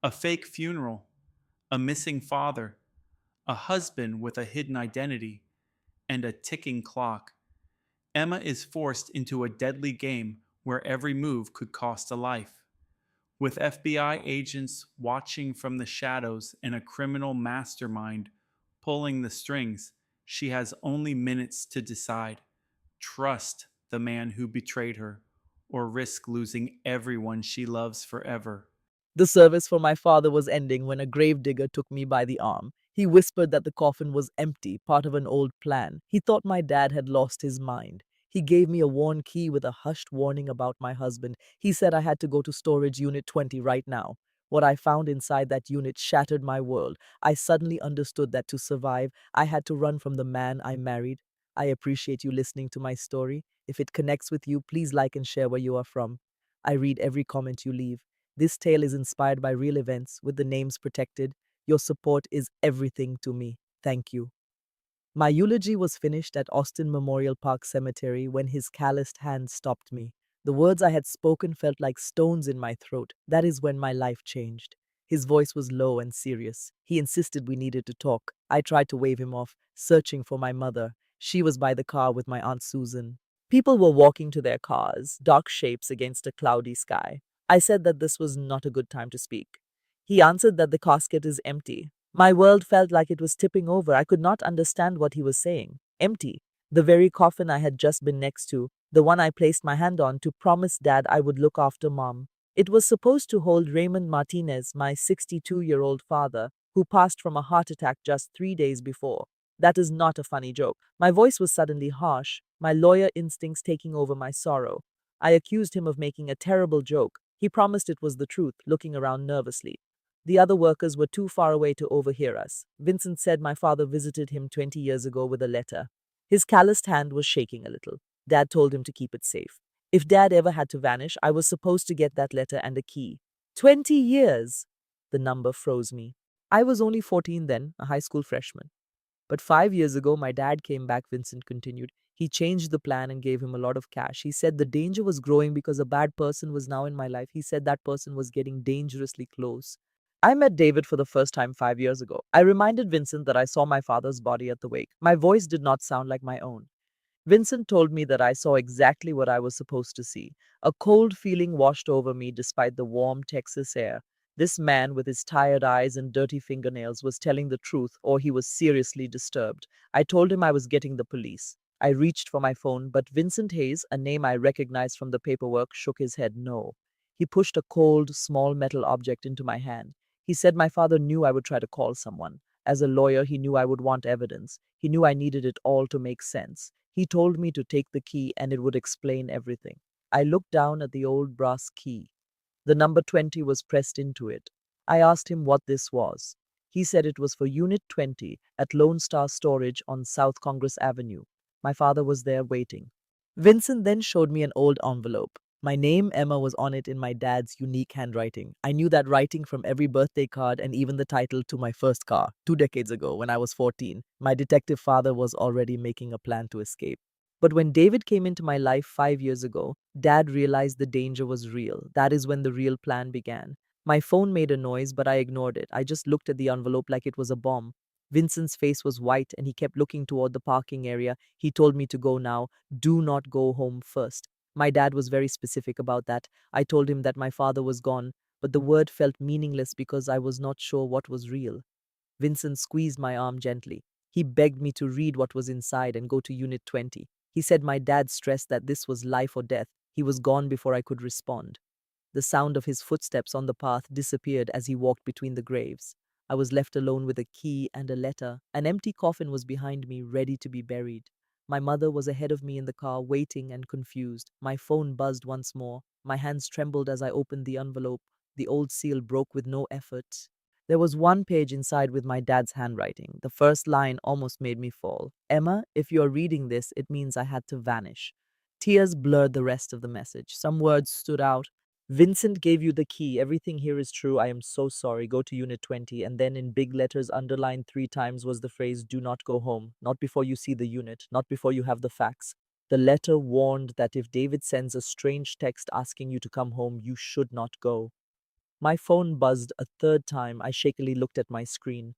A fake funeral, a missing father, a husband with a hidden identity, and a ticking clock. Emma is forced into a deadly game where every move could cost a life. With FBI agents watching from the shadows and a criminal mastermind pulling the strings, she has only minutes to decide: trust the man who betrayed her, or risk losing everyone she loves forever. The service for my father was ending when a gravedigger took me by the arm. He whispered that the coffin was empty, part of an old plan. He thought my dad had lost his mind. He gave me a worn key with a hushed warning about my husband. He said I had to go to storage unit 20 right now. What I found inside that unit shattered my world. I suddenly understood that to survive, I had to run from the man I married. I appreciate you listening to my story. If it connects with you, please like and share where you are from. I read every comment you leave. This tale is inspired by real events with the names protected. Your support is everything to me. Thank you. My eulogy was finished at Austin Memorial Park Cemetery when his calloused hand stopped me. The words I had spoken felt like stones in my throat. That is when my life changed. His voice was low and serious. He insisted we needed to talk. I tried to wave him off, searching for my mother. She was by the car with my Aunt Susan. People were walking to their cars, dark shapes against a cloudy sky. I said that this was not a good time to speak. He answered that the casket is empty. My world felt like it was tipping over. I could not understand what he was saying. Empty. The very coffin I had just been next to, the one I placed my hand on to promise Dad I would look after Mom. It was supposed to hold Raymond Martinez, my 62-year-old father, who passed from a heart attack just 3 days before. That is not a funny joke. My voice was suddenly harsh, my lawyer instincts taking over my sorrow. I accused him of making a terrible joke. He promised it was the truth, looking around nervously. The other workers were too far away to overhear us. Vincent said my father visited him 20 years ago with a letter. His calloused hand was shaking a little. Dad told him to keep it safe. If Dad ever had to vanish, I was supposed to get that letter and a key. 20 years! The number froze me. I was only 14 then, a high school freshman. But 5 years ago, my dad came back, Vincent continued. He changed the plan and gave him a lot of cash. He said the danger was growing because a bad person was now in my life. He said that person was getting dangerously close. I met David for the first time 5 years ago. I reminded Vincent that I saw my father's body at the wake. My voice did not sound like my own. Vincent told me that I saw exactly what I was supposed to see. A cold feeling washed over me despite the warm Texas air. This man, with his tired eyes and dirty fingernails, was telling the truth, or he was seriously disturbed. I told him I was getting the police. I reached for my phone, but Vincent Hayes, a name I recognized from the paperwork, shook his head no. He pushed a cold, small metal object into my hand. He said my father knew I would try to call someone. As a lawyer, he knew I would want evidence. He knew I needed it all to make sense. He told me to take the key and it would explain everything. I looked down at the old brass key. The number 20 was pressed into it. I asked him what this was. He said it was for Unit 20 at Lone Star Storage on South Congress Avenue. My father was there waiting. Vincent then showed me an old envelope. My name, Emma, was on it in my dad's unique handwriting. I knew that writing from every birthday card and even the title to my first car, 2 decades ago when I was 14. My detective father was already making a plan to escape. But when David came into my life 5 years ago, Dad realized the danger was real. That is when the real plan began. My phone made a noise, but I ignored it. I just looked at the envelope like it was a bomb. Vincent's face was white and he kept looking toward the parking area. He told me to go now. Do not go home first. My dad was very specific about that. I told him that my father was gone, but the word felt meaningless because I was not sure what was real. Vincent squeezed my arm gently. He begged me to read what was inside and go to Unit 20. He said my dad stressed that this was life or death. He was gone before I could respond. The sound of his footsteps on the path disappeared as he walked between the graves. I was left alone with a key and a letter. An empty coffin was behind me, ready to be buried. My mother was ahead of me in the car, waiting and confused. My phone buzzed once more. My hands trembled as I opened the envelope. The old seal broke with no effort. There was one page inside with my dad's handwriting. The first line almost made me fall. Emma, if you're reading this, it means I had to vanish. Tears blurred the rest of the message. Some words stood out. Vincent gave you the key. Everything here is true. I am so sorry. Go to Unit 20. And then in big letters, underlined 3 times, was the phrase, do not go home. Not before you see the unit. Not before you have the facts. The letter warned that if David sends a strange text asking you to come home, you should not go. My phone buzzed a third time. I shakily looked at my screen.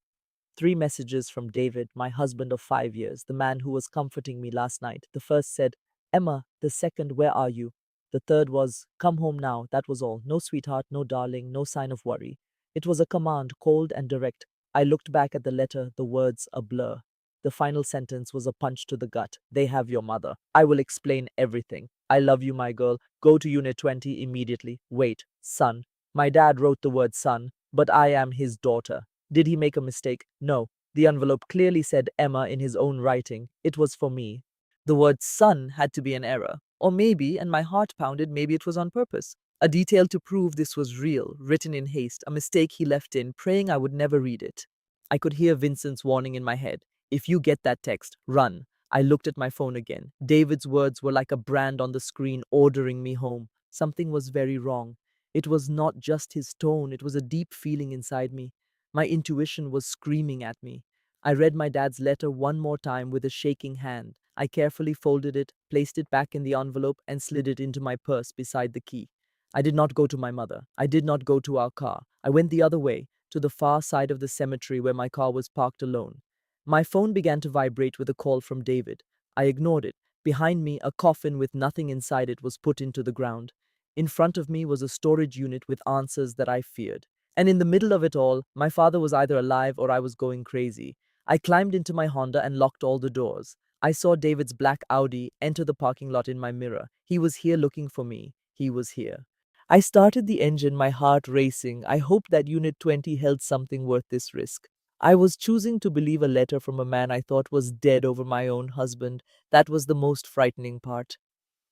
Three messages from David, my husband of 5 years, the man who was comforting me last night. The first said, Emma. The second, where are you? The third was, come home now. That was all. No sweetheart, no darling, no sign of worry. It was a command, cold and direct. I looked back at the letter, the words a blur. The final sentence was a punch to the gut. They have your mother. I will explain everything. I love you, my girl. Go to Unit 20 immediately. Wait, son. My dad wrote the word son, but I am his daughter. Did he make a mistake? No. The envelope clearly said Emma in his own writing. It was for me. The word son had to be an error. Or maybe, and my heart pounded, maybe it was on purpose. A detail to prove this was real, written in haste, a mistake he left in, praying I would never read it. I could hear Vincent's warning in my head. If you get that text, run. I looked at my phone again. David's words were like a brand on the screen ordering me home. Something was very wrong. It was not just his tone, it was a deep feeling inside me. My intuition was screaming at me. I read my dad's letter one more time with a shaking hand. I carefully folded it, placed it back in the envelope, and slid it into my purse beside the key. I did not go to my mother. I did not go to our car. I went the other way, to the far side of the cemetery where my car was parked alone. My phone began to vibrate with a call from David. I ignored it. Behind me, a coffin with nothing inside it was put into the ground. In front of me was a storage unit with answers that I feared. And in the middle of it all, my father was either alive or I was going crazy. I climbed into my Honda and locked all the doors. I saw David's black Audi enter the parking lot in my mirror. He was here looking for me. He was here. I started the engine, my heart racing. I hoped that Unit 20 held something worth this risk. I was choosing to believe a letter from a man I thought was dead over my own husband. That was the most frightening part.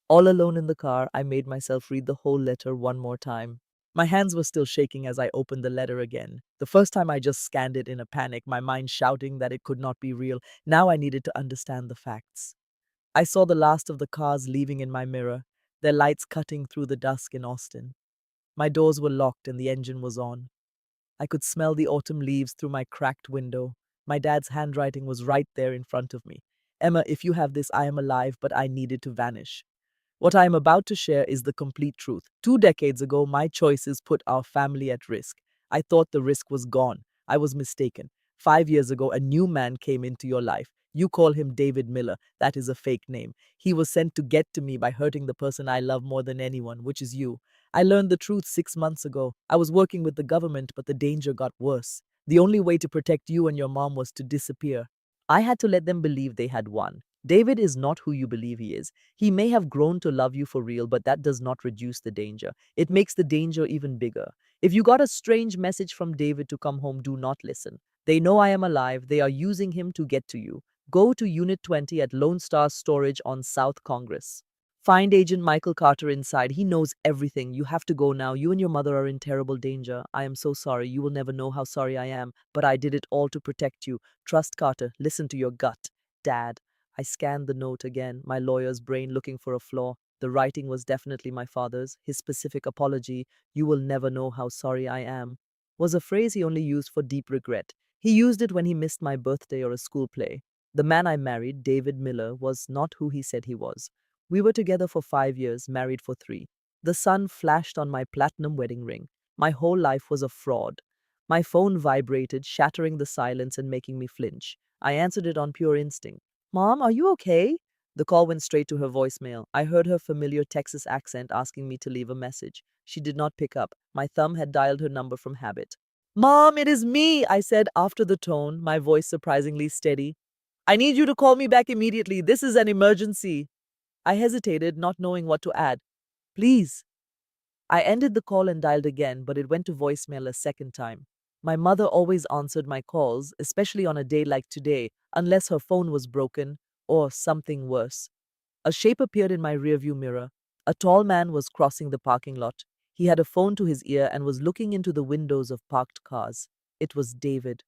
All alone in the car, I made myself read the whole letter one more time. My hands were still shaking as I opened the letter again. The first time I just scanned it in a panic, my mind shouting that it could not be real. Now I needed to understand the facts. I saw the last of the cars leaving in my mirror, their lights cutting through the dusk in Austin. My doors were locked and the engine was on. I could smell the autumn leaves through my cracked window. My dad's handwriting was right there in front of me. Emma, if you have this, I am alive, but I needed to vanish. What I am about to share is the complete truth. 2 decades ago, my choices put our family at risk. I thought the risk was gone. I was mistaken. 5 years ago, a new man came into your life. You call him David Miller. That is a fake name. He was sent to get to me by hurting the person I love more than anyone, which is you. I learned the truth 6 months ago. I was working with the government, but the danger got worse. The only way to protect you and your mom was to disappear. I had to let them believe they had won. David is not who you believe he is. He may have grown to love you for real, but that does not reduce the danger. It makes the danger even bigger. If you got a strange message from David to come home, do not listen. They know I am alive. They are using him to get to you. Go to Unit 20 at Lone Star Storage on South Congress. Find Agent Michael Carter inside. He knows everything. You have to go now. You and your mother are in terrible danger. I am so sorry. You will never know how sorry I am, but I did it all to protect you. Trust Carter. Listen to your gut. Dad. I scanned the note again, my lawyer's brain looking for a flaw. The writing was definitely my father's. His specific apology, you will never know how sorry I am, was a phrase he only used for deep regret. He used it when he missed my birthday or a school play. The man I married, David Miller, was not who he said he was. We were together for 5 years, married for 3. The sun flashed on my platinum wedding ring. My whole life was a fraud. My phone vibrated, shattering the silence and making me flinch. I answered it on pure instinct. Mom, are you okay? The call went straight to her voicemail. I heard her familiar Texas accent asking me to leave a message. She did not pick up. My thumb had dialed her number from habit. Mom, it is me, I said after the tone, my voice surprisingly steady. I need you to call me back immediately. This is an emergency. I hesitated, not knowing what to add. Please. I ended the call and dialed again, but it went to voicemail a second time. My mother always answered my calls, especially on a day like today, unless her phone was broken or something worse. A shape appeared in my rearview mirror. A tall man was crossing the parking lot. He had a phone to his ear and was looking into the windows of parked cars. It was David.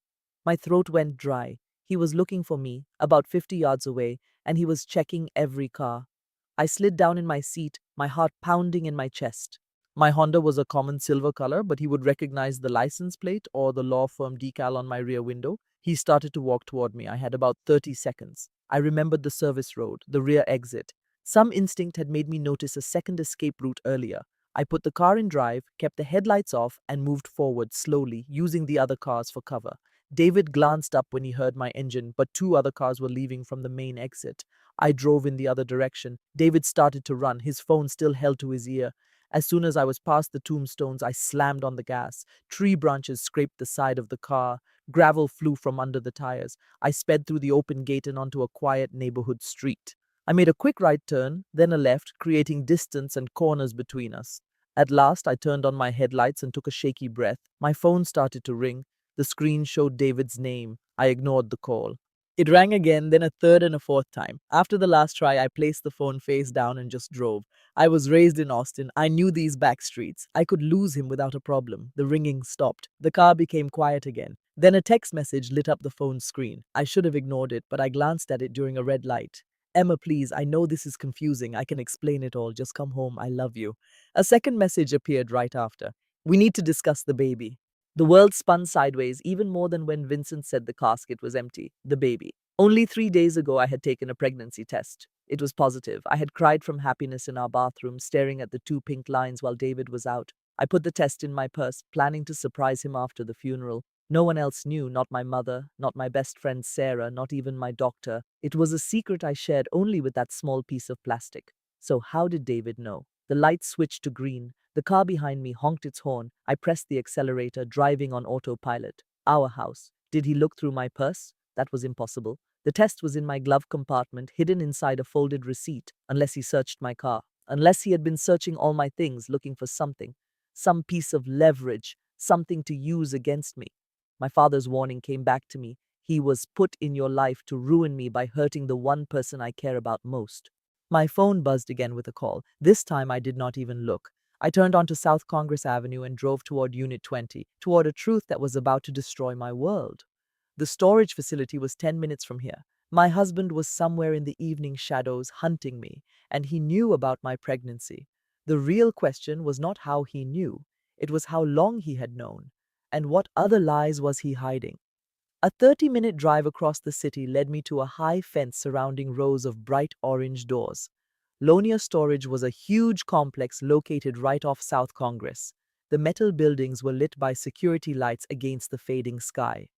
My throat went dry. He was looking for me, about 50 yards away, and he was checking every car. I slid down in my seat, my heart pounding in my chest. My Honda was a common silver color, but he would recognize the license plate or the law firm decal on my rear window. He started to walk toward me. I had about 30 seconds. I remembered the service road, the rear exit. Some instinct had made me notice a second escape route earlier. I put the car in drive, kept the headlights off, and moved forward slowly, using the other cars for cover. David glanced up when he heard my engine, but two other cars were leaving from the main exit. I drove in the other direction. David started to run, his phone still held to his ear. As soon as I was past the tombstones, I slammed on the gas. Tree branches scraped the side of the car. Gravel flew from under the tires. I sped through the open gate and onto a quiet neighborhood street. I made a quick right turn, then a left, creating distance and corners between us. At last, I turned on my headlights and took a shaky breath. My phone started to ring. The screen showed David's name. I ignored the call. It rang again, then a third and a fourth time. After the last try, I placed the phone face down and just drove. I was raised in Austin. I knew these back streets. I could lose him without a problem. The ringing stopped. The car became quiet again. Then a text message lit up the phone screen. I should have ignored it, but I glanced at it during a red light. Emma, please, I know this is confusing. I can explain it all. Just come home. I love you. A second message appeared right after. We need to discuss the baby. The world spun sideways even more than when Vincent said the casket was empty. The baby. Only 3 days ago, I had taken a pregnancy test. It was positive. I had cried from happiness in our bathroom, staring at the two pink lines while David was out. I put the test in my purse, planning to surprise him after the funeral. No one else knew, not my mother, not my best friend Sarah, not even my doctor. It was a secret I shared only with that small piece of plastic. So how did David know? The lights switched to green. The car behind me honked its horn. I pressed the accelerator, driving on autopilot. Our house. Did he look through my purse? That was impossible. The test was in my glove compartment, hidden inside a folded receipt, unless he searched my car. Unless he had been searching all my things, looking for something. Some piece of leverage, something to use against me. My father's warning came back to me. He was put in your life to ruin me by hurting the one person I care about most. My phone buzzed again with a call. This time I did not even look. I turned onto South Congress Avenue and drove toward Unit 20, toward a truth that was about to destroy my world. The storage facility was 10 minutes from here. My husband was somewhere in the evening shadows hunting me, and he knew about my pregnancy. The real question was not how he knew, it was how long he had known, and what other lies was he hiding. A 30-minute drive across the city led me to a high fence surrounding rows of bright orange doors. Lonia Storage was a huge complex located right off South Congress. The metal buildings were lit by security lights against the fading sky.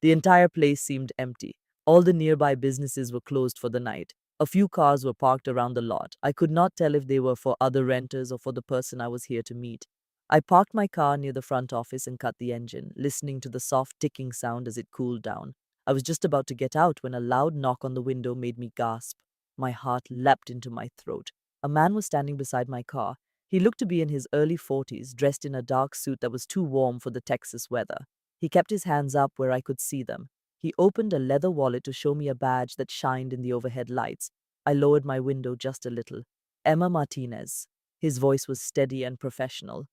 The entire place seemed empty. All the nearby businesses were closed for the night. A few cars were parked around the lot. I could not tell if they were for other renters or for the person I was here to meet. I parked my car near the front office and cut the engine, listening to the soft ticking sound as it cooled down. I was just about to get out when a loud knock on the window made me gasp. My heart leapt into my throat. A man was standing beside my car. He looked to be in his early 40s, dressed in a dark suit that was too warm for the Texas weather. He kept his hands up where I could see them. He opened a leather wallet to show me a badge that shined in the overhead lights. I lowered my window just a little. Emma Martinez. His voice was steady and professional.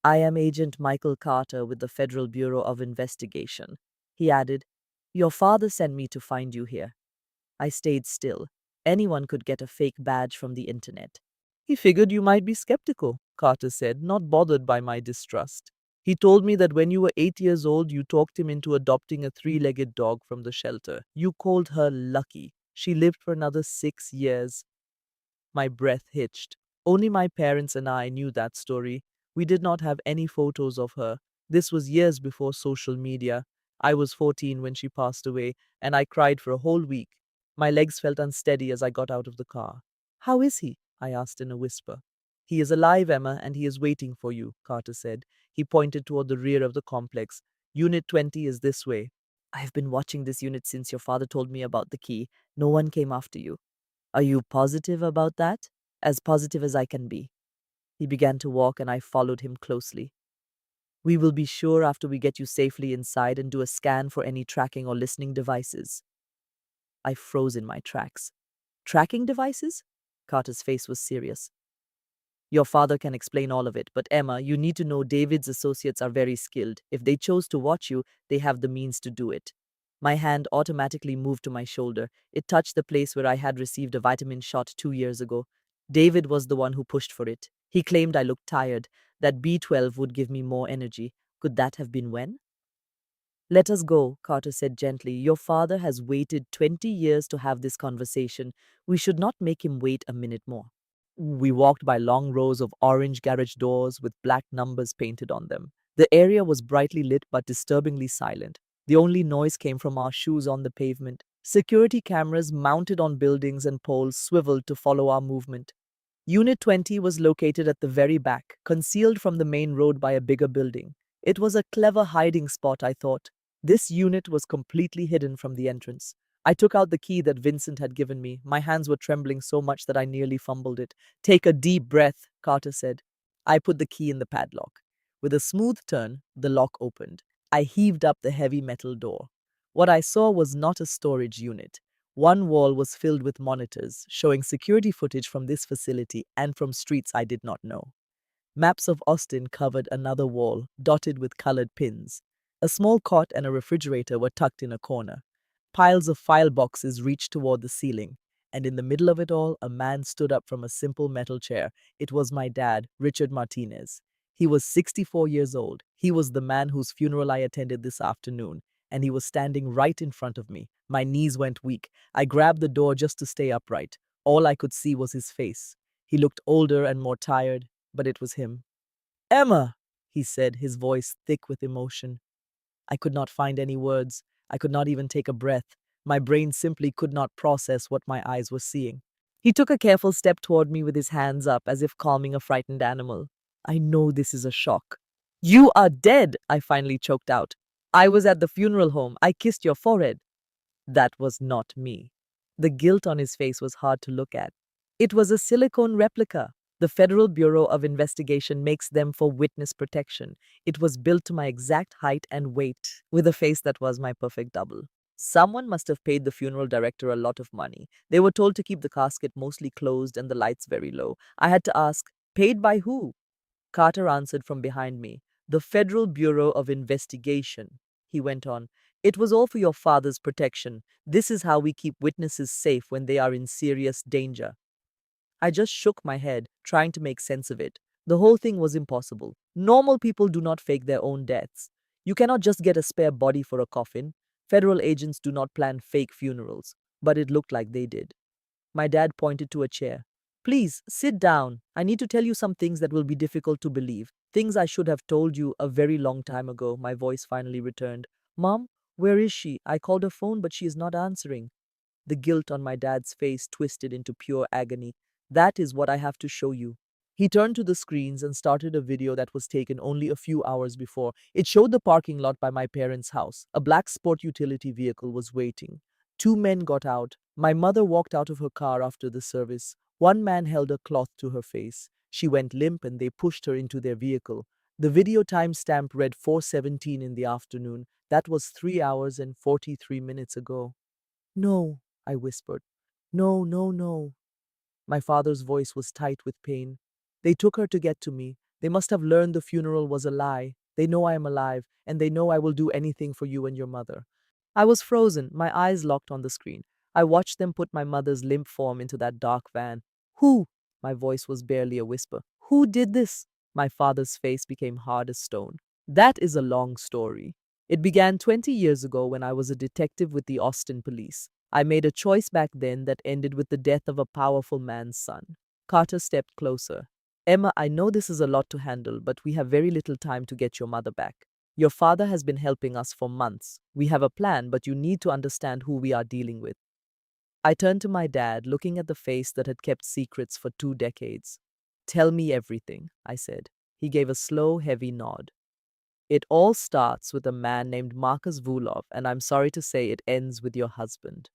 I am Agent Michael Carter with the Federal Bureau of Investigation. He added, Your father sent me to find you here. I stayed still. Anyone could get a fake badge from the internet. He figured you might be skeptical, Carter said, not bothered by my distrust. He told me that when you were 8 years old, you talked him into adopting a three-legged dog from the shelter. You called her lucky. She lived for another 6 years. My breath hitched. Only my parents and I knew that story. We did not have any photos of her. This was years before social media. I was 14 when she passed away, and I cried for a whole week. My legs felt unsteady as I got out of the car. How is he? I asked in a whisper. He is alive, Emma, and he is waiting for you, Carter said. He pointed toward the rear of the complex. Unit 20 is this way. I have been watching this unit since your father told me about the key. No one came after you. Are you positive about that? As positive as I can be. He began to walk and I followed him closely. We will be sure after we get you safely inside and do a scan for any tracking or listening devices. I froze in my tracks. Tracking devices? Carter's face was serious. Your father can explain all of it, but Emma, you need to know David's associates are very skilled. If they chose to watch you, they have the means to do it. My hand automatically moved to my shoulder. It touched the place where I had received a vitamin shot 2 years ago. David was the one who pushed for it. He claimed I looked tired, that B12 would give me more energy. Could that have been when? Let us go, Carter said gently. Your father has waited 20 years to have this conversation. We should not make him wait a minute more. We walked by long rows of orange garage doors with black numbers painted on them. The area was brightly lit but disturbingly silent. The only noise came from our shoes on the pavement. Security cameras mounted on buildings and poles swiveled to follow our movement. Unit 20 was located at the very back, concealed from the main road by a bigger building. It was a clever hiding spot, I thought. This unit was completely hidden from the entrance. I took out the key that Vincent had given me. My hands were trembling so much that I nearly fumbled it. Take a deep breath, Carter said. I put the key in the padlock. With a smooth turn, the lock opened. I heaved up the heavy metal door. What I saw was not a storage unit. One wall was filled with monitors, showing security footage from this facility and from streets I did not know. Maps of Austin covered another wall, dotted with colored pins. A small cot and a refrigerator were tucked in a corner. Piles of file boxes reached toward the ceiling, and in the middle of it all, a man stood up from a simple metal chair. It was my dad, Richard Martinez. He was 64 years old. He was the man whose funeral I attended this afternoon, and he was standing right in front of me. My knees went weak. I grabbed the door just to stay upright. All I could see was his face. He looked older and more tired, but it was him. Emma, he said, his voice thick with emotion. I could not find any words. I could not even take a breath. My brain simply could not process what my eyes were seeing. He took a careful step toward me with his hands up as if calming a frightened animal. I know this is a shock. You are dead, I finally choked out. I was at the funeral home. I kissed your forehead. That was not me. The guilt on his face was hard to look at. It was a silicone replica. The Federal Bureau of Investigation makes them for witness protection. It was built to my exact height and weight, with a face that was my perfect double. Someone must have paid the funeral director a lot of money. They were told to keep the casket mostly closed and the lights very low. I had to ask, paid by who? Carter answered from behind me. The Federal Bureau of Investigation, he went on. It was all for your father's protection. This is how we keep witnesses safe when they are in serious danger. I just shook my head, trying to make sense of it. The whole thing was impossible. Normal people do not fake their own deaths. You cannot just get a spare body for a coffin. Federal agents do not plan fake funerals, but it looked like they did. My dad pointed to a chair. Please, sit down. I need to tell you some things that will be difficult to believe. Things I should have told you a very long time ago, my voice finally returned. Mom, where is she? I called her phone, but she is not answering. The guilt on my dad's face twisted into pure agony. That is what I have to show you. He turned to the screens and started a video that was taken only a few hours before. It showed the parking lot by my parents' house. A black sport utility vehicle was waiting. Two men got out. My mother walked out of her car after the service. One man held a cloth to her face. She went limp and they pushed her into their vehicle. The video timestamp read 4:17 in the afternoon. That was 3 hours and 43 minutes ago. No, I whispered. No, no, no. My father's voice was tight with pain. They took her to get to me. They must have learned the funeral was a lie. They know I am alive, and they know I will do anything for you and your mother. I was frozen, my eyes locked on the screen. I watched them put my mother's limp form into that dark van. Who? My voice was barely a whisper. Who did this? My father's face became hard as stone. That is a long story. It began 20 years ago when I was a detective with the Austin police. I made a choice back then that ended with the death of a powerful man's son. Carter stepped closer. Emma, I know this is a lot to handle, but we have very little time to get your mother back. Your father has been helping us for months. We have a plan, but you need to understand who we are dealing with. I turned to my dad, looking at the face that had kept secrets for 2 decades. Tell me everything, I said. He gave a slow, heavy nod. It all starts with a man named Marcus Vulov, and I'm sorry to say it ends with your husband.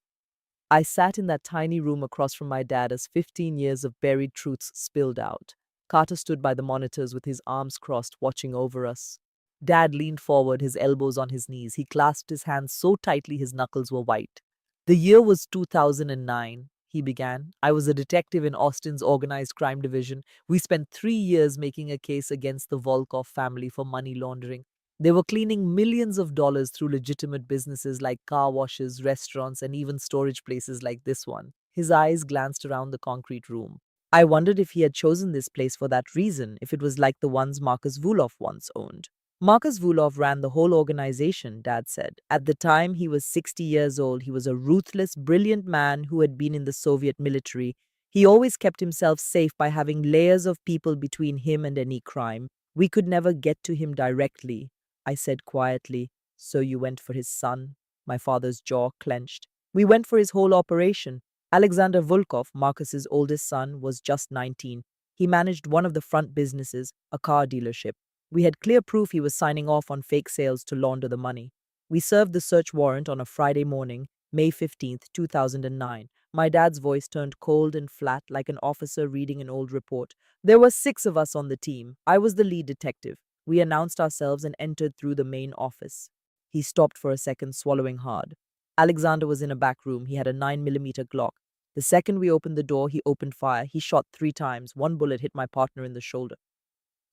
I sat in that tiny room across from my dad as 15 years of buried truths spilled out. Carter stood by the monitors with his arms crossed, watching over us. Dad leaned forward, his elbows on his knees. He clasped his hands so tightly his knuckles were white. The year was 2009, he began. I was a detective in Austin's organized crime division. We spent 3 years making a case against the Volkov family for money laundering. They were cleaning millions of dollars through legitimate businesses like car washes, restaurants, and even storage places like this one. His eyes glanced around the concrete room. I wondered if he had chosen this place for that reason, if it was like the ones Marcus Vulov once owned. Marcus Vulov ran the whole organization, Dad said. At the time, he was 60 years old. He was a ruthless, brilliant man who had been in the Soviet military. He always kept himself safe by having layers of people between him and any crime. We could never get to him directly. I said quietly, "So you went for his son?" My father's jaw clenched. "We went for his whole operation. Alexander Volkov, Marcus's oldest son, was just 19. He managed one of the front businesses, a car dealership. We had clear proof he was signing off on fake sales to launder the money. We served the search warrant on a Friday morning, May 15th, 2009. My dad's voice turned cold and flat like an officer reading an old report. There were 6 of us on the team. I was the lead detective. We announced ourselves and entered through the main office. He stopped for a second, swallowing hard. Alexander was in a back room. He had a 9mm Glock. The second we opened the door, he opened fire. He shot 3 times. One bullet hit my partner in the shoulder.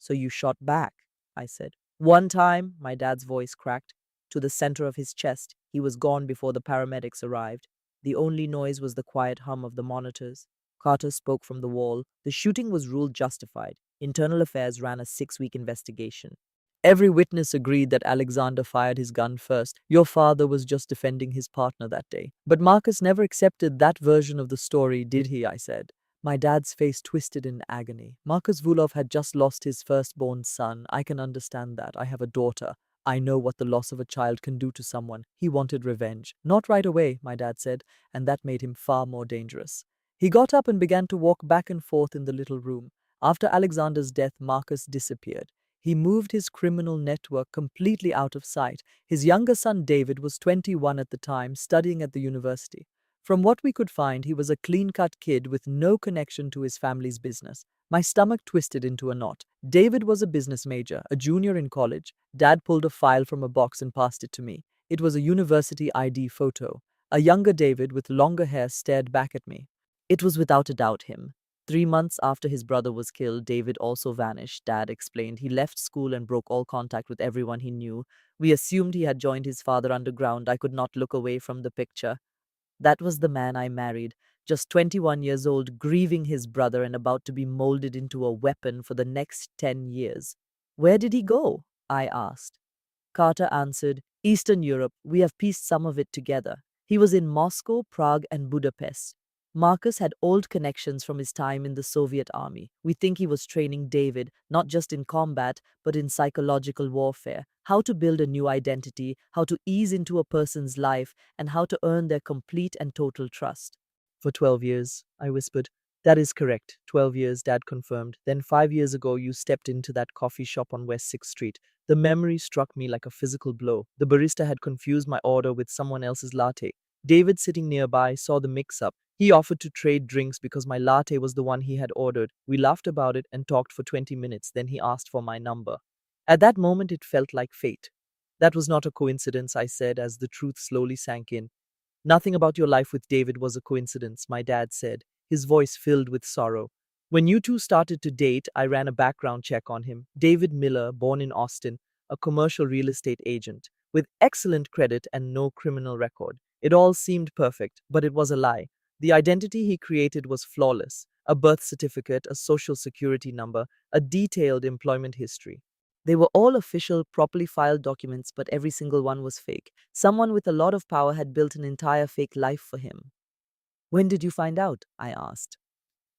"So you shot back?" I said. "One time," my dad's voice cracked. To the center of his chest. He was gone before the paramedics arrived. The only noise was the quiet hum of the monitors. Carter spoke from the wall. The shooting was ruled justified. Internal Affairs ran a 6-week investigation. Every witness agreed that Alexander fired his gun first. Your father was just defending his partner that day. But Marcus never accepted that version of the story, did he? I said. My dad's face twisted in agony. Marcus Vulov had just lost his firstborn son. I can understand that. I have a daughter. I know what the loss of a child can do to someone. He wanted revenge. Not right away, my dad said, and that made him far more dangerous. He got up and began to walk back and forth in the little room. After Alexander's death, Marcus disappeared. He moved his criminal network completely out of sight. His younger son David was 21 at the time, studying at the university. From what we could find, he was a clean-cut kid with no connection to his family's business. My stomach twisted into a knot. David was a business major, a junior in college. Dad pulled a file from a box and passed it to me. It was a university ID photo. A younger David with longer hair stared back at me. It was without a doubt him. 3 months after his brother was killed, David also vanished, Dad explained. He left school and broke all contact with everyone he knew. We assumed he had joined his father underground. I could not look away from the picture. That was the man I married, just 21 years old, grieving his brother and about to be molded into a weapon for the next 10 years. Where did he go? I asked. Carter answered, Eastern Europe. We have pieced some of it together. He was in Moscow, Prague, and Budapest. Marcus had old connections from his time in the Soviet army. We think he was training David, not just in combat, but in psychological warfare, how to build a new identity, how to ease into a person's life, and how to earn their complete and total trust. For 12 years, I whispered. That is correct. 12 years, Dad confirmed. Then 5 years ago, you stepped into that coffee shop on West 6th Street. The memory struck me like a physical blow. The barista had confused my order with someone else's latte. David, sitting nearby, saw the mix-up. He offered to trade drinks because my latte was the one he had ordered. We laughed about it and talked for 20 minutes. Then he asked for my number. At that moment, it felt like fate. That was not a coincidence, I said, as the truth slowly sank in. Nothing about your life with David was a coincidence, my dad said, his voice filled with sorrow. When you two started to date, I ran a background check on him. David Miller, born in Austin, a commercial real estate agent, with excellent credit and no criminal record. It all seemed perfect, but it was a lie. The identity he created was flawless. A birth certificate, a social security number, a detailed employment history. They were all official, properly filed documents, but every single one was fake. Someone with a lot of power had built an entire fake life for him. When did you find out? I asked.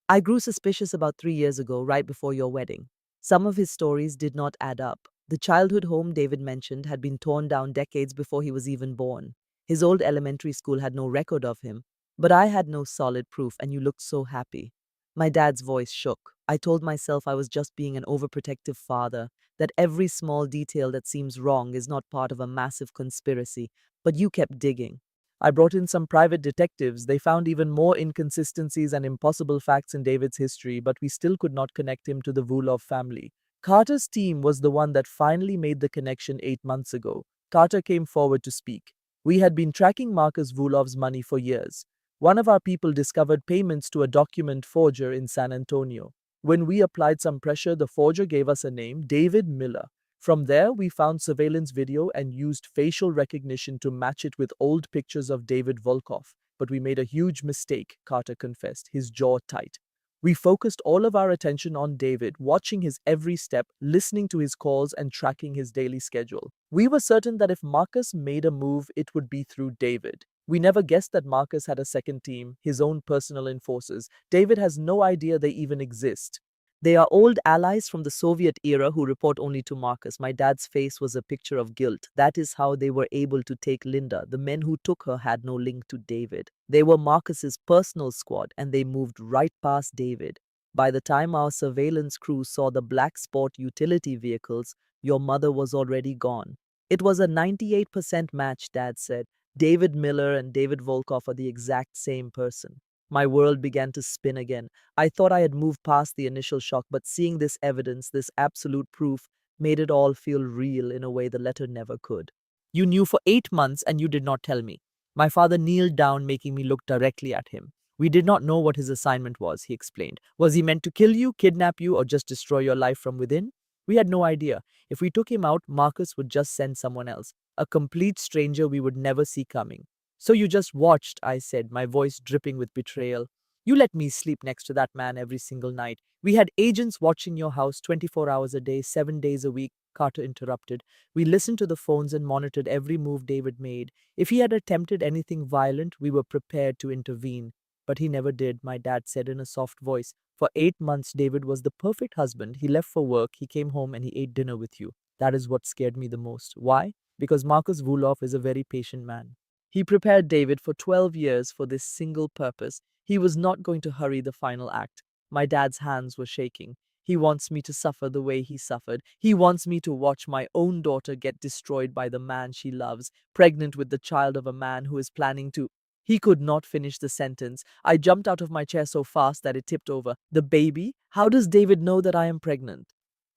I grew suspicious about 3 years ago, right before your wedding. Some of his stories did not add up. The childhood home David mentioned had been torn down decades before he was even born. His old elementary school had no record of him, but I had no solid proof, and you looked so happy. My dad's voice shook. I told myself I was just being an overprotective father, that every small detail that seems wrong is not part of a massive conspiracy, but you kept digging. I brought in some private detectives. They found even more inconsistencies and impossible facts in David's history, but we still could not connect him to the Vulov family. Carter's team was the one that finally made the connection 8 months ago. Carter came forward to speak. We had been tracking Marcus Vulov's money for years. One of our people discovered payments to a document forger in San Antonio. When we applied some pressure, the forger gave us a name, David Miller. From there, we found surveillance video and used facial recognition to match it with old pictures of David Volkov. But we made a huge mistake, Carter confessed, his jaw tight. We focused all of our attention on David, watching his every step, listening to his calls, and tracking his daily schedule. We were certain that if Marcus made a move, it would be through David. We never guessed that Marcus had a second team, his own personal enforcers. David has no idea they even exist. They are old allies from the Soviet era who report only to Marcus. My dad's face was a picture of guilt. That is how they were able to take Linda. The men who took her had no link to David. They were Marcus's personal squad and they moved right past David. By the time our surveillance crew saw the black sport utility vehicles, your mother was already gone. It was a 98% match, Dad said. David Miller and David Volkov are the exact same person. My world began to spin again. I thought I had moved past the initial shock, but seeing this evidence, this absolute proof, made it all feel real in a way the letter never could. You knew for 8 months and you did not tell me. My father kneeled down, making me look directly at him. We did not know what his assignment was, he explained. Was he meant to kill you, kidnap you, or just destroy your life from within? We had no idea. If we took him out, Marcus would just send someone else, a complete stranger we would never see coming. So you just watched, I said, my voice dripping with betrayal. You let me sleep next to that man every single night. We had agents watching your house 24 hours a day, 7 days a week, Carter interrupted. We listened to the phones and monitored every move David made. If he had attempted anything violent, we were prepared to intervene. But he never did, my dad said in a soft voice. For 8 months, David was the perfect husband. He left for work, he came home, and he ate dinner with you. That is what scared me the most. Why? Because Marcus Vulov is a very patient man. He prepared David for 12 years for this single purpose. He was not going to hurry the final act. My dad's hands were shaking. He wants me to suffer the way he suffered. He wants me to watch my own daughter get destroyed by the man she loves, pregnant with the child of a man who is planning to. He could not finish the sentence. I jumped out of my chair so fast that it tipped over. The baby? How does David know that I am pregnant?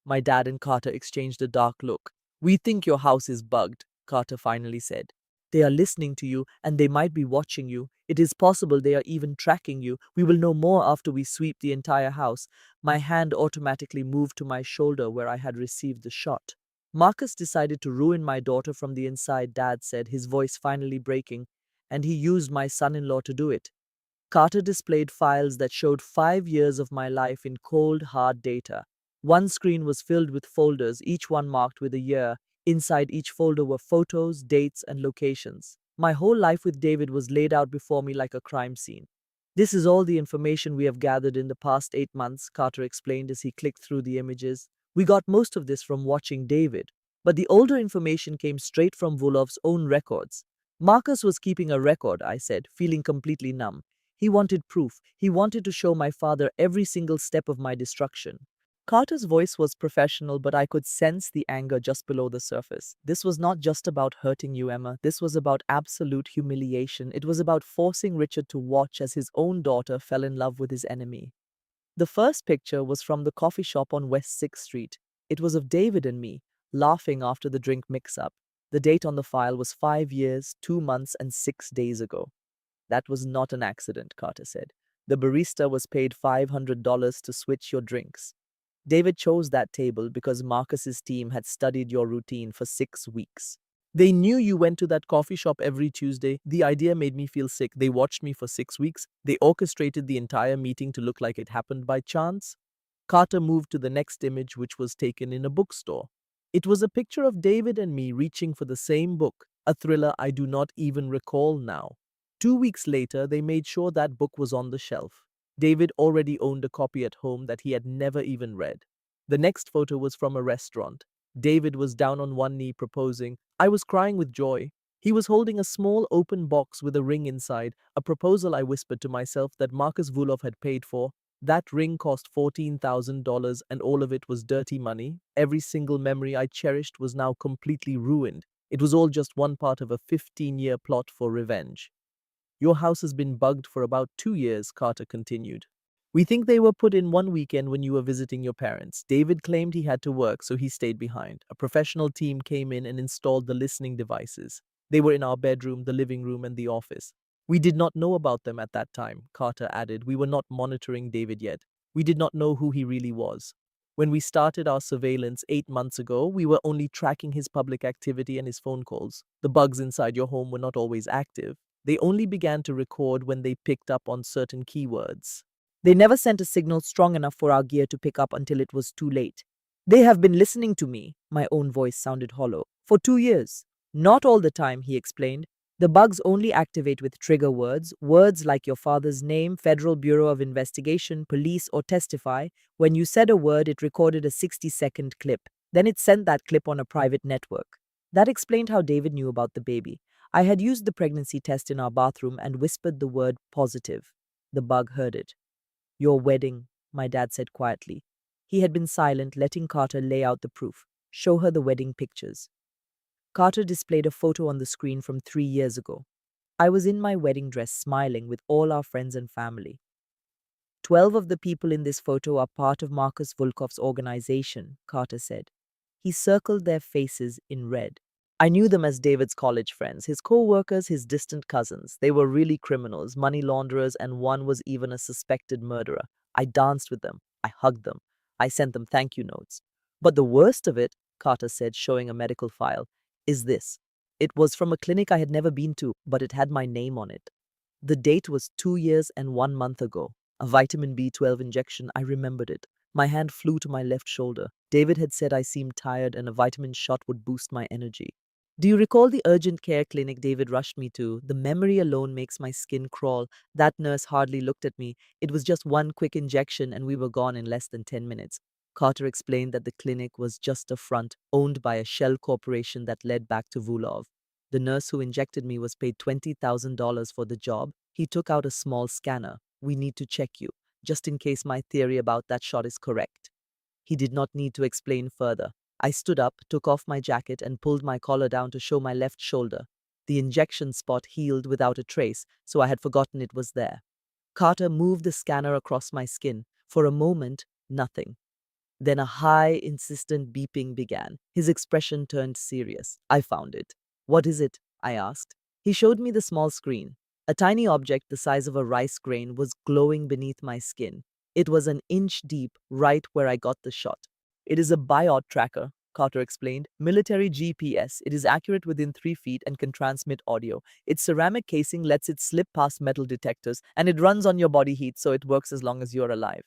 My dad and Carter exchanged a dark look. We think your house is bugged, Carter finally said. They are listening to you and they might be watching you. It is possible they are even tracking you. We will know more after we sweep the entire house. My hand automatically moved to my shoulder where I had received the shot. Marcus decided to ruin my daughter from the inside, Dad said, his voice finally breaking, and he used my son-in-law to do it. Carter displayed files that showed 5 years of my life in cold, hard data. One screen was filled with folders, each one marked with a year. Inside each folder were photos, dates, and locations. My whole life with David was laid out before me like a crime scene. This is all the information we have gathered in the past 8 months, Carter explained as he clicked through the images. We got most of this from watching David, but the older information came straight from Vulov's own records. Marcus was keeping a record, I said, feeling completely numb. He wanted proof. He wanted to show my father every single step of my destruction. Carter's voice was professional, but I could sense the anger just below the surface. This was not just about hurting you, Emma. This was about absolute humiliation. It was about forcing Richard to watch as his own daughter fell in love with his enemy. The first picture was from the coffee shop on West 6th Street. It was of David and me, laughing after the drink mix-up. The date on the file was 5 years, 2 months, and 6 days ago. That was not an accident, Carter said. The barista was paid $500 to switch your drinks. David chose that table because Marcus's team had studied your routine for 6 weeks. They knew you went to that coffee shop every Tuesday. The idea made me feel sick. They watched me for 6 weeks. They orchestrated the entire meeting to look like it happened by chance. Carter moved to the next image, which was taken in a bookstore. It was a picture of David and me reaching for the same book, a thriller I do not even recall now. 2 weeks later, they made sure that book was on the shelf. David already owned a copy at home that he had never even read. The next photo was from a restaurant. David was down on one knee proposing. I was crying with joy. He was holding a small open box with a ring inside, a proposal I whispered to myself that Marcus Vulov had paid for. That ring cost $14,000 and all of it was dirty money. Every single memory I cherished was now completely ruined. It was all just one part of a 15-year plot for revenge. Your house has been bugged for about 2 years, Carter continued. We think they were put in one weekend when you were visiting your parents. David claimed he had to work, so he stayed behind. A professional team came in and installed the listening devices. They were in our bedroom, the living room, and the office. We did not know about them at that time, Carter added. We were not monitoring David yet. We did not know who he really was. When we started our surveillance 8 months ago, we were only tracking his public activity and his phone calls. The bugs inside your home were not always active. They only began to record when they picked up on certain keywords. They never sent a signal strong enough for our gear to pick up until it was too late. They have been listening to me, my own voice sounded hollow, for 2 years. Not all the time, he explained. The bugs only activate with trigger words, words like your father's name, Federal Bureau of Investigation, police, or testify. When you said a word, it recorded a 60-second clip. Then it sent that clip on a private network. That explained how David knew about the baby. I had used the pregnancy test in our bathroom and whispered the word positive. The bug heard it. Your wedding, my dad said quietly. He had been silent, letting Carter lay out the proof. Show her the wedding pictures. Carter displayed a photo on the screen from 3 years ago. I was in my wedding dress smiling with all our friends and family. 12 of the people in this photo are part of Marcus Volkov's organization, Carter said. He circled their faces in red. I knew them as David's college friends, his co-workers, his distant cousins. They were really criminals, money launderers, and one was even a suspected murderer. I danced with them. I hugged them. I sent them thank you notes. But the worst of it, Carter said, showing a medical file, is this. It was from a clinic I had never been to, but it had my name on it. The date was 2 years and 1 month ago. A vitamin B12 injection, I remembered it. My hand flew to my left shoulder. David had said I seemed tired and a vitamin shot would boost my energy. Do you recall the urgent care clinic David rushed me to? The memory alone makes my skin crawl. That nurse hardly looked at me. It was just one quick injection and we were gone in less than 10 minutes. Carter explained that the clinic was just a front, owned by a shell corporation that led back to Vulov. The nurse who injected me was paid $20,000 for the job. He took out a small scanner. We need to check you, just in case my theory about that shot is correct. He did not need to explain further. I stood up, took off my jacket, and pulled my collar down to show my left shoulder. The injection spot healed without a trace, so I had forgotten it was there. Carter moved the scanner across my skin. For a moment, nothing. Then a high, insistent beeping began. His expression turned serious. I found it. What is it? I asked. He showed me the small screen. A tiny object the size of a rice grain was glowing beneath my skin. It was an inch deep, right where I got the shot. It is a biot tracker, Carter explained. Military GPS. It is accurate within 3 feet and can transmit audio. Its ceramic casing lets it slip past metal detectors, and it runs on your body heat, so it works as long as you're alive.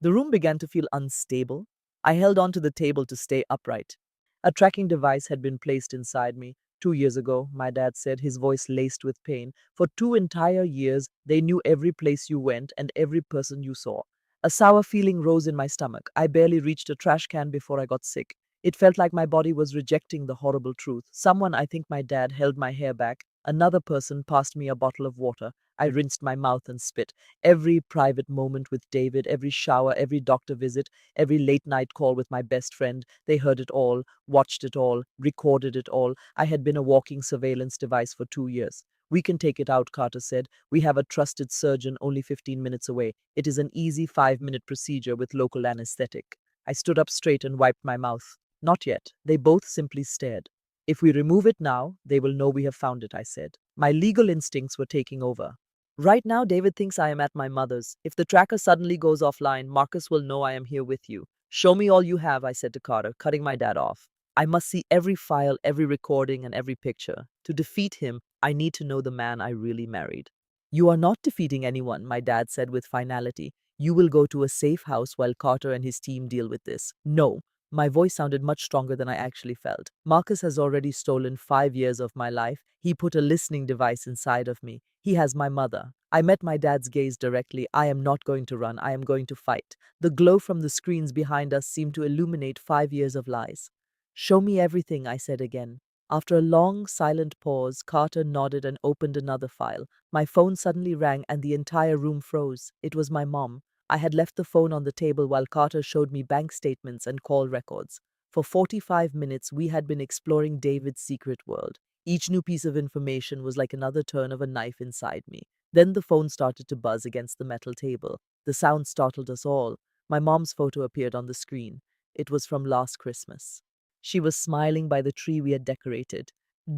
The room began to feel unstable. I held onto the table to stay upright. A tracking device had been placed inside me. 2 years ago, my dad said, his voice laced with pain. For 2 entire years, they knew every place you went and every person you saw. A sour feeling rose in my stomach. I barely reached a trash can before I got sick. It felt like my body was rejecting the horrible truth. Someone, I think my dad, held my hair back. Another person passed me a bottle of water. I rinsed my mouth and spit. Every private moment with David, every shower, every doctor visit, every late night call with my best friend, they heard it all, watched it all, recorded it all. I had been a walking surveillance device for 2 years. We can take it out, Carter said. We have a trusted surgeon only 15 minutes away. It is an easy 5-minute procedure with local anesthetic. I stood up straight and wiped my mouth. Not yet. They both simply stared. If we remove it now, they will know we have found it, I said. My legal instincts were taking over. Right now, David thinks I am at my mother's. If the tracker suddenly goes offline, Marcus will know I am here with you. Show me all you have, I said to Carter, cutting my dad off. I must see every file, every recording, and every picture. To defeat him, I need to know the man I really married. You are not defeating anyone, my dad said with finality. You will go to a safe house while Carter and his team deal with this. No. My voice sounded much stronger than I actually felt. Marcus has already stolen 5 years of my life. He put a listening device inside of me. He has my mother. I met my dad's gaze directly. I am not going to run. I am going to fight. The glow from the screens behind us seemed to illuminate 5 years of lies. Show me everything, I said again. After a long, silent pause, Carter nodded and opened another file. My phone suddenly rang and the entire room froze. It was my mom. I had left the phone on the table while Carter showed me bank statements and call records. For 45 minutes, we had been exploring David's secret world. Each new piece of information was like another turn of a knife inside me. Then the phone started to buzz against the metal table. The sound startled us all. My mom's photo appeared on the screen. It was from last Christmas. She was smiling by the tree we had decorated.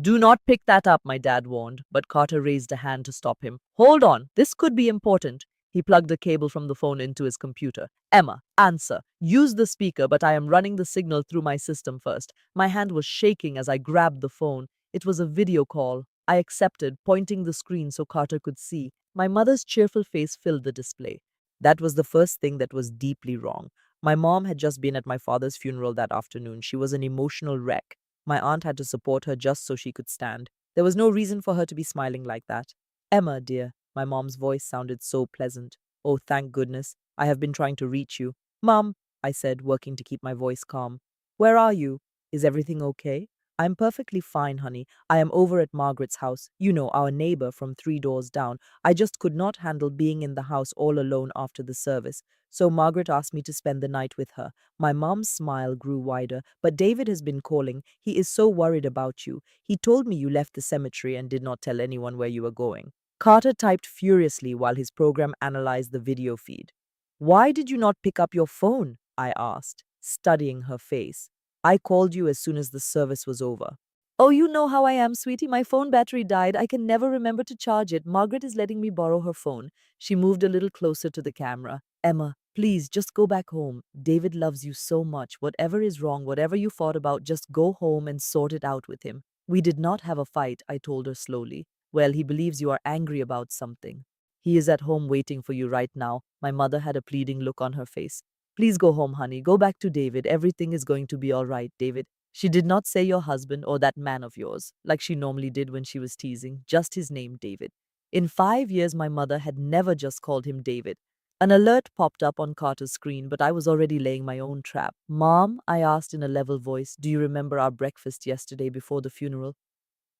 Do not pick that up, my dad warned, but Carter raised a hand to stop him. Hold on, this could be important. He plugged a cable from the phone into his computer. Emma, answer. Use the speaker, but I am running the signal through my system first. My hand was shaking as I grabbed the phone. It was a video call. I accepted, pointing the screen so Carter could see. My mother's cheerful face filled the display. That was the first thing that was deeply wrong. My mom had just been at my father's funeral that afternoon. She was an emotional wreck. My aunt had to support her just so she could stand. There was no reason for her to be smiling like that. Emma, dear, my mom's voice sounded so pleasant. Oh, thank goodness. I have been trying to reach you. Mom, I said, working to keep my voice calm. Where are you? Is everything okay? I'm perfectly fine, honey. I am over at Margaret's house. You know, our neighbor from 3 doors down. I just could not handle being in the house all alone after the service. So Margaret asked me to spend the night with her. My mom's smile grew wider, but David has been calling. He is so worried about you. He told me you left the cemetery and did not tell anyone where you were going. Carter typed furiously while his program analyzed the video feed. Why did you not pick up your phone? I asked, studying her face. I called you as soon as the service was over. Oh, you know how I am, sweetie. My phone battery died. I can never remember to charge it. Margaret is letting me borrow her phone. She moved a little closer to the camera. Emma, please, just go back home. David loves you so much. Whatever is wrong, whatever you fought about, just go home and sort it out with him. We did not have a fight, I told her slowly. Well, he believes you are angry about something. He is at home waiting for you right now. My mother had a pleading look on her face. Please go home, honey. Go back to David. Everything is going to be all right, David. She did not say your husband or that man of yours, like she normally did when she was teasing, just his name, David. In 5 years, my mother had never just called him David. An alert popped up on Carter's screen, but I was already laying my own trap. Mom, I asked in a level voice, do you remember our breakfast yesterday before the funeral?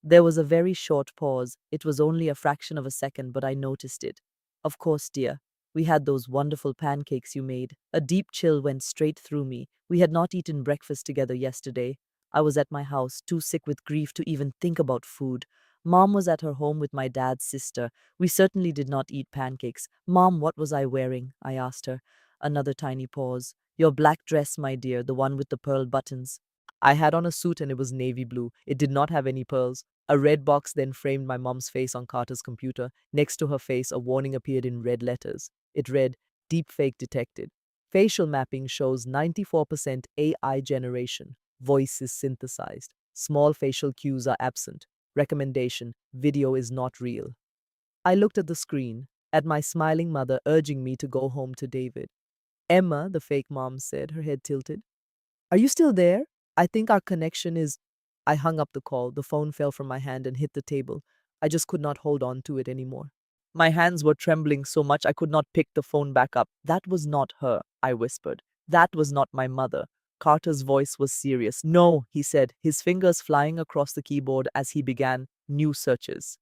There was a very short pause. It was only a fraction of a second, but I noticed it. Of course, dear. We had those wonderful pancakes you made. A deep chill went straight through me. We had not eaten breakfast together yesterday. I was at my house, too sick with grief to even think about food. Mom was at her home with my dad's sister. We certainly did not eat pancakes. Mom, what was I wearing? I asked her. Another tiny pause. Your black dress, my dear, the one with the pearl buttons. I had on a suit and it was navy blue. It did not have any pearls. A red box then framed my mom's face on Carter's computer. Next to her face, a warning appeared in red letters. It read, Deepfake detected. Facial mapping shows 94% AI generation. Voice is synthesized. Small facial cues are absent. Recommendation, video is not real. I looked at the screen, at my smiling mother urging me to go home to David. Emma, the fake mom said, her head tilted. Are you still there? I think our connection is. I hung up the call. The phone fell from my hand and hit the table. I just could not hold on to it anymore. My hands were trembling so much I could not pick the phone back up. That was not her, I whispered. That was not my mother. Carter's voice was serious. No, he said, his fingers flying across the keyboard as he began new searches.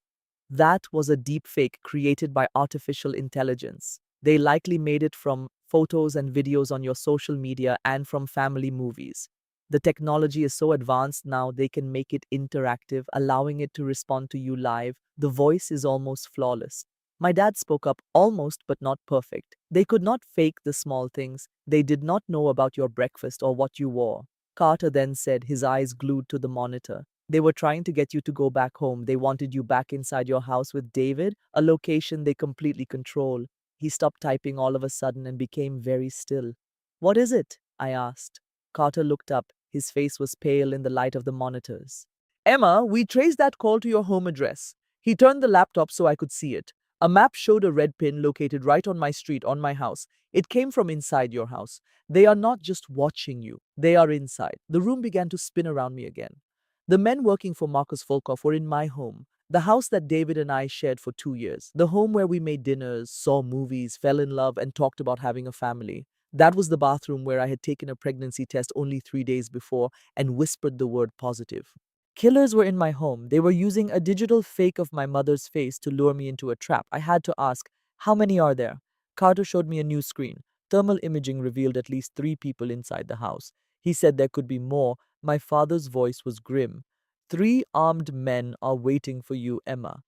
That was a deep fake created by artificial intelligence. They likely made it from photos and videos on your social media and from family movies. The technology is so advanced now they can make it interactive, allowing it to respond to you live. The voice is almost flawless. My dad spoke up almost but not perfect. They could not fake the small things. They did not know about your breakfast or what you wore. Carter then said, his eyes glued to the monitor. They were trying to get you to go back home. They wanted you back inside your house with David, a location they completely control. He stopped typing all of a sudden and became very still. What is it? I asked. Carter looked up. His face was pale in the light of the monitors. Emma, we traced that call to your home address. He turned the laptop so I could see it. A map showed a red pin located right on my street, on my house. It came from inside your house. They are not just watching you, they are inside. The room began to spin around me again. The men working for Marcus Volkov were in my home, the house that David and I shared for 2 years, the home where we made dinners, saw movies, fell in love, and talked about having a family. That was the bathroom where I had taken a pregnancy test only 3 days before and whispered the word positive. Killers were in my home. They were using a digital fake of my mother's face to lure me into a trap. I had to ask, how many are there? Carter showed me a new screen. Thermal imaging revealed at least 3 people inside the house. He said there could be more. My father's voice was grim. 3 armed men are waiting for you, Emma.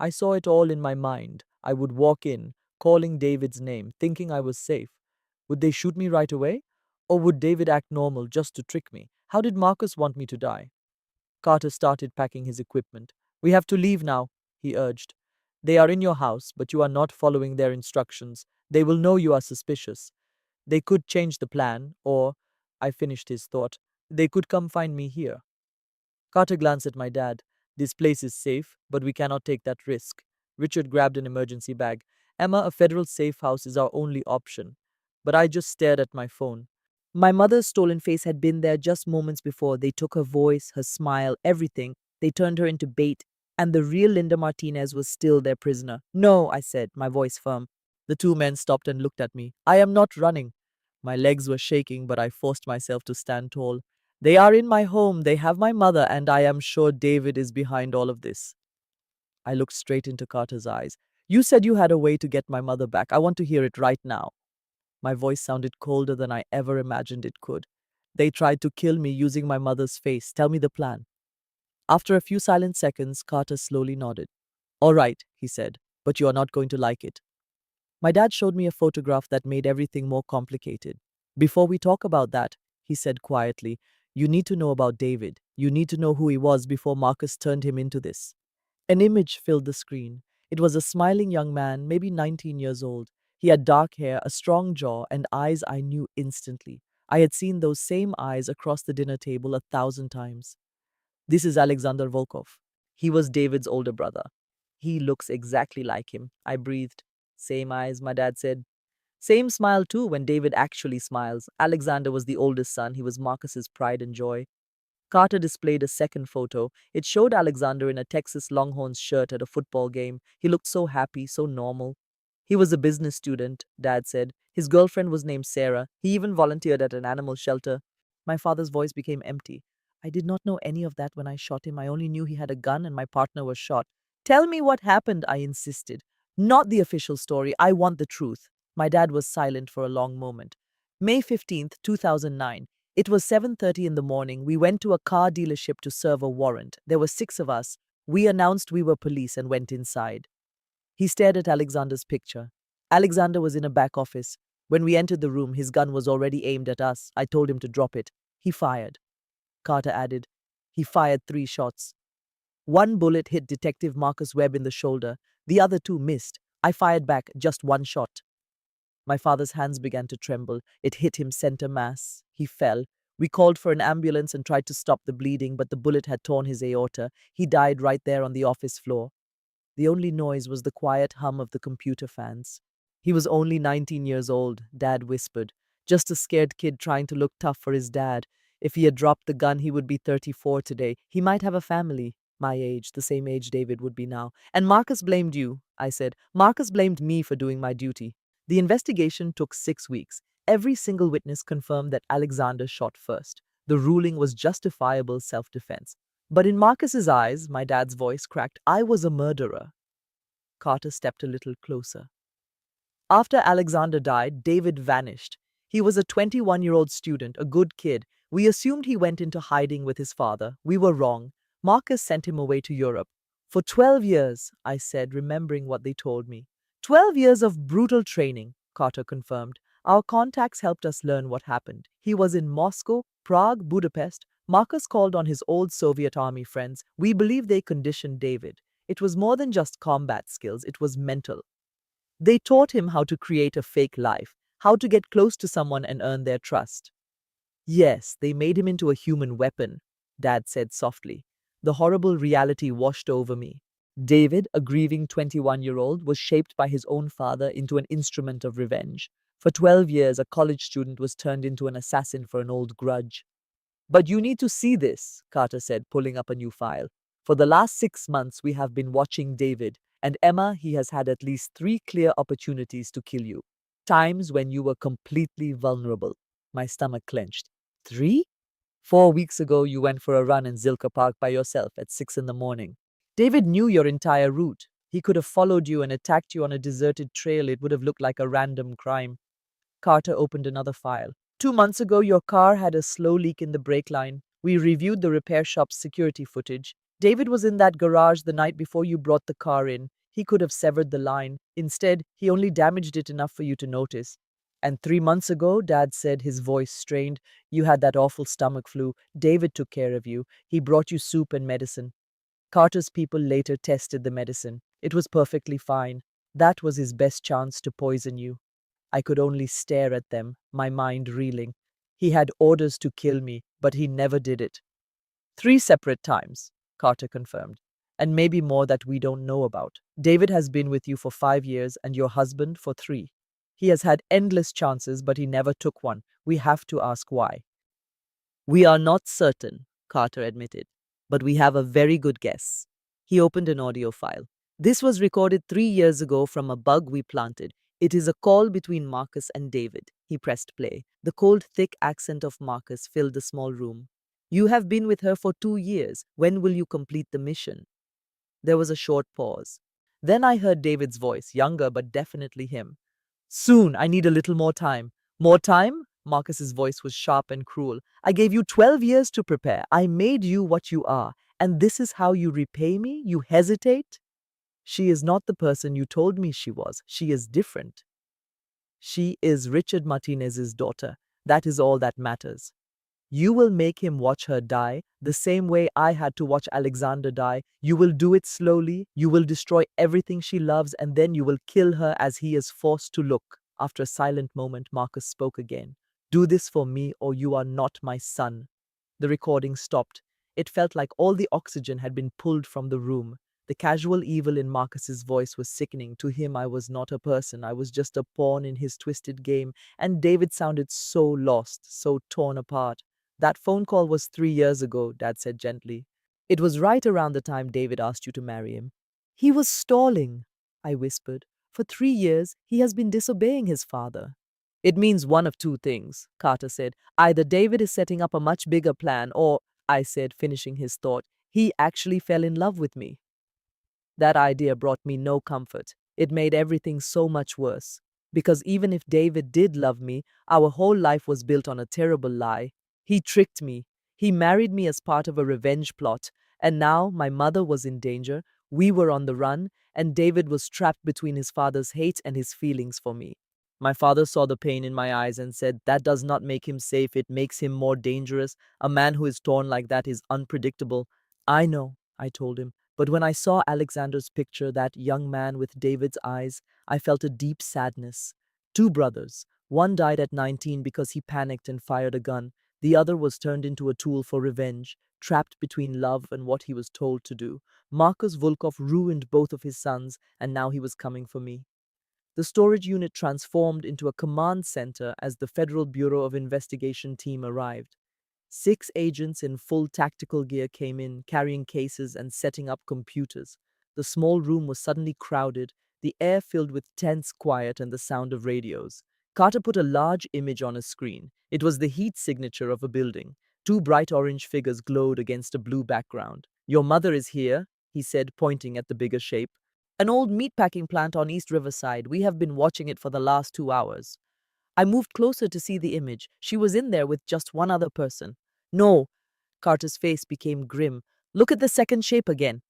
I saw it all in my mind. I would walk in, calling David's name, thinking I was safe. Would they shoot me right away? Or would David act normal just to trick me? How did Marcus want me to die? Carter started packing his equipment. We have to leave now, he urged. They are in your house, but you are not following their instructions. They will know you are suspicious. They could change the plan, or, I finished his thought, they could come find me here. Carter glanced at my dad. This place is safe, but we cannot take that risk. Richard grabbed an emergency bag. Emma, a federal safe house is our only option. But I just stared at my phone. My mother's stolen face had been there just moments before. They took her voice, her smile, everything. They turned her into bait. And the real Linda Martinez was still their prisoner. No, I said, my voice firm. The two men stopped and looked at me. I am not running. My legs were shaking, but I forced myself to stand tall. They are in my home, they have my mother, and I am sure David is behind all of this. I looked straight into Carter's eyes. You said you had a way to get my mother back. I want to hear it right now. My voice sounded colder than I ever imagined it could. They tried to kill me using my mother's face. Tell me the plan. After a few silent seconds, Carter slowly nodded. All right, he said, but you are not going to like it. My dad showed me a photograph that made everything more complicated. Before we talk about that, he said quietly, you need to know about David. You need to know who he was before Marcus turned him into this. An image filled the screen. It was a smiling young man, maybe 19 years old. He had dark hair, a strong jaw, and eyes I knew instantly. I had seen those same eyes across the dinner table 1,000 times. This is Alexander Volkov. He was David's older brother. He looks exactly like him. I breathed. Same eyes, my dad said. Same smile too when David actually smiles. Alexander was the oldest son. He was Marcus's pride and joy. Carter displayed a second photo. It showed Alexander in a Texas Longhorns shirt at a football game. He looked so happy, so normal. He was a business student, Dad said. His girlfriend was named Sarah. He even volunteered at an animal shelter. My father's voice became empty. I did not know any of that when I shot him. I only knew he had a gun and my partner was shot. Tell me what happened, I insisted. Not the official story. I want the truth. My dad was silent for a long moment. May 15th, 2009. It was 7:30 in the morning. We went to a car dealership to serve a warrant. There were 6 of us. We announced we were police and went inside. He stared at Alexander's picture. Alexander was in a back office. When we entered the room, his gun was already aimed at us. I told him to drop it. He fired. Carter added. He fired 3 shots. One bullet hit Detective Marcus Webb in the shoulder. The other 2 missed. I fired back just 1 shot. My father's hands began to tremble. It hit him center mass. He fell. We called for an ambulance and tried to stop the bleeding, but the bullet had torn his aorta. He died right there on the office floor. The only noise was the quiet hum of the computer fans. He was only 19 years old, Dad whispered. Just a scared kid trying to look tough for his dad. If he had dropped the gun, he would be 34 today. He might have a family. My age, the same age David would be now. And Marcus blamed you, I said. Marcus blamed me for doing my duty. The investigation took 6 weeks. Every single witness confirmed that Alexander shot first. The ruling was justifiable self-defense. But in Marcus's eyes, my dad's voice cracked, I was a murderer. Carter stepped a little closer. After Alexander died, David vanished. He was a 21-year-old student, a good kid. We assumed he went into hiding with his father. We were wrong. Marcus sent him away to Europe. For 12 years, I said, remembering what they told me. 12 years of brutal training, Carter confirmed. Our contacts helped us learn what happened. He was in Moscow, Prague, Budapest. Marcus called on his old Soviet army friends. We believe they conditioned David. It was more than just combat skills, it was mental. They taught him how to create a fake life, how to get close to someone and earn their trust. Yes, they made him into a human weapon, Dad said softly. The horrible reality washed over me. David, a grieving 21-year-old, was shaped by his own father into an instrument of revenge. For 12 years, a college student was turned into an assassin for an old grudge. But you need to see this, Carter said, pulling up a new file. For the last 6 months, we have been watching David, and Emma, he has had at least 3 clear opportunities to kill you. Times when you were completely vulnerable. My stomach clenched. 3? 4 weeks ago, you went for a run in Zilka Park by yourself at 6 in the morning. David knew your entire route. He could have followed you and attacked you on a deserted trail. It would have looked like a random crime. Carter opened another file. 2 months ago, your car had a slow leak in the brake line. We reviewed the repair shop's security footage. David was in that garage the night before you brought the car in. He could have severed the line. Instead, he only damaged it enough for you to notice. And 3 months ago, Dad said, his voice strained, you had that awful stomach flu. David took care of you. He brought you soup and medicine. Carter's people later tested the medicine. It was perfectly fine. That was his best chance to poison you. I could only stare at them, my mind reeling. He had orders to kill me, but he never did it. 3 separate times, Carter confirmed, and maybe more that we don't know about. David has been with you for 5 years and your husband for 3. He has had endless chances, but he never took one. We have to ask why. We are not certain, Carter admitted, but we have a very good guess. He opened an audio file. This was recorded 3 years ago from a bug we planted. It is a call between Marcus and David. He pressed play. The cold, thick accent of Marcus filled the small room. You have been with her for 2 years. When will you complete the mission? There was a short pause. Then I heard David's voice, younger but definitely him. Soon, I need a little more time. More time? Marcus's voice was sharp and cruel. I gave you 12 years to prepare. I made you what you are. And this is how you repay me? You hesitate? She is not the person you told me she was. She is different. She is Richard Martinez's daughter. That is all that matters. You will make him watch her die, the same way I had to watch Alexander die. You will do it slowly, you will destroy everything she loves, and then you will kill her as he is forced to look. After a silent moment, Marcus spoke again. Do this for me, or you are not my son. The recording stopped. It felt like all the oxygen had been pulled from the room. The casual evil in Marcus's voice was sickening. To him, I was not a person. I was just a pawn in his twisted game. And David sounded so lost, so torn apart. That phone call was 3 years ago, Dad said gently. It was right around the time David asked you to marry him. He was stalling, I whispered. For 3 years, he has been disobeying his father. It means one of two things, Carter said. Either David is setting up a much bigger plan, or, I said, finishing his thought, he actually fell in love with me. That idea brought me no comfort. It made everything so much worse. Because even if David did love me, our whole life was built on a terrible lie. He tricked me. He married me as part of a revenge plot. And now my mother was in danger, we were on the run, and David was trapped between his father's hate and his feelings for me. My father saw the pain in my eyes and said, that does not make him safe, it makes him more dangerous. A man who is torn like that is unpredictable. I know, I told him. But when I saw Alexander's picture, that young man with David's eyes, I felt a deep sadness. Two brothers. One died at 19 because he panicked and fired a gun. The other was turned into a tool for revenge, trapped between love and what he was told to do. Marcus Volkov ruined both of his sons, and now he was coming for me. The storage unit transformed into a command center as the Federal Bureau of Investigation team arrived. 6 agents in full tactical gear came in, carrying cases and setting up computers. The small room was suddenly crowded, the air filled with tense quiet and the sound of radios. Carter put a large image on a screen. It was the heat signature of a building. 2 bright orange figures glowed against a blue background. Your mother is here, he said, pointing at the bigger shape. An old meatpacking plant on East Riverside. We have been watching it for the last 2 hours. I moved closer to see the image. She was in there with just one other person. No, Carter's face became grim. Look at the second shape again.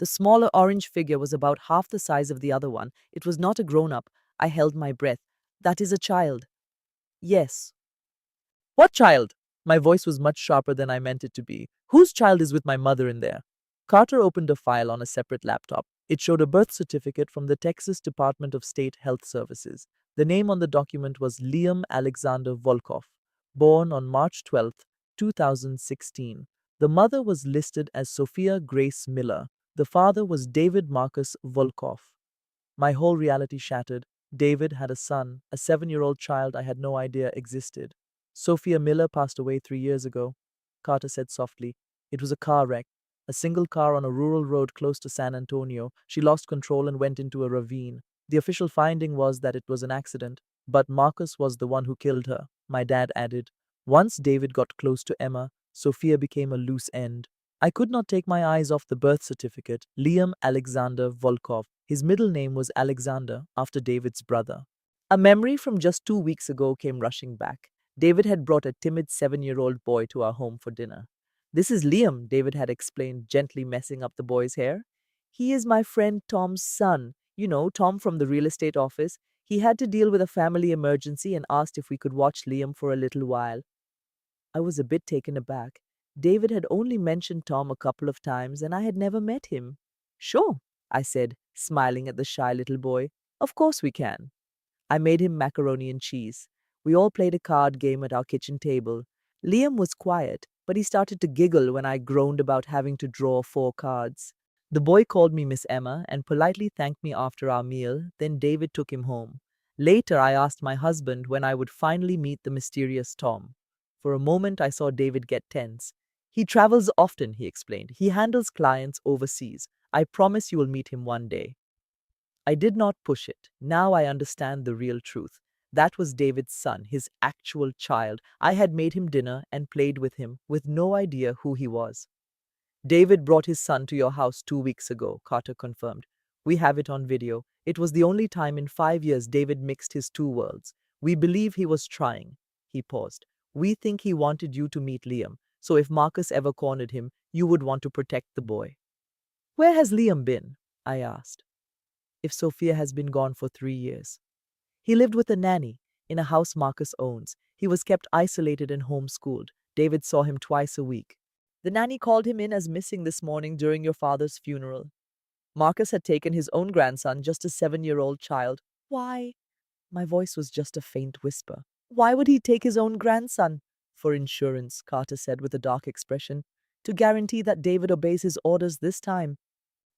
The smaller orange figure was about half the size of the other one. It was not a grown-up. I held my breath. That is a child. Yes. What child? My voice was much sharper than I meant it to be. Whose child is with my mother in there? Carter opened a file on a separate laptop. It showed a birth certificate from the Texas Department of State Health Services. The name on the document was Liam Alexander Volkov, born on March 12, 2016. The mother was listed as Sophia Grace Miller. The father was David Marcus Volkov. My whole reality shattered. David had a son, a 7-year-old child I had no idea existed. Sophia Miller passed away 3 years ago, Carter said softly. It was a car wreck. A single car on a rural road close to San Antonio. She lost control and went into a ravine. The official finding was that it was an accident, but Marcus was the one who killed her, my dad added. Once David got close to Emma, Sophia became a loose end. I could not take my eyes off the birth certificate, Liam Alexander Volkov. His middle name was Alexander, after David's brother. A memory from just 2 weeks ago came rushing back. David had brought a timid 7-year-old boy to our home for dinner. This is Liam, David had explained, gently messing up the boy's hair. He is my friend Tom's son. You know, Tom from the real estate office. He had to deal with a family emergency and asked if we could watch Liam for a little while. I was a bit taken aback. David had only mentioned Tom a couple of times and I had never met him. Sure, I said, smiling at the shy little boy. Of course we can. I made him macaroni and cheese. We all played a card game at our kitchen table. Liam was quiet, but he started to giggle when I groaned about having to draw 4 cards. The boy called me Miss Emma and politely thanked me after our meal, then David took him home. Later, I asked my husband when I would finally meet the mysterious Tom. For a moment, I saw David get tense. He travels often, he explained. He handles clients overseas. I promise you will meet him one day. I did not push it. Now I understand the real truth. That was David's son, his actual child. I had made him dinner and played with him, with no idea who he was. David brought his son to your house 2 weeks ago, Carter confirmed. We have it on video. It was the only time in 5 years David mixed his two worlds. We believe he was trying. He paused. We think he wanted you to meet Liam, so if Marcus ever cornered him, you would want to protect the boy. Where has Liam been? I asked. If Sophia has been gone for 3 years. He lived with a nanny in a house Marcus owns. He was kept isolated and homeschooled. David saw him twice a week. The nanny called him in as missing this morning during your father's funeral. Marcus had taken his own grandson, just a 7-year-old child. Why? My voice was just a faint whisper. Why would he take his own grandson? For insurance, Carter said with a dark expression. To guarantee that David obeys his orders this time.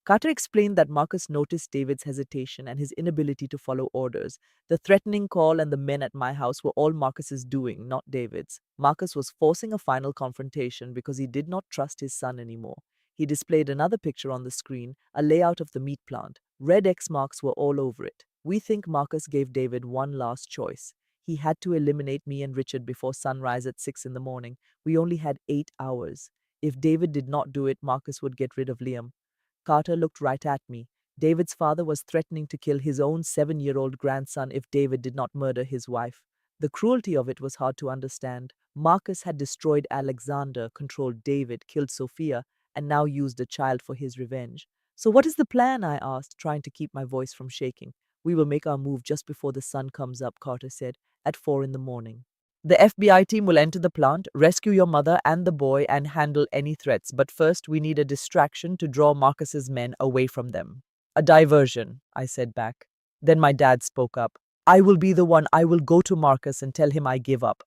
Carter explained that Marcus noticed David's hesitation and his inability to follow orders. The threatening call and the men at my house were all Marcus's doing, not David's. Marcus was forcing a final confrontation because he did not trust his son anymore. He displayed another picture on the screen, a layout of the meat plant. Red X marks were all over it. We think Marcus gave David one last choice. He had to eliminate me and Richard before sunrise at 6 in the morning. We only had 8 hours. If David did not do it, Marcus would get rid of Liam. Carter looked right at me. David's father was threatening to kill his own 7-year-old grandson if David did not murder his wife. The cruelty of it was hard to understand. Marcus had destroyed Alexander, controlled David, killed Sophia, and now used a child for his revenge. So what is the plan? I asked, trying to keep my voice from shaking. We will make our move just before the sun comes up, Carter said, at 4 in the morning. The FBI team will enter the plant, rescue your mother and the boy, and handle any threats. But first, we need a distraction to draw Marcus's men away from them. A diversion, I said back. Then my dad spoke up. I will be the one. I will go to Marcus and tell him I give up.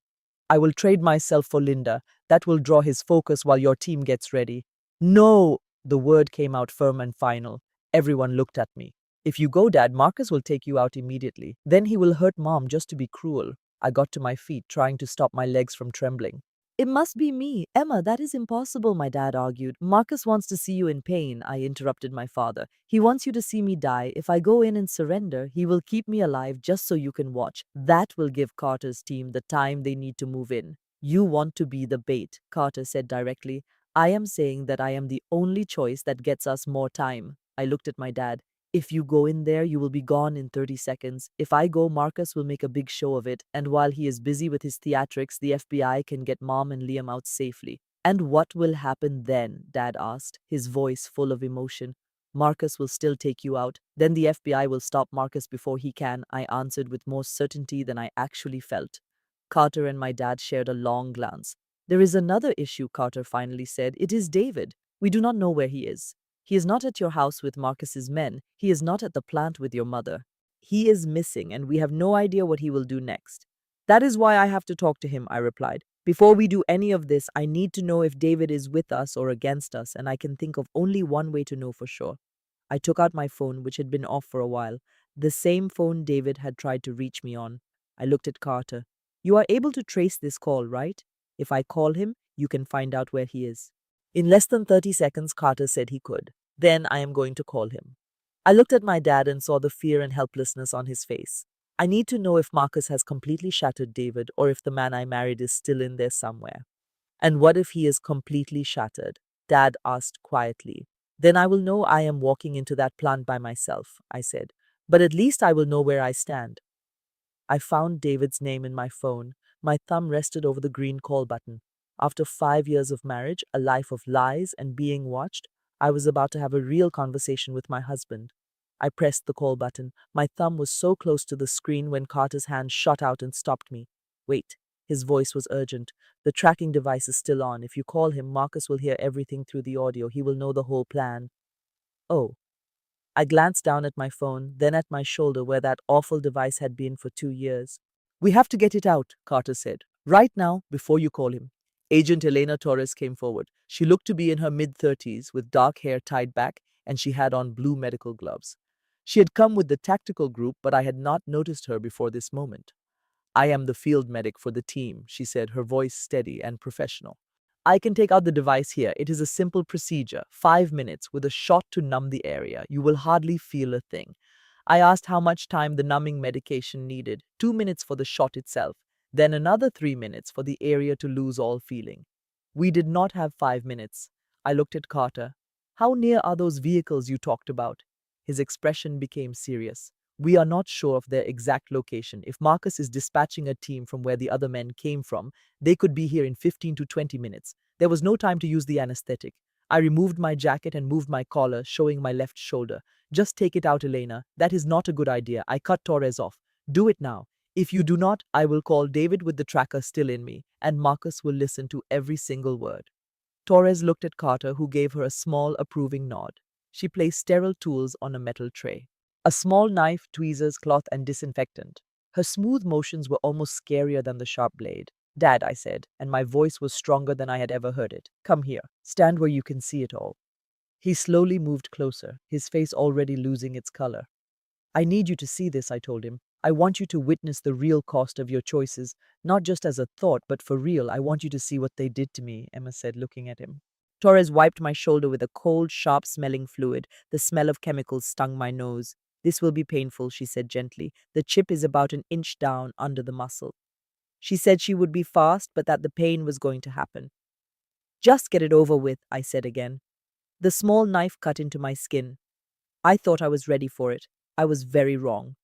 I will trade myself for Linda. That will draw his focus while your team gets ready. No! The word came out firm and final. Everyone looked at me. If you go, Dad, Marcus will take you out immediately. Then he will hurt Mom just to be cruel. I got to my feet, trying to stop my legs from trembling. It must be me. Emma, that is impossible, my dad argued. Marcus wants to see you in pain, I interrupted my father. He wants you to see me die. If I go in and surrender, he will keep me alive just so you can watch. That will give Carter's team the time they need to move in. You want to be the bait, Carter said directly. I am saying that I am the only choice that gets us more time. I looked at my dad. If you go in there, you will be gone in 30 seconds. If I go, Marcus will make a big show of it, and while he is busy with his theatrics, the FBI can get Mom and Liam out safely. And what will happen then? Dad asked, his voice full of emotion. Marcus will still take you out. Then the FBI will stop Marcus before he can, I answered with more certainty than I actually felt. Carter and my dad shared a long glance. There is another issue, Carter finally said. It is David. We do not know where he is. He is not at your house with Marcus's men. He is not at the plant with your mother. He is missing, and we have no idea what he will do next. That is why I have to talk to him, I replied. Before we do any of this, I need to know if David is with us or against us, and I can think of only one way to know for sure. I took out my phone, which had been off for a while, the same phone David had tried to reach me on. I looked at Carter. You are able to trace this call, right? If I call him, you can find out where he is. In less than 30 seconds, Carter said he could. Then I am going to call him. I looked at my dad and saw the fear and helplessness on his face. I need to know if Marcus has completely shattered David or if the man I married is still in there somewhere. And what if he is completely shattered? Dad asked quietly. Then I will know I am walking into that plant by myself, I said. But at least I will know where I stand. I found David's name in my phone. My thumb rested over the green call button. After 5 years of marriage, a life of lies and being watched, I was about to have a real conversation with my husband. I pressed the call button. My thumb was so close to the screen when Carter's hand shot out and stopped me. Wait. His voice was urgent. The tracking device is still on. If you call him, Marcus will hear everything through the audio. He will know the whole plan. Oh. I glanced down at my phone, then at my shoulder where that awful device had been for 2 years. We have to get it out, Carter said. Right now, before you call him. Agent Elena Torres came forward. She looked to be in her mid-30s, with dark hair tied back, and she had on blue medical gloves. She had come with the tactical group, but I had not noticed her before this moment. I am the field medic for the team, she said, her voice steady and professional. I can take out the device here. It is a simple procedure. 5 minutes with a shot to numb the area. You will hardly feel a thing. I asked how much time the numbing medication needed. 2 minutes for the shot itself, then another 3 minutes for the area to lose all feeling. We did not have 5 minutes. I looked at Carter. How near are those vehicles you talked about? His expression became serious. We are not sure of their exact location. If Marcus is dispatching a team from where the other men came from, they could be here in 15 to 20 minutes. There was no time to use the anesthetic. I removed my jacket and moved my collar, showing my left shoulder. Just take it out, Elena. That is not a good idea. I cut Torres off. Do it now. If you do not, I will call David with the tracker still in me, and Marcus will listen to every single word. Torres looked at Carter, who gave her a small, approving nod. She placed sterile tools on a metal tray. A small knife, tweezers, cloth, and disinfectant. Her smooth motions were almost scarier than the sharp blade. Dad, I said, and my voice was stronger than I had ever heard it. Come here. Stand where you can see it all. He slowly moved closer, his face already losing its color. I need you to see this, I told him. I want you to witness the real cost of your choices, not just as a thought, but for real. I want you to see what they did to me, Emma said, looking at him. Torres wiped my shoulder with a cold, sharp-smelling fluid. The smell of chemicals stung my nose. This will be painful, she said gently. The chip is about an inch down under the muscle. She said she would be fast, but that the pain was going to happen. Just get it over with, I said again. The small knife cut into my skin. I thought I was ready for it. I was very wrong.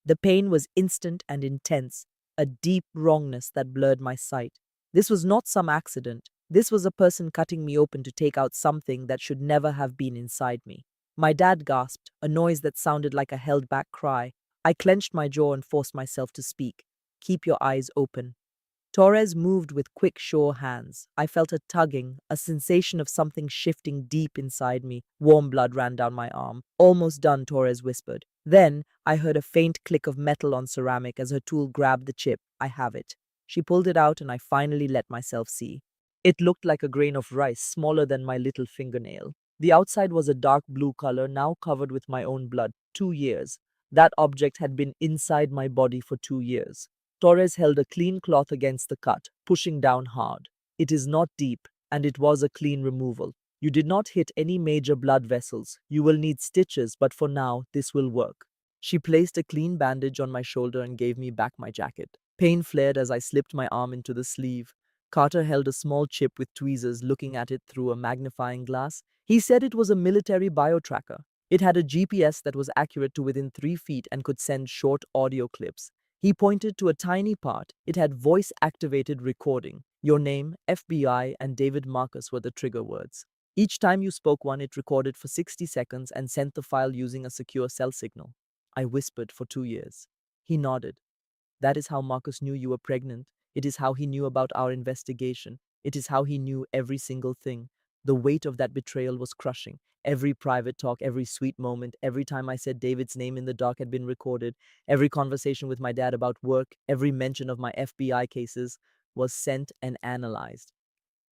The pain was instant and intense, a deep wrongness that blurred my sight. This was not some accident. This was a person cutting me open to take out something that should never have been inside me. My dad gasped, a noise that sounded like a held-back cry. I clenched my jaw and forced myself to speak. Keep your eyes open. Torres moved with quick, sure hands. I felt a tugging, a sensation of something shifting deep inside me. Warm blood ran down my arm. Almost done, Torres whispered. Then I heard a faint click of metal on ceramic as her tool grabbed the chip. I have it. She pulled it out and I finally let myself see. It looked like a grain of rice, smaller than my little fingernail. The outside was a dark blue color, now covered with my own blood. 2 years. That object had been inside my body for 2 years. Torres held a clean cloth against the cut, pushing down hard. It is not deep, and it was a clean removal. You did not hit any major blood vessels. You will need stitches, but for now, this will work. She placed a clean bandage on my shoulder and gave me back my jacket. Pain flared as I slipped my arm into the sleeve. Carter held a small chip with tweezers, looking at it through a magnifying glass. He said it was a military biotracker. It had a GPS that was accurate to within 3 feet and could send short audio clips. He pointed to a tiny part. It had voice-activated recording. Your name, FBI, and David Marcus were the trigger words. Each time you spoke one, it recorded for 60 seconds and sent the file using a secure cell signal. I whispered for 2 years. He nodded. That is how Marcus knew you were pregnant. It is how he knew about our investigation. It is how he knew every single thing. The weight of that betrayal was crushing. Every private talk, every sweet moment, every time I said David's name in the dark had been recorded, every conversation with my dad about work, every mention of my FBI cases was sent and analyzed.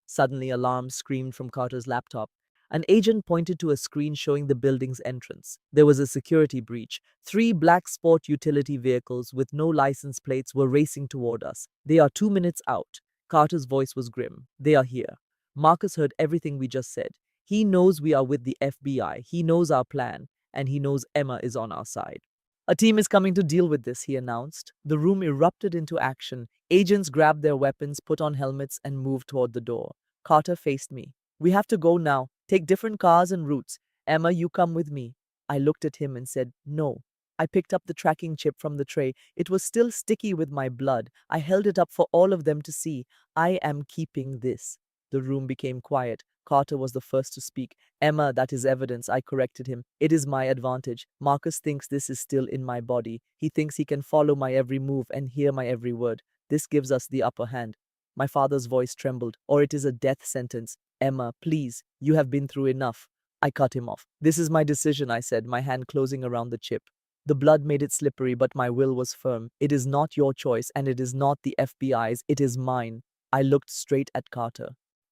Suddenly, alarms screamed from Carter's laptop. An agent pointed to a screen showing the building's entrance. There was a security breach. 3 black sport utility vehicles with no license plates were racing toward us. They are 2 minutes out. Carter's voice was grim. They are here. Marcus heard everything we just said. He knows we are with the FBI. He knows our plan. And he knows Emma is on our side. A team is coming to deal with this, he announced. The room erupted into action. Agents grabbed their weapons, put on helmets, and moved toward the door. Carter faced me. We have to go now. Take different cars and routes. Emma, you come with me. I looked at him and said, no. I picked up the tracking chip from the tray. It was still sticky with my blood. I held it up for all of them to see. I am keeping this. The room became quiet. Carter was the first to speak. Emma, that is evidence, I corrected him. It is my advantage. Marcus thinks this is still in my body. He thinks he can follow my every move and hear my every word. This gives us the upper hand. My father's voice trembled. Or it is a death sentence. Emma, please, you have been through enough. I cut him off. This is my decision, I said, my hand closing around the chip. The blood made it slippery, but my will was firm. It is not your choice, and it is not the FBI's. It is mine. I looked straight at Carter.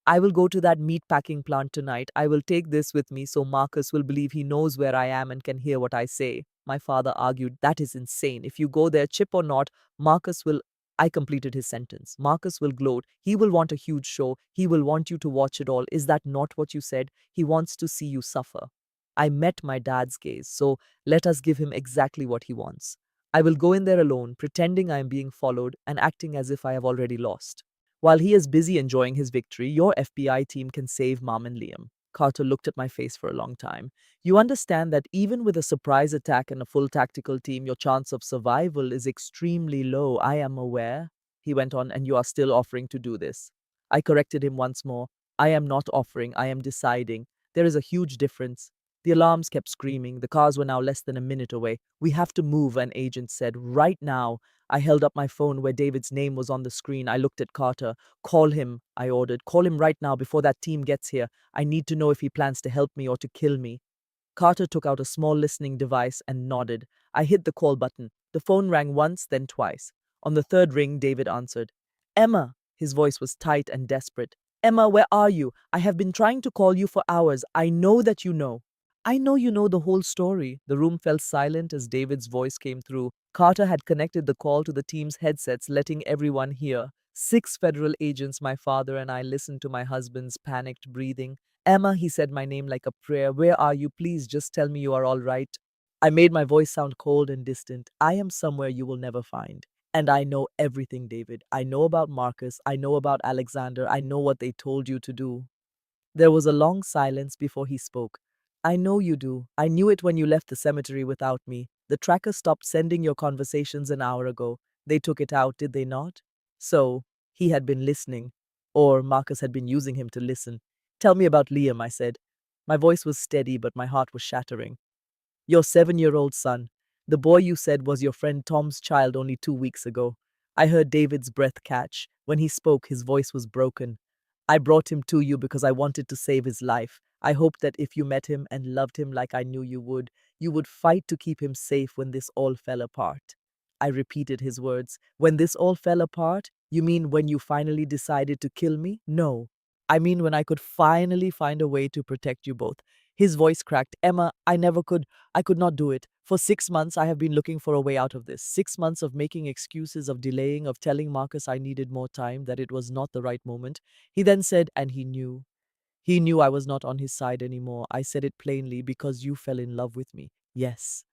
I will go to that meatpacking plant tonight. I will take this with me so Marcus will believe he knows where I am and can hear what I say. My father argued, that is insane. If you go there, chip or not, Marcus will I completed his sentence. Marcus will gloat. He will want a huge show. He will want you to watch it all. Is that not what you said? He wants to see you suffer. I met my dad's gaze, so let us give him exactly what he wants. I will go in there alone, pretending I am being followed and acting as if I have already lost. While he is busy enjoying his victory, your FBI team can save Mom and Liam. Carter looked at my face for a long time. You understand that even with a surprise attack and a full tactical team, your chance of survival is extremely low. I am aware, he went on, and you are still offering to do this. I corrected him once more. I am not offering, I am deciding. There is a huge difference. The alarms kept screaming. The cars were now less than a minute away. We have to move, an agent said. Right now. I held up my phone where David's name was on the screen. I looked at Carter. Call him, I ordered. Call him right now before that team gets here. I need to know if he plans to help me or to kill me. Carter took out a small listening device and nodded. I hit the call button. The phone rang once, then twice. On the third ring, David answered. Emma! His voice was tight and desperate. Emma, where are you? I have been trying to call you for hours. I know that you know. I know you know the whole story. The room fell silent as David's voice came through. Carter had connected the call to the team's headsets, letting everyone hear. 6 federal agents, my father and I listened to my husband's panicked breathing. Emma, he said my name like a prayer. Where are you? Please just tell me you are all right. I made my voice sound cold and distant. I am somewhere you will never find. And I know everything, David. I know about Marcus. I know about Alexander. I know what they told you to do. There was a long silence before he spoke. I know you do. I knew it when you left the cemetery without me. The tracker stopped sending your conversations an hour ago. They took it out, did they not? So, he had been listening. Or Marcus had been using him to listen. Tell me about Liam, I said. My voice was steady, but my heart was shattering. Your 7-year-old son. The boy you said was your friend Tom's child only 2 weeks ago. I heard David's breath catch. When he spoke, his voice was broken. I brought him to you because I wanted to save his life. I hoped that if you met him and loved him like I knew you would fight to keep him safe when this all fell apart. I repeated his words. When this all fell apart? You mean when you finally decided to kill me? No. I mean when I could finally find a way to protect you both. His voice cracked. Emma, I could not do it. For 6 months, I have been looking for a way out of this. 6 months of making excuses, of delaying, of telling Marcus I needed more time, that it was not the right moment. He then said, and he knew. He knew I was not on his side anymore. I said it plainly because you fell in love with me. Yes.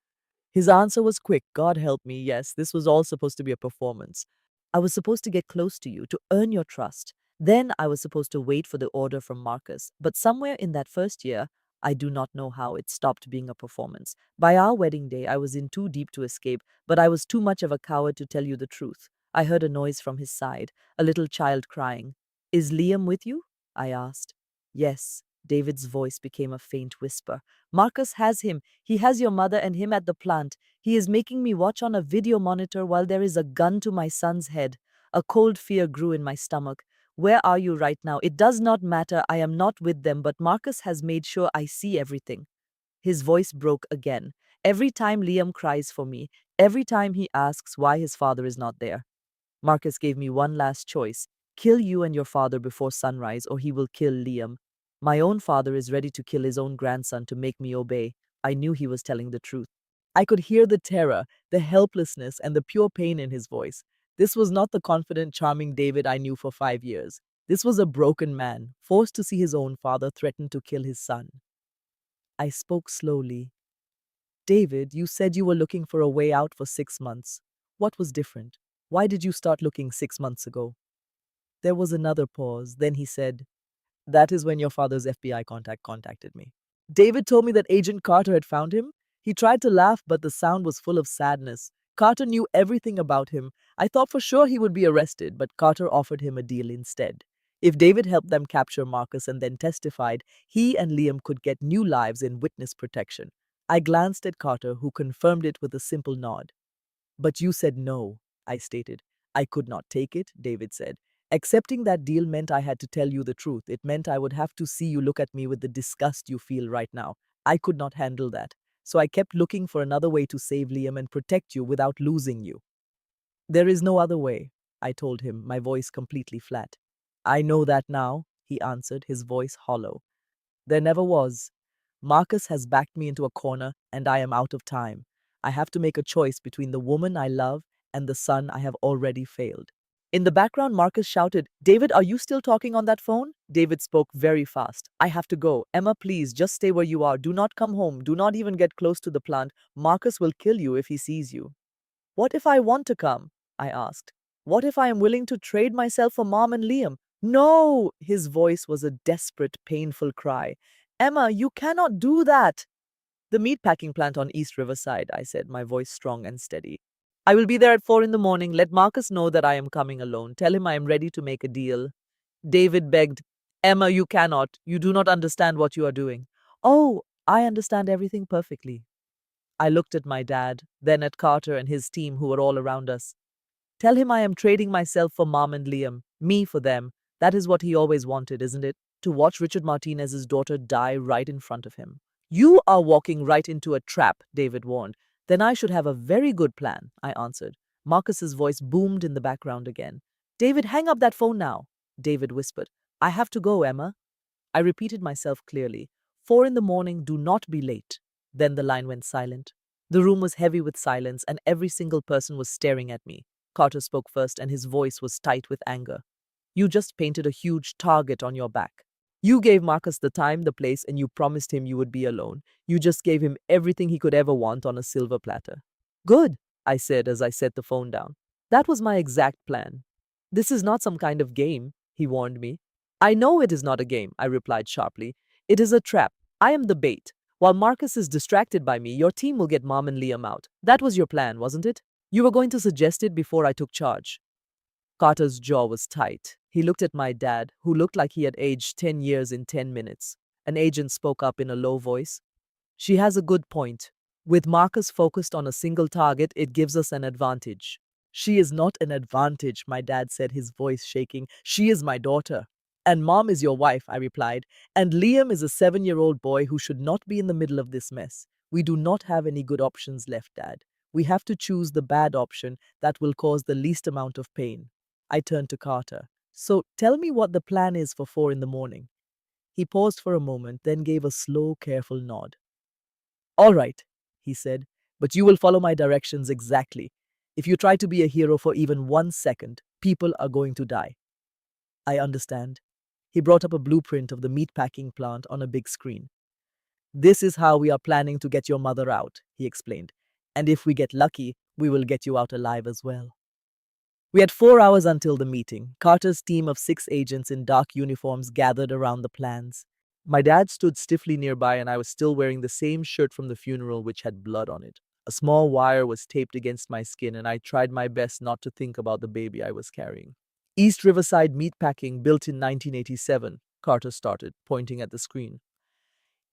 His answer was quick. God help me. Yes, this was all supposed to be a performance. I was supposed to get close to you, to earn your trust. Then I was supposed to wait for the order from Marcus. But somewhere in that first year, I do not know how, it stopped being a performance. By our wedding day, I was in too deep to escape, but I was too much of a coward to tell you the truth. I heard a noise from his side, a little child crying. Is Liam with you? I asked. Yes. David's voice became a faint whisper. Marcus has him. He has your mother and him at the plant. He is making me watch on a video monitor while there is a gun to my son's head. A cold fear grew in my stomach. Where are you right now? It does not matter. I am not with them, but Marcus has made sure I see everything. His voice broke again. Every time Liam cries for me, every time he asks why his father is not there. Marcus gave me one last choice. Kill you and your father before sunrise, or he will kill Liam. My own father is ready to kill his own grandson to make me obey. I knew he was telling the truth. I could hear the terror, the helplessness, and the pure pain in his voice. This was not the confident, charming David I knew for 5 years. This was a broken man, forced to see his own father threaten to kill his son. I spoke slowly. David, you said you were looking for a way out for 6 months. What was different? Why did you start looking 6 months ago? There was another pause. Then he said, that is when your father's FBI contact contacted me. David told me that Agent Carter had found him. He tried to laugh, but the sound was full of sadness. Carter knew everything about him. I thought for sure he would be arrested, but Carter offered him a deal instead. If David helped them capture Marcus and then testified, he and Liam could get new lives in witness protection. I glanced at Carter, who confirmed it with a simple nod. But you said no, I stated. I could not take it, David said. Accepting that deal meant I had to tell you the truth. It meant I would have to see you look at me with the disgust you feel right now. I could not handle that. So I kept looking for another way to save Liam and protect you without losing you. There is no other way, I told him, my voice completely flat. I know that now, he answered, his voice hollow. There never was. Marcus has backed me into a corner, and I am out of time. I have to make a choice between the woman I love and the son I have already failed. In the background, Marcus shouted, David, are you still talking on that phone? David spoke very fast. I have to go. Emma, please, just stay where you are. Do not come home. Do not even get close to the plant. Marcus will kill you if he sees you. What if I want to come? I asked. What if I am willing to trade myself for Mom and Liam? No! His voice was a desperate, painful cry. Emma, you cannot do that. The meatpacking plant on East Riverside, I said, my voice strong and steady. I will be there at 4 in the morning. Let Marcus know that I am coming alone. Tell him I am ready to make a deal. David begged, Emma, you cannot. You do not understand what you are doing. Oh, I understand everything perfectly. I looked at my dad, then at Carter and his team who were all around us. Tell him I am trading myself for Mom and Liam, me for them. That is what he always wanted, isn't it? To watch Richard Martinez's daughter die right in front of him. You are walking right into a trap, David warned. Then I should have a very good plan, I answered. Marcus's voice boomed in the background again. David, hang up that phone now, David whispered. I have to go, Emma. I repeated myself clearly. 4 in the morning, do not be late. Then the line went silent. The room was heavy with silence, and every single person was staring at me. Carter spoke first, and his voice was tight with anger. You just painted a huge target on your back. You gave Marcus the time, the place, and you promised him you would be alone. You just gave him everything he could ever want on a silver platter. Good, I said as I set the phone down. That was my exact plan. This is not some kind of game, he warned me. I know it is not a game, I replied sharply. It is a trap. I am the bait. While Marcus is distracted by me, your team will get Mom and Liam out. That was your plan, wasn't it? You were going to suggest it before I took charge. Carter's jaw was tight. He looked at my dad, who looked like he had aged 10 years in 10 minutes. An agent spoke up in a low voice. She has a good point. With Marcus focused on a single target, it gives us an advantage. She is not an advantage, my dad said, his voice shaking. She is my daughter. And Mom is your wife, I replied. And Liam is a 7-year-old boy who should not be in the middle of this mess. We do not have any good options left, Dad. We have to choose the bad option that will cause the least amount of pain. I turned to Carter. So tell me what the plan is for 4 in the morning. He paused for a moment, then gave a slow, careful nod. All right, he said, but you will follow my directions exactly. If you try to be a hero for even 1 second, people are going to die. I understand. He brought up a blueprint of the meatpacking plant on a big screen. This is how we are planning to get your mother out, he explained. And if we get lucky, we will get you out alive as well. We had 4 hours until the meeting. Carter's team of 6 agents in dark uniforms gathered around the plans. My dad stood stiffly nearby, and I was still wearing the same shirt from the funeral which had blood on it. A small wire was taped against my skin, and I tried my best not to think about the baby I was carrying. East Riverside Meatpacking, built in 1987, Carter started, pointing at the screen.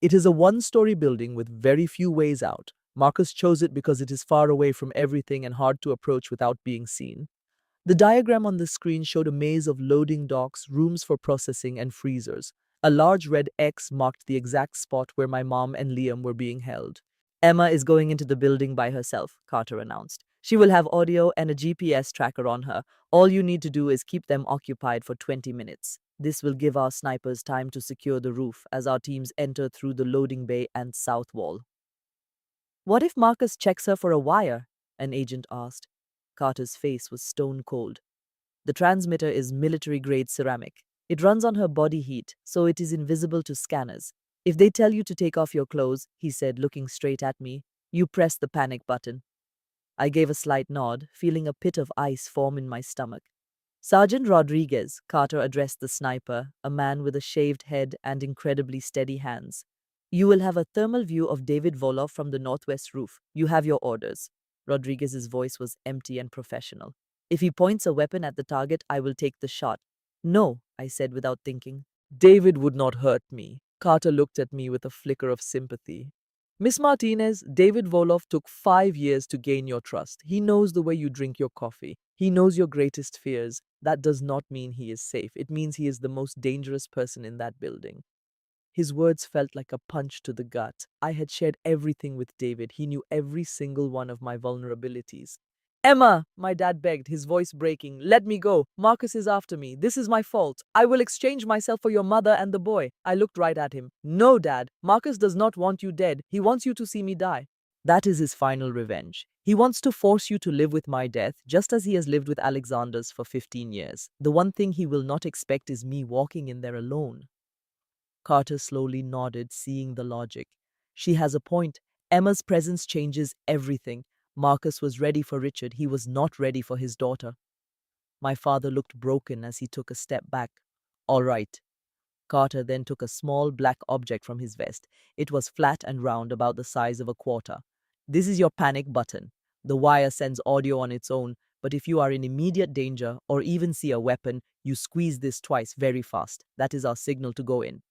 It is a 1-story building with very few ways out. Marcus chose it because it is far away from everything and hard to approach without being seen. The diagram on the screen showed a maze of loading docks, rooms for processing, and freezers. A large red X marked the exact spot where my mom and Liam were being held. Emma is going into the building by herself, Carter announced. She will have audio and a GPS tracker on her. All you need to do is keep them occupied for 20 minutes. This will give our snipers time to secure the roof as our teams enter through the loading bay and south wall. What if Marcus checks her for a wire? An agent asked. Carter's face was stone cold. The transmitter is military-grade ceramic. It runs on her body heat, so it is invisible to scanners. If they tell you to take off your clothes, he said, looking straight at me, you press the panic button. I gave a slight nod, feeling a pit of ice form in my stomach. Sergeant Rodriguez, Carter addressed the sniper, a man with a shaved head and incredibly steady hands. You will have a thermal view of David Voloff from the northwest roof. You have your orders. Rodriguez's voice was empty and professional. If he points a weapon at the target, I will take the shot. No, I said without thinking. David would not hurt me. Carter looked at me with a flicker of sympathy. Miss Martinez, David Voloff took 5 years to gain your trust. He knows the way you drink your coffee. He knows your greatest fears. That does not mean he is safe. It means he is the most dangerous person in that building. His words felt like a punch to the gut. I had shared everything with David. He knew every single one of my vulnerabilities. Emma, my dad begged, his voice breaking. Let me go. Marcus is after me. This is my fault. I will exchange myself for your mother and the boy. I looked right at him. No, Dad. Marcus does not want you dead. He wants you to see me die. That is his final revenge. He wants to force you to live with my death, just as he has lived with Alexander's for 15 years. The one thing he will not expect is me walking in there alone. Carter slowly nodded, seeing the logic. She has a point. Emma's presence changes everything. Marcus was ready for Richard. He was not ready for his daughter. My father looked broken as he took a step back. All right. Carter then took a small black object from his vest. It was flat and round, about the size of a quarter. This is your panic button. The wire sends audio on its own, but if you are in immediate danger or even see a weapon, you squeeze this twice very fast. That is our signal to go in.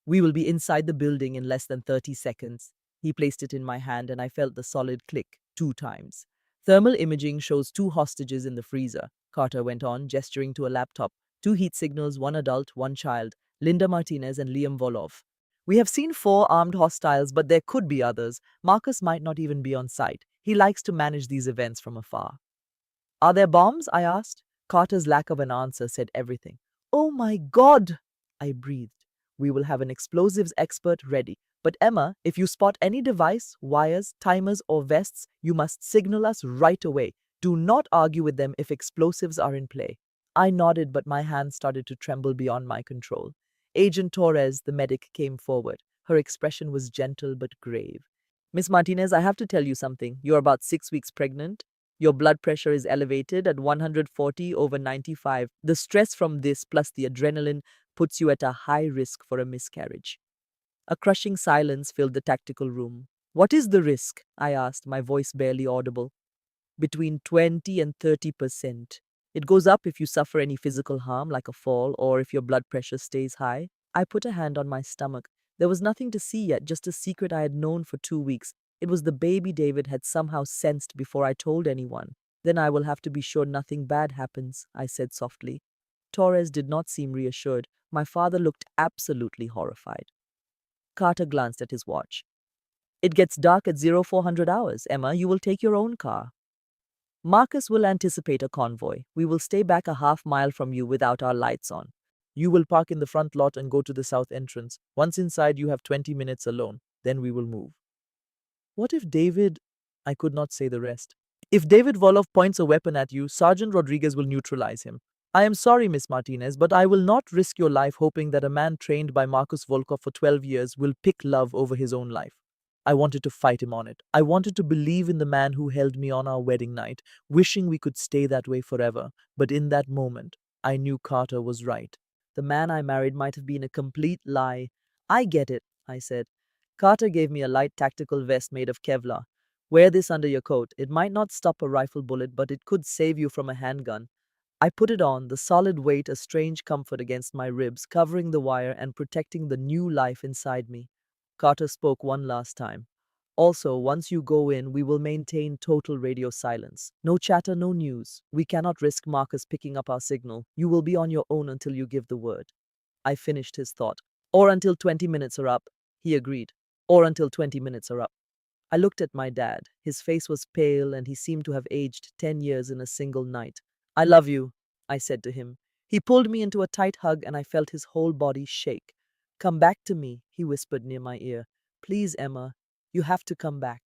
We will be inside the building in less than 30 seconds. He placed it in my hand and I felt the solid click 2 times. Thermal imaging shows 2 hostages in the freezer. Carter went on, gesturing to a laptop. 2 heat signals, 1 adult, 1 child. Linda Martinez and Liam Volov. We have seen 4 armed hostiles, but there could be others. Marcus might not even be on site. He likes to manage these events from afar. Are there bombs? I asked. Carter's lack of an answer said everything. Oh my God! I breathed. We will have an explosives expert ready. But Emma, if you spot any device, wires, timers, or vests, you must signal us right away. Do not argue with them if explosives are in play. I nodded, but my hands started to tremble beyond my control. Agent Torres, the medic, came forward. Her expression was gentle but grave. Miss Martinez, I have to tell you something. You're about 6 weeks pregnant. Your blood pressure is elevated at 140/95. The stress from this plus the adrenaline puts you at a high risk for a miscarriage. A crushing silence filled the tactical room. What is the risk? I asked, my voice barely audible. Between 20 and 30%. It goes up if you suffer any physical harm, like a fall, or if your blood pressure stays high. I put a hand on my stomach. There was nothing to see yet, just a secret I had known for 2 weeks. It was the baby David had somehow sensed before I told anyone. Then I will have to be sure nothing bad happens, I said softly. Torres did not seem reassured. My father looked absolutely horrified. Carter glanced at his watch. It gets dark at 0400 hours. Emma, you will take your own car. Marcus will anticipate a convoy. We will stay back a half-mile from you without our lights on. You will park in the front lot and go to the south entrance. Once inside, you have 20 minutes alone. Then we will move. What if David... I could not say the rest. If David Volov points a weapon at you, Sergeant Rodriguez will neutralize him. I am sorry, Miss Martinez, but I will not risk your life hoping that a man trained by Marcus Volkov for 12 years will pick love over his own life. I wanted to fight him on it. I wanted to believe in the man who held me on our wedding night, wishing we could stay that way forever. But in that moment, I knew Carter was right. The man I married might have been a complete lie. I get it, I said. Carter gave me a light tactical vest made of Kevlar. Wear this under your coat. It might not stop a rifle bullet, but it could save you from a handgun. I put it on, the solid weight a strange comfort against my ribs, covering the wire and protecting the new life inside me. Carter spoke one last time. Also, once you go in, we will maintain total radio silence. No chatter, no news. We cannot risk Marcus picking up our signal. You will be on your own until you give the word. I finished his thought. Or until 20 minutes are up. He agreed. Or until 20 minutes are up. I looked at my dad. His face was pale and he seemed to have aged 10 years in a single night. I love you, I said to him. He pulled me into a tight hug and I felt his whole body shake. Come back to me, he whispered near my ear. Please, Emma, you have to come back.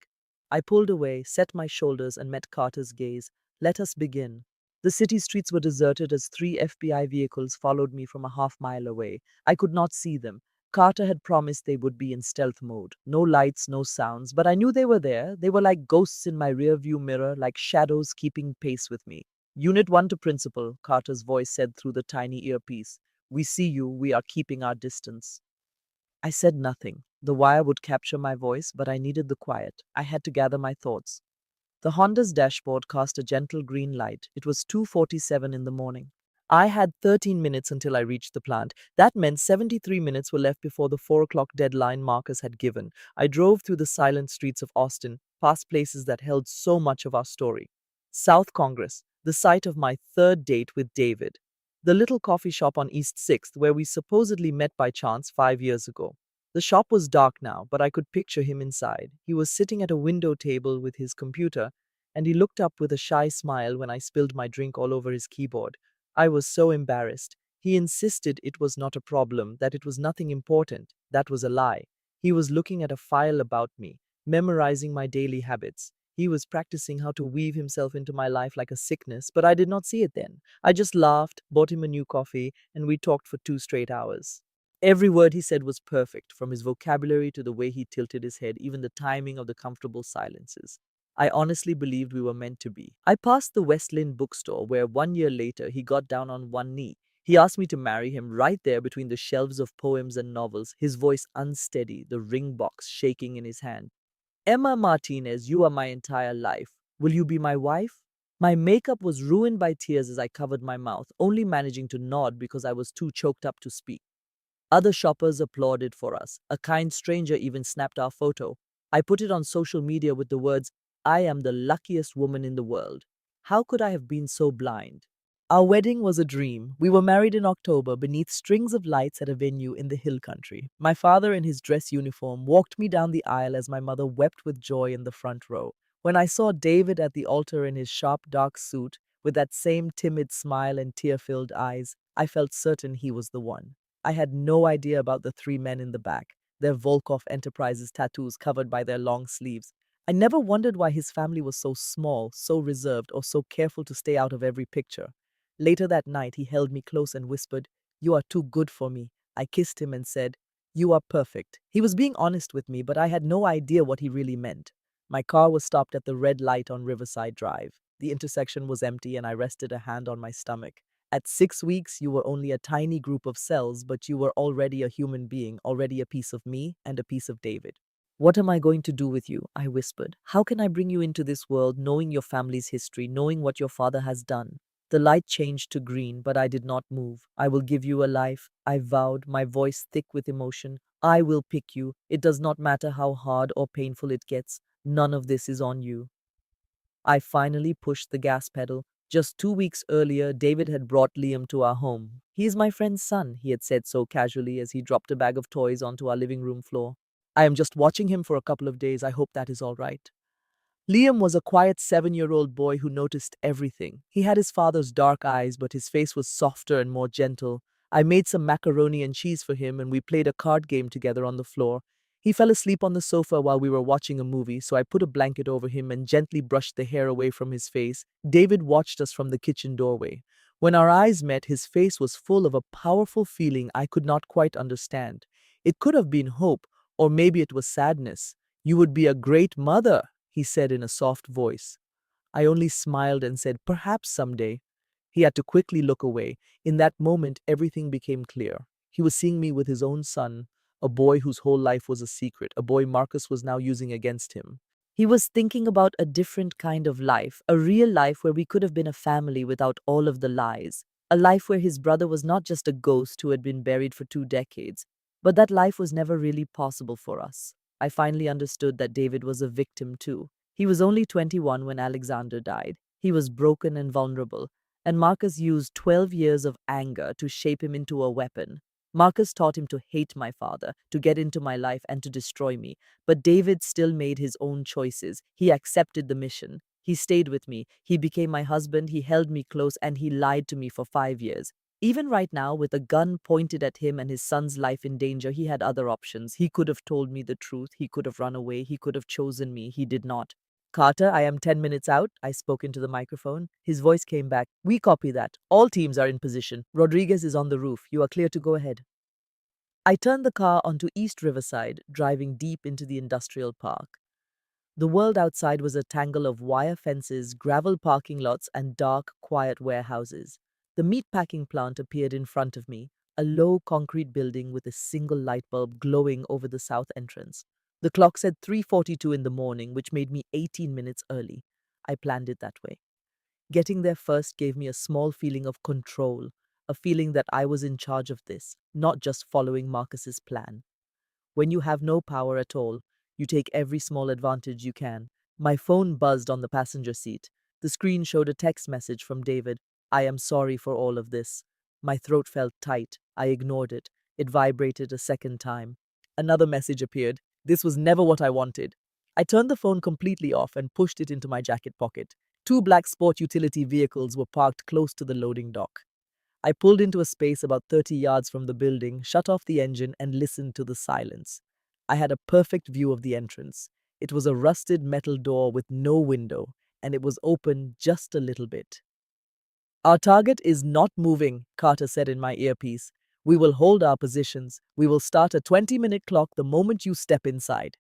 I pulled away, set my shoulders, and met Carter's gaze. Let us begin. The city streets were deserted as 3 FBI vehicles followed me from a half-mile away. I could not see them. Carter had promised they would be in stealth mode. No lights, no sounds, but I knew they were there. They were like ghosts in my rearview mirror, like shadows keeping pace with me. Unit 1 to principal, Carter's voice said through the tiny earpiece. We see you, we are keeping our distance. I said nothing. The wire would capture my voice, but I needed the quiet. I had to gather my thoughts. The Honda's dashboard cast a gentle green light. It was 2:47 in the morning. I had 13 minutes until I reached the plant. That meant 73 minutes were left before the 4 o'clock deadline Marcus had given. I drove through the silent streets of Austin, past places that held so much of our story. South Congress, the site of my third date with David. The little coffee shop on East 6th where we supposedly met by chance 5 years ago. The shop was dark now, but I could picture him inside. He was sitting at a window table with his computer, and he looked up with a shy smile when I spilled my drink all over his keyboard. I was so embarrassed. He insisted it was not a problem, that it was nothing important. That was a lie. He was looking at a file about me, memorizing my daily habits. He was practicing how to weave himself into my life like a sickness, but I did not see it then. I just laughed, bought him a new coffee, and we talked for 2 straight hours. Every word he said was perfect, from his vocabulary to the way he tilted his head, even the timing of the comfortable silences. I honestly believed we were meant to be. I passed the West Lynn bookstore where 1 year later he got down on one knee. He asked me to marry him right there between the shelves of poems and novels, his voice unsteady, the ring box shaking in his hand. Emma Martinez, you are my entire life. Will you be my wife? My makeup was ruined by tears as I covered my mouth, only managing to nod because I was too choked up to speak. Other shoppers applauded for us. A kind stranger even snapped our photo. I put it on social media with the words, I am the luckiest woman in the world. How could I have been so blind? Our wedding was a dream. We were married in October beneath strings of lights at a venue in the hill country. My father, in his dress uniform, walked me down the aisle as my mother wept with joy in the front row. When I saw David at the altar in his sharp, dark suit, with that same timid smile and tear filled eyes, I felt certain he was the one. I had no idea about the three men in the back, their Volkov Enterprises tattoos covered by their long sleeves. I never wondered why his family was so small, so reserved, or so careful to stay out of every picture. Later that night, he held me close and whispered, You are too good for me. I kissed him and said, You are perfect. He was being honest with me, but I had no idea what he really meant. My car was stopped at the red light on Riverside Drive. The intersection was empty, and I rested a hand on my stomach. At 6 weeks, you were only a tiny group of cells, but you were already a human being, already a piece of me and a piece of David. What am I going to do with you? I whispered. How can I bring you into this world, knowing your family's history, knowing what your father has done? The light changed to green, but I did not move. I will give you a life, I vowed, my voice thick with emotion. I will pick you. It does not matter how hard or painful it gets. None of this is on you. I finally pushed the gas pedal. Just 2 weeks earlier, David had brought Liam to our home. He is my friend's son, he had said so casually as he dropped a bag of toys onto our living room floor. I am just watching him for a couple of days. I hope that is all right. Liam was a quiet 7-year-old boy who noticed everything. He had his father's dark eyes, but his face was softer and more gentle. I made some macaroni and cheese for him, and we played a card game together on the floor. He fell asleep on the sofa while we were watching a movie, so I put a blanket over him and gently brushed the hair away from his face. David watched us from the kitchen doorway. When our eyes met, his face was full of a powerful feeling I could not quite understand. It could have been hope, or maybe it was sadness. You would be a great mother, he said in a soft voice. I only smiled and said, Perhaps someday. He had to quickly look away. In that moment, everything became clear. He was seeing me with his own son, a boy whose whole life was a secret, a boy Marcus was now using against him. He was thinking about a different kind of life, a real life where we could have been a family without all of the lies, a life where his brother was not just a ghost who had been buried for 2 decades, but that life was never really possible for us. I finally understood that David was a victim too. He was only 21 when Alexander died. He was broken and vulnerable, and Marcus used 12 years of anger to shape him into a weapon. Marcus taught him to hate my father, to get into my life, and to destroy me. But David still made his own choices. He accepted the mission. He stayed with me. He became my husband. He held me close, and he lied to me for 5 years. Even right now, with a gun pointed at him and his son's life in danger, he had other options. He could have told me the truth. He could have run away. He could have chosen me. He did not. Carter, I am 10 minutes out. I spoke into the microphone. His voice came back. We copy that. All teams are in position. Rodriguez is on the roof. You are clear to go ahead. I turned the car onto East Riverside, driving deep into the industrial park. The world outside was a tangle of wire fences, gravel parking lots, and dark, quiet warehouses. The meatpacking plant appeared in front of me, a low concrete building with a single light bulb glowing over the south entrance. The clock said 3:42 in the morning, which made me 18 minutes early. I planned it that way. Getting there first gave me a small feeling of control, a feeling that I was in charge of this, not just following Marcus's plan. When you have no power at all, you take every small advantage you can. My phone buzzed on the passenger seat. The screen showed a text message from David. I am sorry for all of this. My throat felt tight. I ignored it. It vibrated a second time. Another message appeared. This was never what I wanted. I turned the phone completely off and pushed it into my jacket pocket. Two black sport utility vehicles were parked close to the loading dock. I pulled into a space about 30 yards from the building, shut off the engine, and listened to the silence. I had a perfect view of the entrance. It was a rusted metal door with no window, and it was open just a little bit. Our target is not moving, Carter said in my earpiece. We will hold our positions. We will start a 20-minute clock the moment you step inside.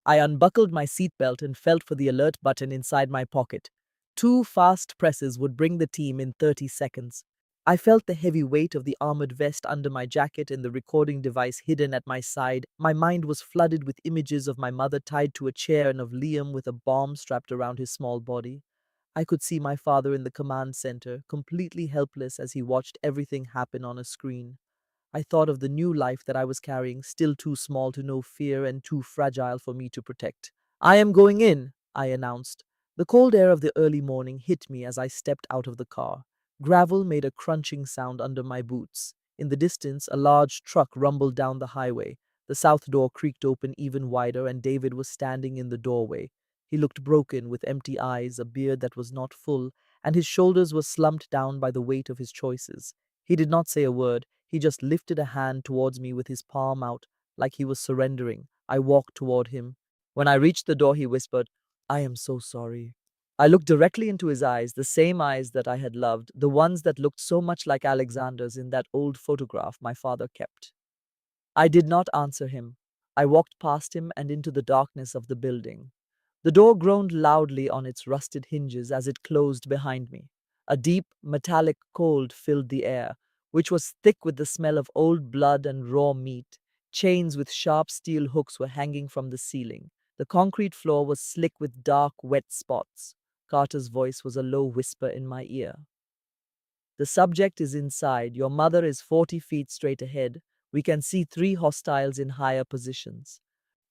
I unbuckled my seatbelt and felt for the alert button inside my pocket. 2 fast presses would bring the team in 30 seconds. I felt the heavy weight of the armored vest under my jacket and the recording device hidden at my side. My mind was flooded with images of my mother tied to a chair and of Liam with a bomb strapped around his small body. I could see my father in the command center, completely helpless as he watched everything happen on a screen. I thought of the new life that I was carrying, still too small to know fear and too fragile for me to protect. I am going in, I announced. The cold air of the early morning hit me as I stepped out of the car. Gravel made a crunching sound under my boots. In the distance, a large truck rumbled down the highway. The south door creaked open even wider, and David was standing in the doorway. He looked broken, with empty eyes, a beard that was not full, and his shoulders were slumped down by the weight of his choices. He did not say a word. He just lifted a hand towards me with his palm out, like he was surrendering. I walked toward him. When I reached the door, he whispered, I am so sorry. I looked directly into his eyes, the same eyes that I had loved, the ones that looked so much like Alexander's in that old photograph my father kept. I did not answer him. I walked past him and into the darkness of the building. The door groaned loudly on its rusted hinges as it closed behind me. A deep, metallic cold filled the air, which was thick with the smell of old blood and raw meat. Chains with sharp steel hooks were hanging from the ceiling. The concrete floor was slick with dark, wet spots. Carter's voice was a low whisper in my ear. The subject is inside. Your mother is 40 feet straight ahead. We can see 3 hostiles in higher positions.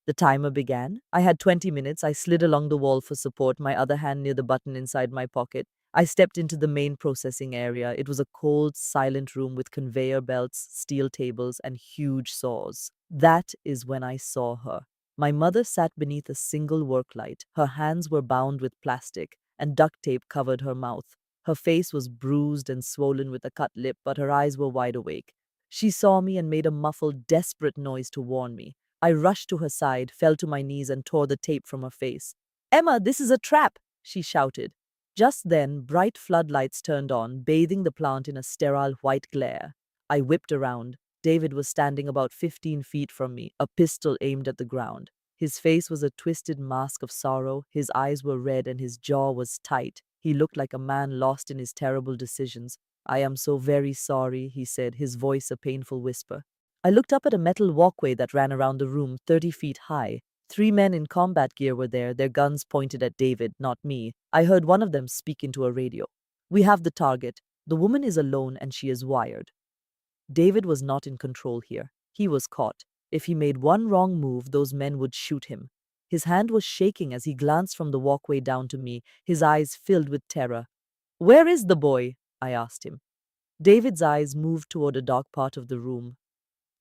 The timer began. I had 20 minutes. I slid along the wall for support, my other hand near the button inside my pocket. I stepped into the main processing area. It was a cold, silent room with conveyor belts, steel tables, and huge saws. That is when I saw her. My mother sat beneath a single work light. Her hands were bound with plastic, and duct tape covered her mouth. Her face was bruised and swollen with a cut lip, but her eyes were wide awake. She saw me and made a muffled, desperate noise to warn me. I rushed to her side, fell to my knees, and tore the tape from her face. Emma, this is a trap, she shouted. Just then, bright floodlights turned on, bathing the plant in a sterile white glare. I whipped around. David was standing about 15 feet from me, a pistol aimed at the ground. His face was a twisted mask of sorrow, his eyes were red, and his jaw was tight. He looked like a man lost in his terrible decisions. I am so very sorry, he said, his voice a painful whisper. I looked up at a metal walkway that ran around the room, 30 feet high. 3 men in combat gear were there, their guns pointed at David, not me. I heard one of them speak into a radio. We have the target. The woman is alone and she is wired. David was not in control here. He was caught. If he made one wrong move, those men would shoot him. His hand was shaking as he glanced from the walkway down to me, his eyes filled with terror. Where is the boy? I asked him. David's eyes moved toward a dark part of the room.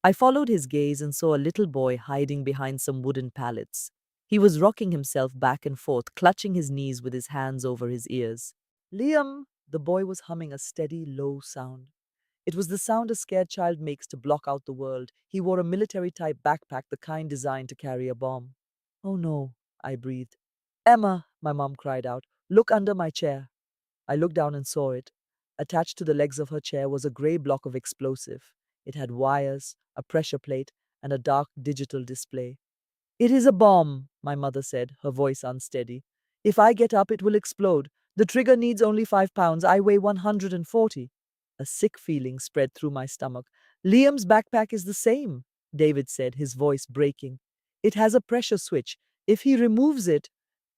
I followed his gaze and saw a little boy hiding behind some wooden pallets. He was rocking himself back and forth, clutching his knees with his hands over his ears. Liam! The boy was humming a steady, low sound. It was the sound a scared child makes to block out the world. He wore a military-type backpack, the kind designed to carry a bomb. Oh no, I breathed. Emma, my mom cried out, look under my chair. I looked down and saw it. Attached to the legs of her chair was a gray block of explosive. It had wires, a pressure plate, and a dark digital display. It is a bomb, my mother said, her voice unsteady. If I get up, it will explode. The trigger needs only 5 pounds. I weigh 140. A sick feeling spread through my stomach. Liam's backpack is the same, David said, his voice breaking. It has a pressure switch. If he removes it,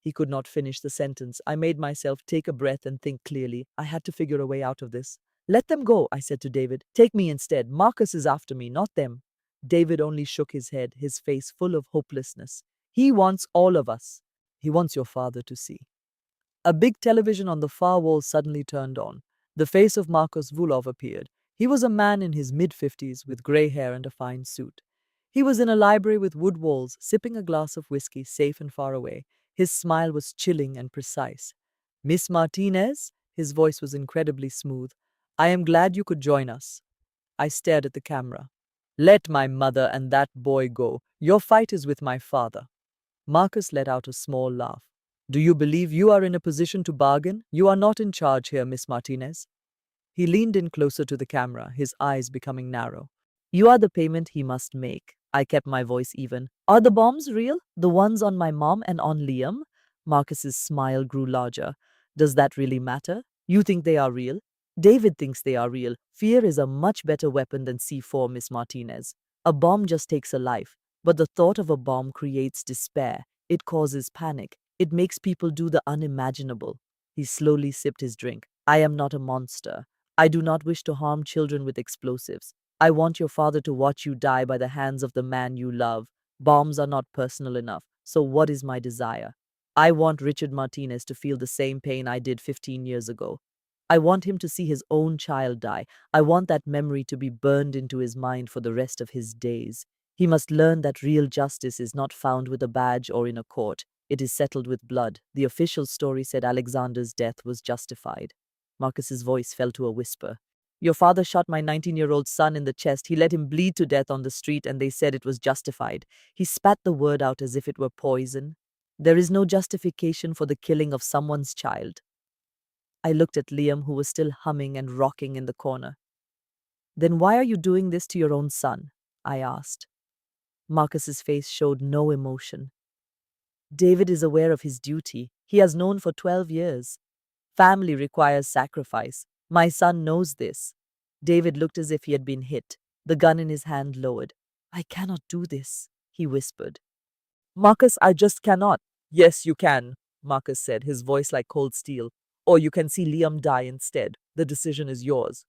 he could not finish the sentence. I made myself take a breath and think clearly. I had to figure a way out of this. Let them go, I said to David. Take me instead. Marcus is after me, not them. David only shook his head, his face full of hopelessness. He wants all of us. He wants your father to see. A big television on the far wall suddenly turned on. The face of Marcus Vulov appeared. He was a man in his mid-50s with grey hair and a fine suit. He was in a library with wood walls, sipping a glass of whiskey, safe and far away. His smile was chilling and precise. Miss Martinez? His voice was incredibly smooth. I am glad you could join us. I stared at the camera. Let my mother and that boy go. Your fight is with my father. Marcus let out a small laugh. Do you believe you are in a position to bargain? You are not in charge here, Miss Martinez. He leaned in closer to the camera, his eyes becoming narrow. You are the payment he must make. I kept my voice even. Are the bombs real? The ones on my mom and on Liam? Marcus's smile grew larger. Does that really matter? You think they are real? David thinks they are real. Fear is a much better weapon than C4, Miss Martinez. A bomb just takes a life, but the thought of a bomb creates despair. It causes panic. It makes people do the unimaginable. He slowly sipped his drink. I am not a monster. I do not wish to harm children with explosives. I want your father to watch you die by the hands of the man you love. Bombs are not personal enough. So, what is my desire? I want Richard Martinez to feel the same pain I did 15 years ago. I want him to see his own child die. I want that memory to be burned into his mind for the rest of his days. He must learn that real justice is not found with a badge or in a court. It is settled with blood. The official story said Alexander's death was justified. Marcus's voice fell to a whisper. Your father shot my 19-year-old son in the chest. He let him bleed to death on the street, and they said it was justified. He spat the word out as if it were poison. There is no justification for the killing of someone's child. I looked at Liam, who was still humming and rocking in the corner. Then why are you doing this to your own son? I asked. Marcus's face showed no emotion. David is aware of his duty. He has known for 12 years. Family requires sacrifice. My son knows this. David looked as if he had been hit. The gun in his hand lowered. I cannot do this, he whispered. Marcus, I just cannot. Yes, you can, Marcus said, his voice like cold steel. Or you can see Liam die instead. The decision is yours.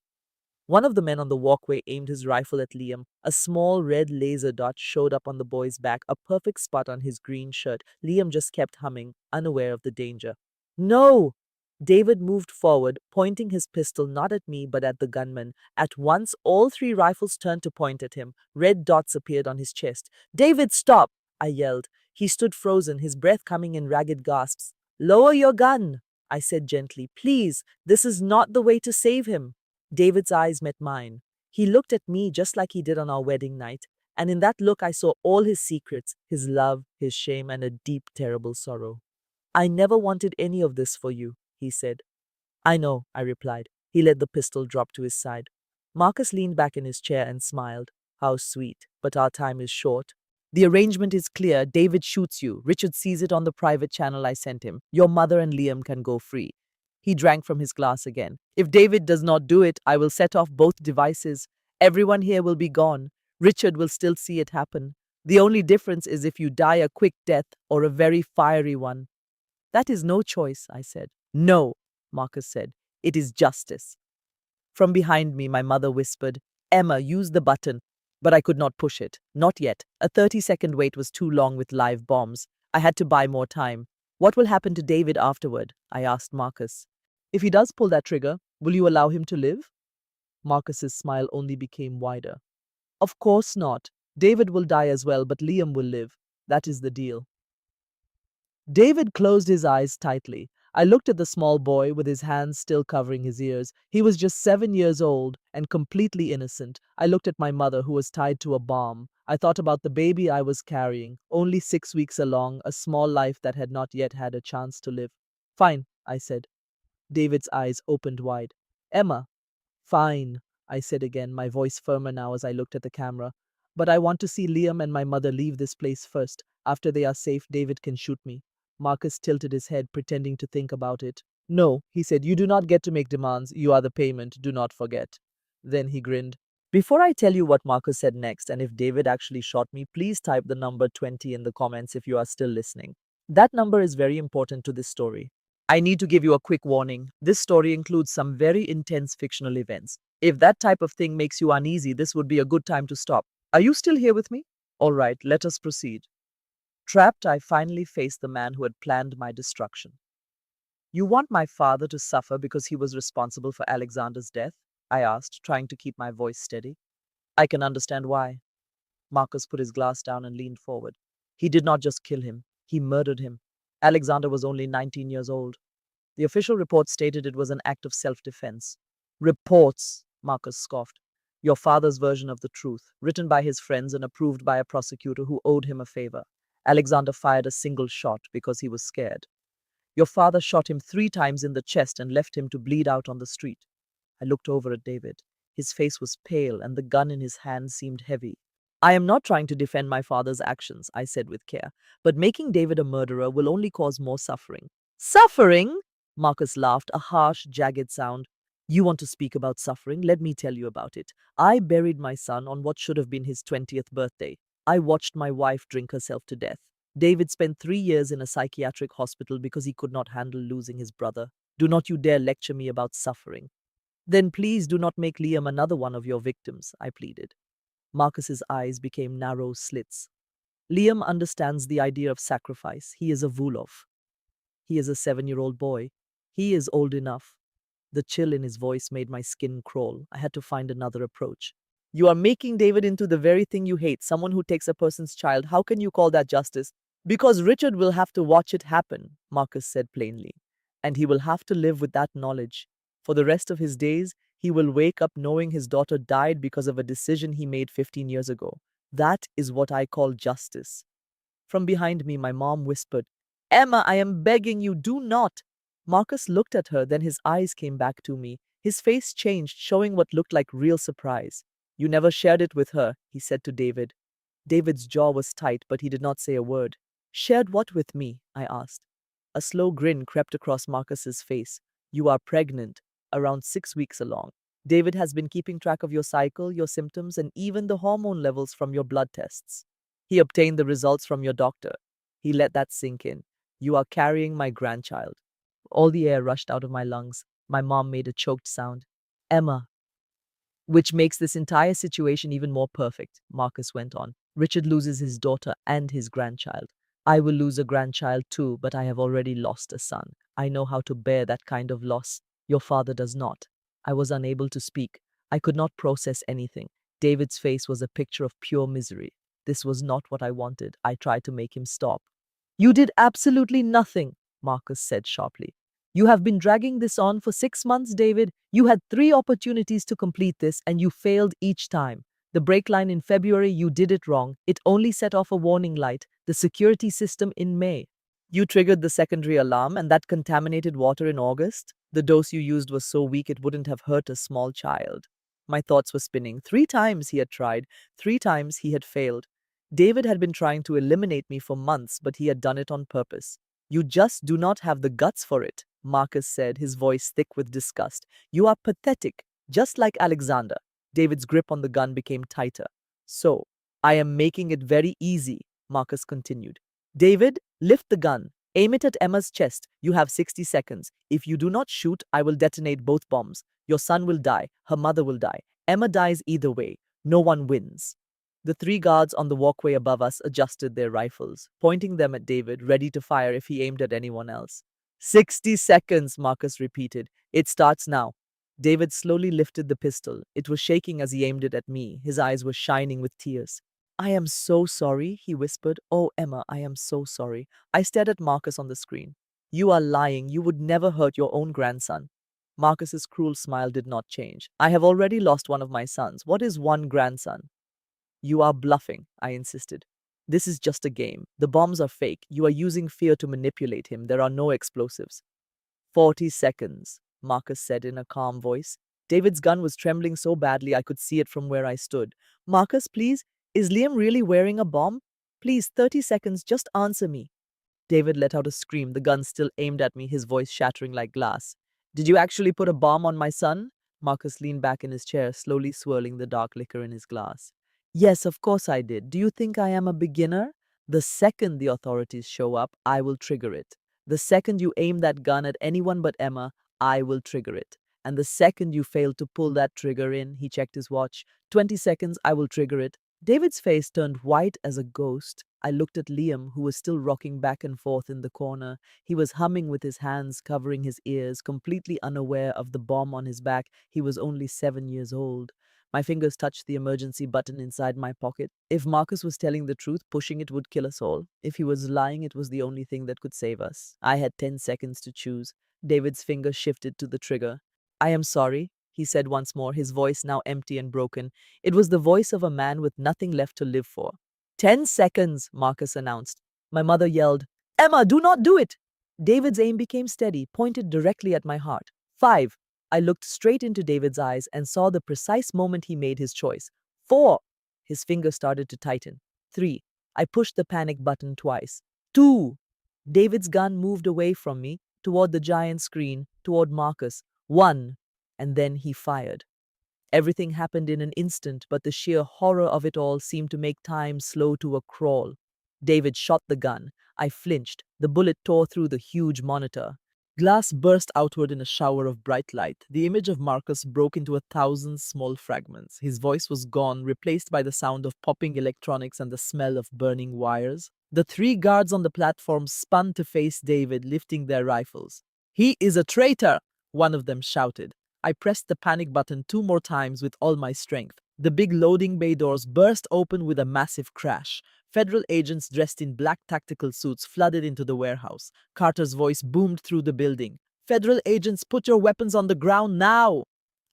One of the men on the walkway aimed his rifle at Liam. A small red laser dot showed up on the boy's back, a perfect spot on his green shirt. Liam just kept humming, unaware of the danger. No! David moved forward, pointing his pistol not at me but at the gunman. At once, all three rifles turned to point at him. Red dots appeared on his chest. David, stop! I yelled. He stood frozen, his breath coming in ragged gasps. Lower your gun, I said gently. Please, this is not the way to save him. David's eyes met mine. He looked at me just like he did on our wedding night, and in that look I saw all his secrets, his love, his shame, and a deep, terrible sorrow. I never wanted any of this for you, he said. I know, I replied. He let the pistol drop to his side. Marcus leaned back in his chair and smiled. How sweet, but our time is short. The arrangement is clear. David shoots you. Richard sees it on the private channel I sent him. Your mother and Liam can go free. He drank from his glass again. If David does not do it, I will set off both devices. Everyone here will be gone. Richard will still see it happen. The only difference is if you die a quick death or a very fiery one. That is no choice, I said. No, Marcus said. It is justice. From behind me, my mother whispered, Emma, use the button. But I could not push it. Not yet. A 30-second wait was too long with live bombs. I had to buy more time. What will happen to David afterward? I asked Marcus. If he does pull that trigger, will you allow him to live? Marcus's smile only became wider. Of course not. David will die as well, but Liam will live. That is the deal. David closed his eyes tightly. I looked at the small boy with his hands still covering his ears. He was just 7 years old and completely innocent. I looked at my mother, who was tied to a bomb. I thought about the baby I was carrying, only 6 weeks along, a small life that had not yet had a chance to live. Fine, I said. David's eyes opened wide. Emma. Fine, I said again, my voice firmer now as I looked at the camera. But I want to see Liam and my mother leave this place first. After they are safe, David can shoot me. Marcus tilted his head, pretending to think about it. No, he said, you do not get to make demands. You are the payment. Do not forget. Then he grinned. Before I tell you what Marcus said next, and if David actually shot me, please type the number 20 in the comments if you are still listening. That number is very important to this story. I need to give you a quick warning. This story includes some very intense fictional events. If that type of thing makes you uneasy, this would be a good time to stop. Are you still here with me? All right, let us proceed. Trapped, I finally faced the man who had planned my destruction. You want my father to suffer because he was responsible for Alexander's death? I asked, trying to keep my voice steady. I can understand why. Marcus put his glass down and leaned forward. He did not just kill him, he murdered him. Alexander was only 19 years old. The official report stated it was an act of self-defense. Reports, Marcus scoffed. Your father's version of the truth, written by his friends and approved by a prosecutor who owed him a favor. Alexander fired a single shot because he was scared. Your father shot him 3 times in the chest and left him to bleed out on the street. I looked over at David. His face was pale and the gun in his hand seemed heavy. I am not trying to defend my father's actions, I said with care, but making David a murderer will only cause more suffering. Suffering? Marcus laughed, a harsh, jagged sound. You want to speak about suffering? Let me tell you about it. I buried my son on what should have been his 20th birthday. I watched my wife drink herself to death. David spent 3 years in a psychiatric hospital because he could not handle losing his brother. Do not you dare lecture me about suffering. Then please do not make Liam another one of your victims, I pleaded. Marcus's eyes became narrow slits. Liam understands the idea of sacrifice. He is a Vulov. He is a 7-year-old boy. He is old enough. The chill in his voice made my skin crawl. I had to find another approach. You are making David into the very thing you hate, someone who takes a person's child. How can you call that justice? Because Richard will have to watch it happen, Marcus said plainly. And he will have to live with that knowledge. For the rest of his days, he will wake up knowing his daughter died because of a decision he made 15 years ago. That is what I call justice. From behind me, my mom whispered, Emma, I am begging you, do not. Marcus looked at her, then his eyes came back to me. His face changed, showing what looked like real surprise. You never shared it with her, he said to David. David's jaw was tight, but he did not say a word. Shared what with me? I asked. A slow grin crept across Marcus's face. You are pregnant, around 6 weeks along. David has been keeping track of your cycle, your symptoms, and even the hormone levels from your blood tests. He obtained the results from your doctor. He let that sink in. You are carrying my grandchild. All the air rushed out of my lungs. My mom made a choked sound. Emma. Which makes this entire situation even more perfect, Marcus went on. Richard loses his daughter and his grandchild. I will lose a grandchild too, but I have already lost a son. I know how to bear that kind of loss. Your father does not. I was unable to speak. I could not process anything. David's face was a picture of pure misery. This was not what I wanted. I tried to make him stop. You did absolutely nothing, Marcus said sharply. You have been dragging this on for 6 months, David. You had 3 opportunities to complete this, and you failed each time. The brake line in February, you did it wrong. It only set off a warning light. The security system in May. You triggered the secondary alarm, and that contaminated water in August. The dose you used was so weak it wouldn't have hurt a small child. My thoughts were spinning. 3 times he had tried. 3 times he had failed. David had been trying to eliminate me for months, but he had done it on purpose. You just do not have the guts for it, Marcus said, his voice thick with disgust. You are pathetic, just like Alexander. David's grip on the gun became tighter. So, I am making it very easy, Marcus continued. David, lift the gun. Aim it at Emma's chest. You have 60 seconds. If you do not shoot, I will detonate both bombs. Your son will die. Her mother will die. Emma dies either way. No one wins. The 3 guards on the walkway above us adjusted their rifles, pointing them at David, ready to fire if he aimed at anyone else. 60 seconds, Marcus repeated. It starts now. David slowly lifted the pistol. It was shaking as he aimed it at me. His eyes were shining with tears. I am so sorry, he whispered. Oh, Emma, I am so sorry. I stared at Marcus on the screen. You are lying. You would never hurt your own grandson. Marcus's cruel smile did not change. I have already lost one of my sons. What is one grandson? You are bluffing, I insisted. This is just a game. The bombs are fake. You are using fear to manipulate him. There are no explosives. 40 seconds, Marcus said in a calm voice. David's gun was trembling so badly I could see it from where I stood. Marcus, please, is Liam really wearing a bomb? Please, 30 seconds, just answer me. David let out a scream, the gun still aimed at me, his voice shattering like glass. Did you actually put a bomb on my son? Marcus leaned back in his chair, slowly swirling the dark liquor in his glass. Yes, of course I did. Do you think I am a beginner? The second the authorities show up, I will trigger it. The second you aim that gun at anyone but Emma, I will trigger it. And the second you fail to pull that trigger in, he checked his watch. 20 seconds, I will trigger it. David's face turned white as a ghost. I looked at Liam, who was still rocking back and forth in the corner. He was humming with his hands covering his ears, completely unaware of the bomb on his back. He was only 7 years old. My fingers touched the emergency button inside my pocket. If Marcus was telling the truth, pushing it would kill us all. If he was lying, it was the only thing that could save us. I had 10 seconds to choose. David's finger shifted to the trigger. I am sorry, he said once more, his voice now empty and broken. It was the voice of a man with nothing left to live for. 10 seconds, Marcus announced. My mother yelled, Emma, do not do it! David's aim became steady, pointed directly at my heart. 5. I looked straight into David's eyes and saw the precise moment he made his choice. 4. His finger started to tighten. 3. I pushed the panic button twice. 2. David's gun moved away from me, toward the giant screen, toward Marcus. 1. And then he fired. Everything happened in an instant, but the sheer horror of it all seemed to make time slow to a crawl. David shot the gun. I flinched. The bullet tore through the huge monitor. Glass burst outward in a shower of bright light. The image of Marcus broke into 1,000 small fragments. His voice was gone, replaced by the sound of popping electronics and the smell of burning wires. The 3 guards on the platform spun to face David, lifting their rifles. He is a traitor, one of them shouted. I pressed the panic button 2 more times with all my strength. The big loading bay doors burst open with a massive crash. Federal agents dressed in black tactical suits flooded into the warehouse. Carter's voice boomed through the building. Federal agents, put your weapons on the ground now!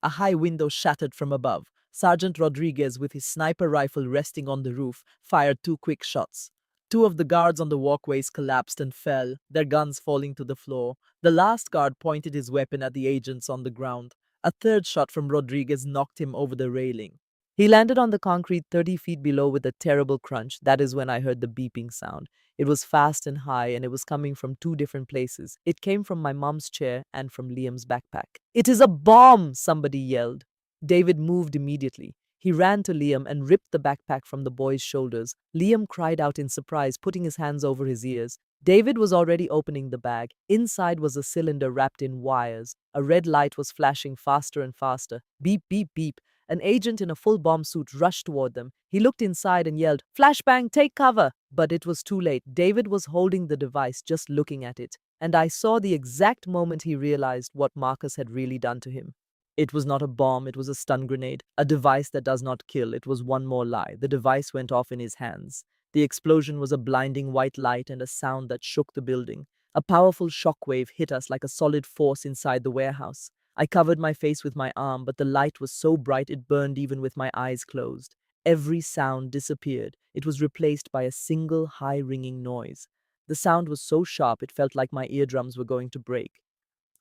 A high window shattered from above. Sergeant Rodriguez, with his sniper rifle resting on the roof, fired 2 quick shots. 2 of the guards on the walkways collapsed and fell, their guns falling to the floor. The last guard pointed his weapon at the agents on the ground. A 3rd shot from Rodriguez knocked him over the railing. He landed on the concrete 30 feet below with a terrible crunch. That is when I heard the beeping sound. It was fast and high, and it was coming from 2 different places. It came from my mom's chair and from Liam's backpack. It is a bomb! Somebody yelled. David moved immediately. He ran to Liam and ripped the backpack from the boy's shoulders. Liam cried out in surprise, putting his hands over his ears. David was already opening the bag. Inside was a cylinder wrapped in wires. A red light was flashing faster and faster. Beep, beep, beep. An agent in a full bomb suit rushed toward them. He looked inside and yelled, Flashbang, take cover! But it was too late. David was holding the device, just looking at it. And I saw the exact moment he realized what Marcus had really done to him. It was not a bomb, it was a stun grenade. A device that does not kill. It was one more lie. The device went off in his hands. The explosion was a blinding white light and a sound that shook the building. A powerful shockwave hit us like a solid force inside the warehouse. I covered my face with my arm, but the light was so bright it burned even with my eyes closed. Every sound disappeared. It was replaced by a single high-ringing noise. The sound was so sharp it felt like my eardrums were going to break.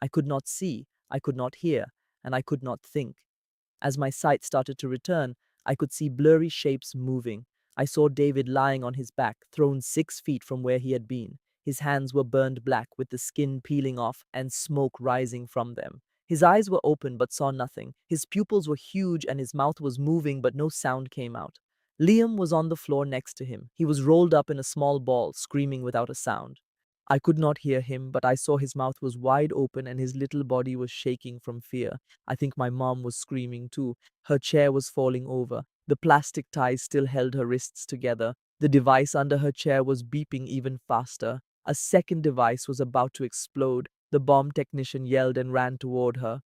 I could not see, I could not hear, and I could not think. As my sight started to return, I could see blurry shapes moving. I saw David lying on his back, thrown 6 feet from where he had been. His hands were burned black with the skin peeling off and smoke rising from them. His eyes were open but saw nothing. His pupils were huge and his mouth was moving but no sound came out. Liam was on the floor next to him. He was rolled up in a small ball, screaming without a sound. I could not hear him, but I saw his mouth was wide open and his little body was shaking from fear. I think my mom was screaming too. Her chair was falling over. The plastic ties still held her wrists together. The device under her chair was beeping even faster. A second device was about to explode. The bomb technician yelled and ran toward her.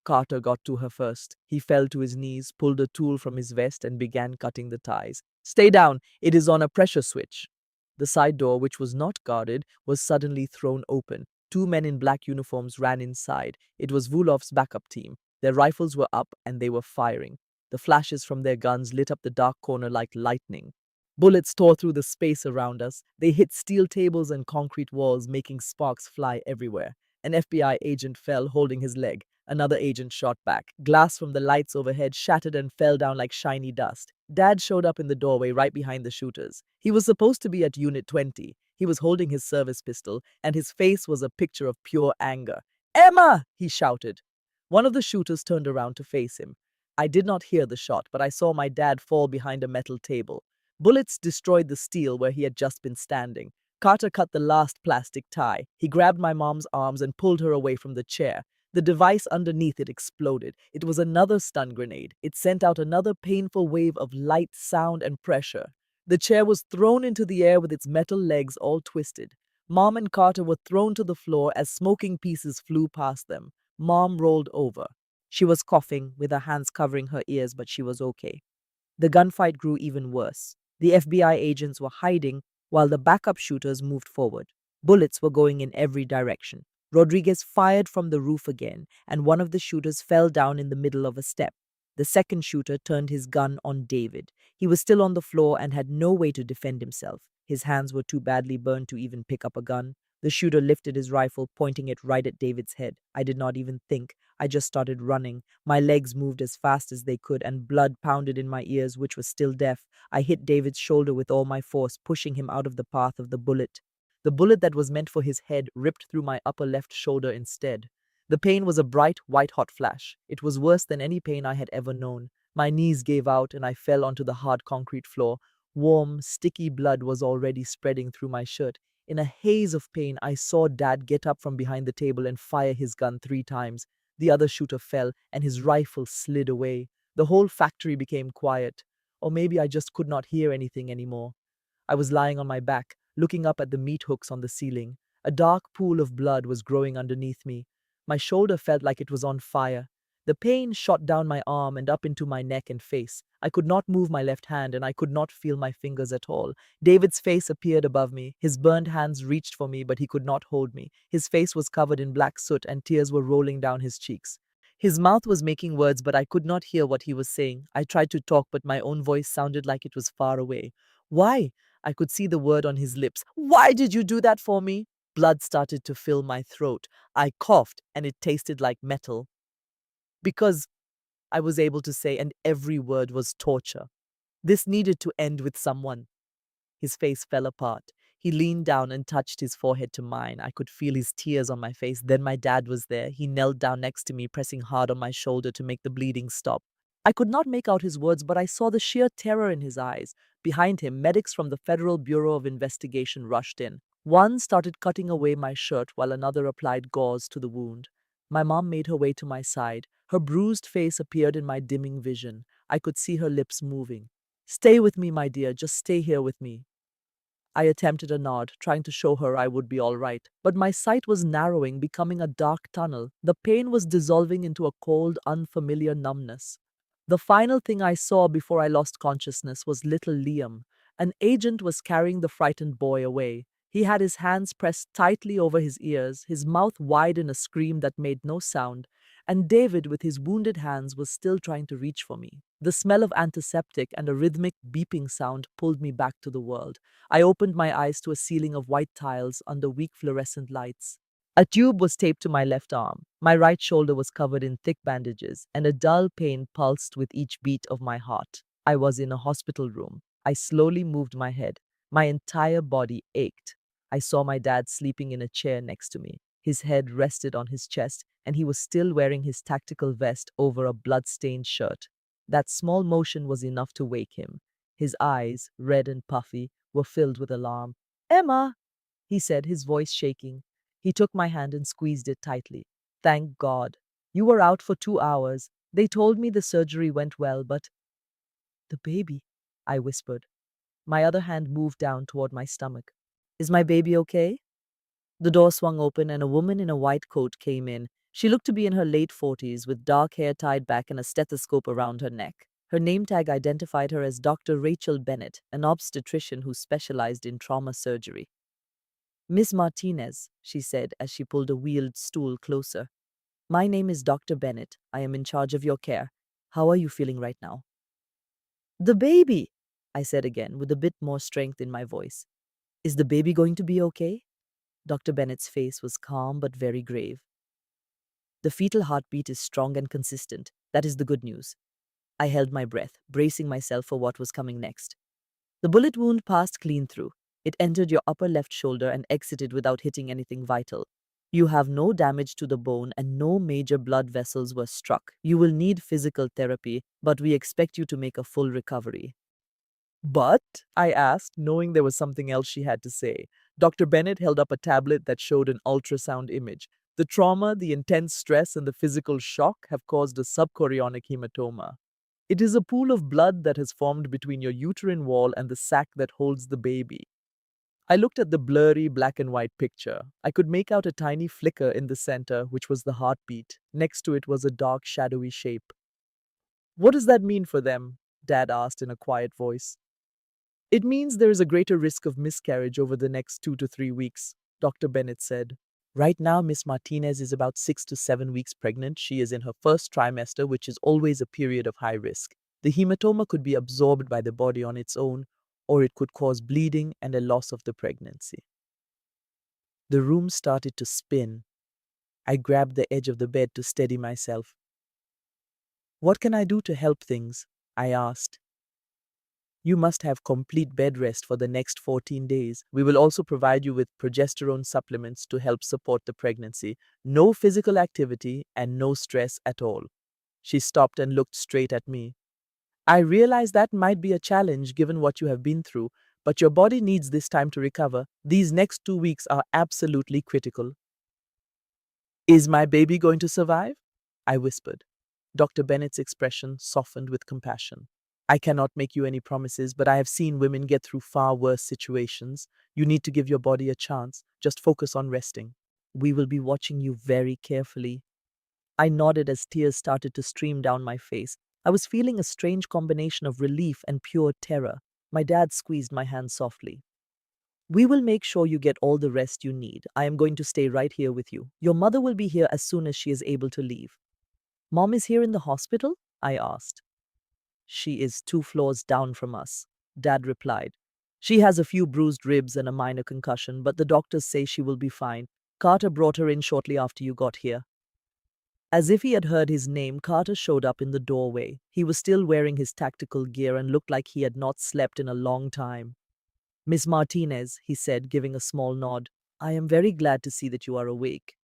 Carter got to her first. He fell to his knees, pulled a tool from his vest, and began cutting the ties. Stay down. It is on a pressure switch. The side door, which was not guarded, was suddenly thrown open. 2 men in black uniforms ran inside. It was Vulov's backup team. Their rifles were up and they were firing. The flashes from their guns lit up the dark corner like lightning. Bullets tore through the space around us. They hit steel tables and concrete walls, making sparks fly everywhere. An FBI agent fell, holding his leg. Another agent shot back. Glass from the lights overhead shattered and fell down like shiny dust. Dad showed up in the doorway right behind the shooters. He was supposed to be at Unit 20. He was holding his service pistol, and his face was a picture of pure anger. Emma! He shouted. One of the shooters turned around to face him. I did not hear the shot, but I saw my dad fall behind a metal table. Bullets destroyed the steel where he had just been standing. Carter cut the last plastic tie. He grabbed my mom's arms and pulled her away from the chair. The device underneath it exploded. It was another stun grenade. It sent out another painful wave of light, sound, and pressure. The chair was thrown into the air with its metal legs all twisted. Mom and Carter were thrown to the floor as smoking pieces flew past them. Mom rolled over. She was coughing, with her hands covering her ears, but she was okay. The gunfight grew even worse. The FBI agents were hiding while the backup shooters moved forward. Bullets were going in every direction. Rodriguez fired from the roof again, and one of the shooters fell down in the middle of a step. The second shooter turned his gun on David. He was still on the floor and had no way to defend himself. His hands were too badly burned to even pick up a gun. The shooter lifted his rifle, pointing it right at David's head. I did not even think. I just started running. My legs moved as fast as they could, and blood pounded in my ears, which was still deaf. I hit David's shoulder with all my force, pushing him out of the path of the bullet. The bullet that was meant for his head ripped through my upper left shoulder instead. The pain was a bright, white-hot flash. It was worse than any pain I had ever known. My knees gave out, and I fell onto the hard concrete floor. Warm, sticky blood was already spreading through my shirt. In a haze of pain, I saw Dad get up from behind the table and fire his gun 3 times. The other shooter fell, and his rifle slid away. The whole factory became quiet. Or maybe I just could not hear anything anymore. I was lying on my back, looking up at the meat hooks on the ceiling. A dark pool of blood was growing underneath me. My shoulder felt like it was on fire. The pain shot down my arm and up into my neck and face. I could not move my left hand, and I could not feel my fingers at all. David's face appeared above me. His burned hands reached for me, but he could not hold me. His face was covered in black soot, and tears were rolling down his cheeks. His mouth was making words, but I could not hear what he was saying. I tried to talk, but my own voice sounded like it was far away. Why? I could see the word on his lips. Why did you do that for me? Blood started to fill my throat. I coughed, and it tasted like metal. Because I was able to say, and every word was torture. This needed to end with someone. His face fell apart. He leaned down and touched his forehead to mine. I could feel his tears on my face. Then my dad was there. He knelt down next to me, pressing hard on my shoulder to make the bleeding stop. I could not make out his words, but I saw the sheer terror in his eyes. Behind him, medics from the Federal Bureau of Investigation rushed in. One started cutting away my shirt while another applied gauze to the wound. My mom made her way to my side. Her bruised face appeared in my dimming vision. I could see her lips moving. Stay with me, my dear. Just stay here with me. I attempted a nod, trying to show her I would be all right. But my sight was narrowing, becoming a dark tunnel. The pain was dissolving into a cold, unfamiliar numbness. The final thing I saw before I lost consciousness was little Liam. An agent was carrying the frightened boy away. He had his hands pressed tightly over his ears, his mouth wide in a scream that made no sound, and David, with his wounded hands, was still trying to reach for me. The smell of antiseptic and a rhythmic beeping sound pulled me back to the world. I opened my eyes to a ceiling of white tiles under weak fluorescent lights. A tube was taped to my left arm. My right shoulder was covered in thick bandages, and a dull pain pulsed with each beat of my heart. I was in a hospital room. I slowly moved my head. My entire body ached. I saw my dad sleeping in a chair next to me. His head rested on his chest, and he was still wearing his tactical vest over a blood-stained shirt. That small motion was enough to wake him. His eyes, red and puffy, were filled with alarm. "Emma," he said, his voice shaking. He took my hand and squeezed it tightly. "Thank God. You were out for 2 hours. They told me the surgery went well, but—" "The baby," I whispered. My other hand moved down toward my stomach. "Is my baby okay?" The door swung open and a woman in a white coat came in. She looked to be in her late 40s, with dark hair tied back and a stethoscope around her neck. Her name tag identified her as Dr. Rachel Bennett, an obstetrician who specialized in trauma surgery. "Miss Martinez," she said as she pulled a wheeled stool closer. "My name is Dr. Bennett. I am in charge of your care. How are you feeling right now?" "The baby," I said again, with a bit more strength in my voice. "Is the baby going to be okay?" Dr. Bennett's face was calm but very grave. "The fetal heartbeat is strong and consistent. That is the good news." I held my breath, bracing myself for what was coming next. "The bullet wound passed clean through. It entered your upper left shoulder and exited without hitting anything vital. You have no damage to the bone and no major blood vessels were struck. You will need physical therapy, but we expect you to make a full recovery." "But?" I asked, knowing there was something else she had to say. Dr. Bennett held up a tablet that showed an ultrasound image. "The trauma, the intense stress, and the physical shock have caused a subchorionic hematoma. It is a pool of blood that has formed between your uterine wall and the sac that holds the baby." I looked at the blurry black and white picture. I could make out a tiny flicker in the center, which was the heartbeat. Next to it was a dark, shadowy shape. "What does that mean for them?" Dad asked in a quiet voice. "It means there is a greater risk of miscarriage over the next 2 to 3 weeks," Dr. Bennett said. "Right now, Miss Martinez is about 6 to 7 weeks pregnant. She is in her first trimester, which is always a period of high risk. The hematoma could be absorbed by the body on its own, or it could cause bleeding and a loss of the pregnancy. The room started to spin. I grabbed the edge of the bed to steady myself. What can I do to help things? I asked. You must have complete bed rest for the next 14 days. We will also provide you with progesterone supplements to help support the pregnancy. No physical activity and no stress at all. She stopped and looked straight at me. I realize that might be a challenge given what you have been through, but your body needs this time to recover. These next 2 weeks are absolutely critical. Is my baby going to survive? I whispered. Dr. Bennett's expression softened with compassion. I cannot make you any promises, but I have seen women get through far worse situations. You need to give your body a chance. Just focus on resting. We will be watching you very carefully. I nodded as tears started to stream down my face. I was feeling a strange combination of relief and pure terror. My dad squeezed my hand softly. We will make sure you get all the rest you need. I am going to stay right here with you. Your mother will be here as soon as she is able to leave. Mom is here in the hospital? I asked. She is 2 floors down from us, Dad replied. She has a few bruised ribs and a minor concussion, but the doctors say she will be fine. Carter brought her in shortly after you got here. As if he had heard his name, Carter showed up in the doorway. He was still wearing his tactical gear and looked like he had not slept in a long time. Miss Martinez, he said, giving a small nod. I am very glad to see that you are awake.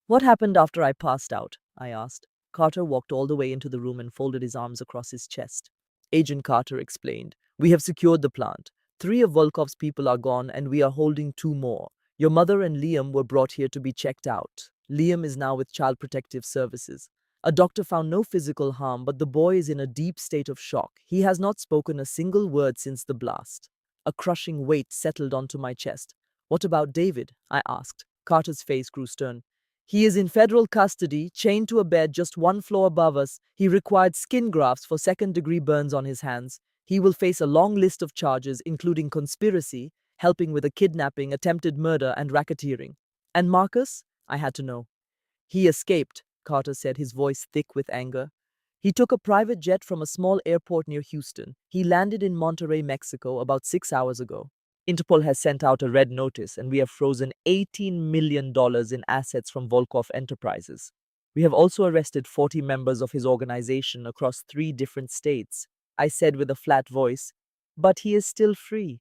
What happened after I passed out? I asked. Carter walked all the way into the room and folded his arms across his chest. Agent Carter explained, we have secured the plant. 3 of Volkov's people are gone and we are holding 2 more. Your mother and Liam were brought here to be checked out. Liam is now with Child Protective Services. A doctor found no physical harm, but the boy is in a deep state of shock. He has not spoken a single word since the blast. A crushing weight settled onto my chest. What about David? I asked. Carter's face grew stern. He is in federal custody, chained to a bed just 1 floor above us. He required skin grafts for second-degree burns on his hands. He will face a long list of charges, including conspiracy, helping with a kidnapping, attempted murder, and racketeering. And Marcus? I had to know. He escaped, Carter said, his voice thick with anger. He took a private jet from a small airport near Houston. He landed in Monterrey, Mexico, about 6 hours ago. Interpol has sent out a red notice, and we have frozen $18 million in assets from Volkov Enterprises. We have also arrested 40 members of his organization across 3 different states. I said with a flat voice, but he is still free.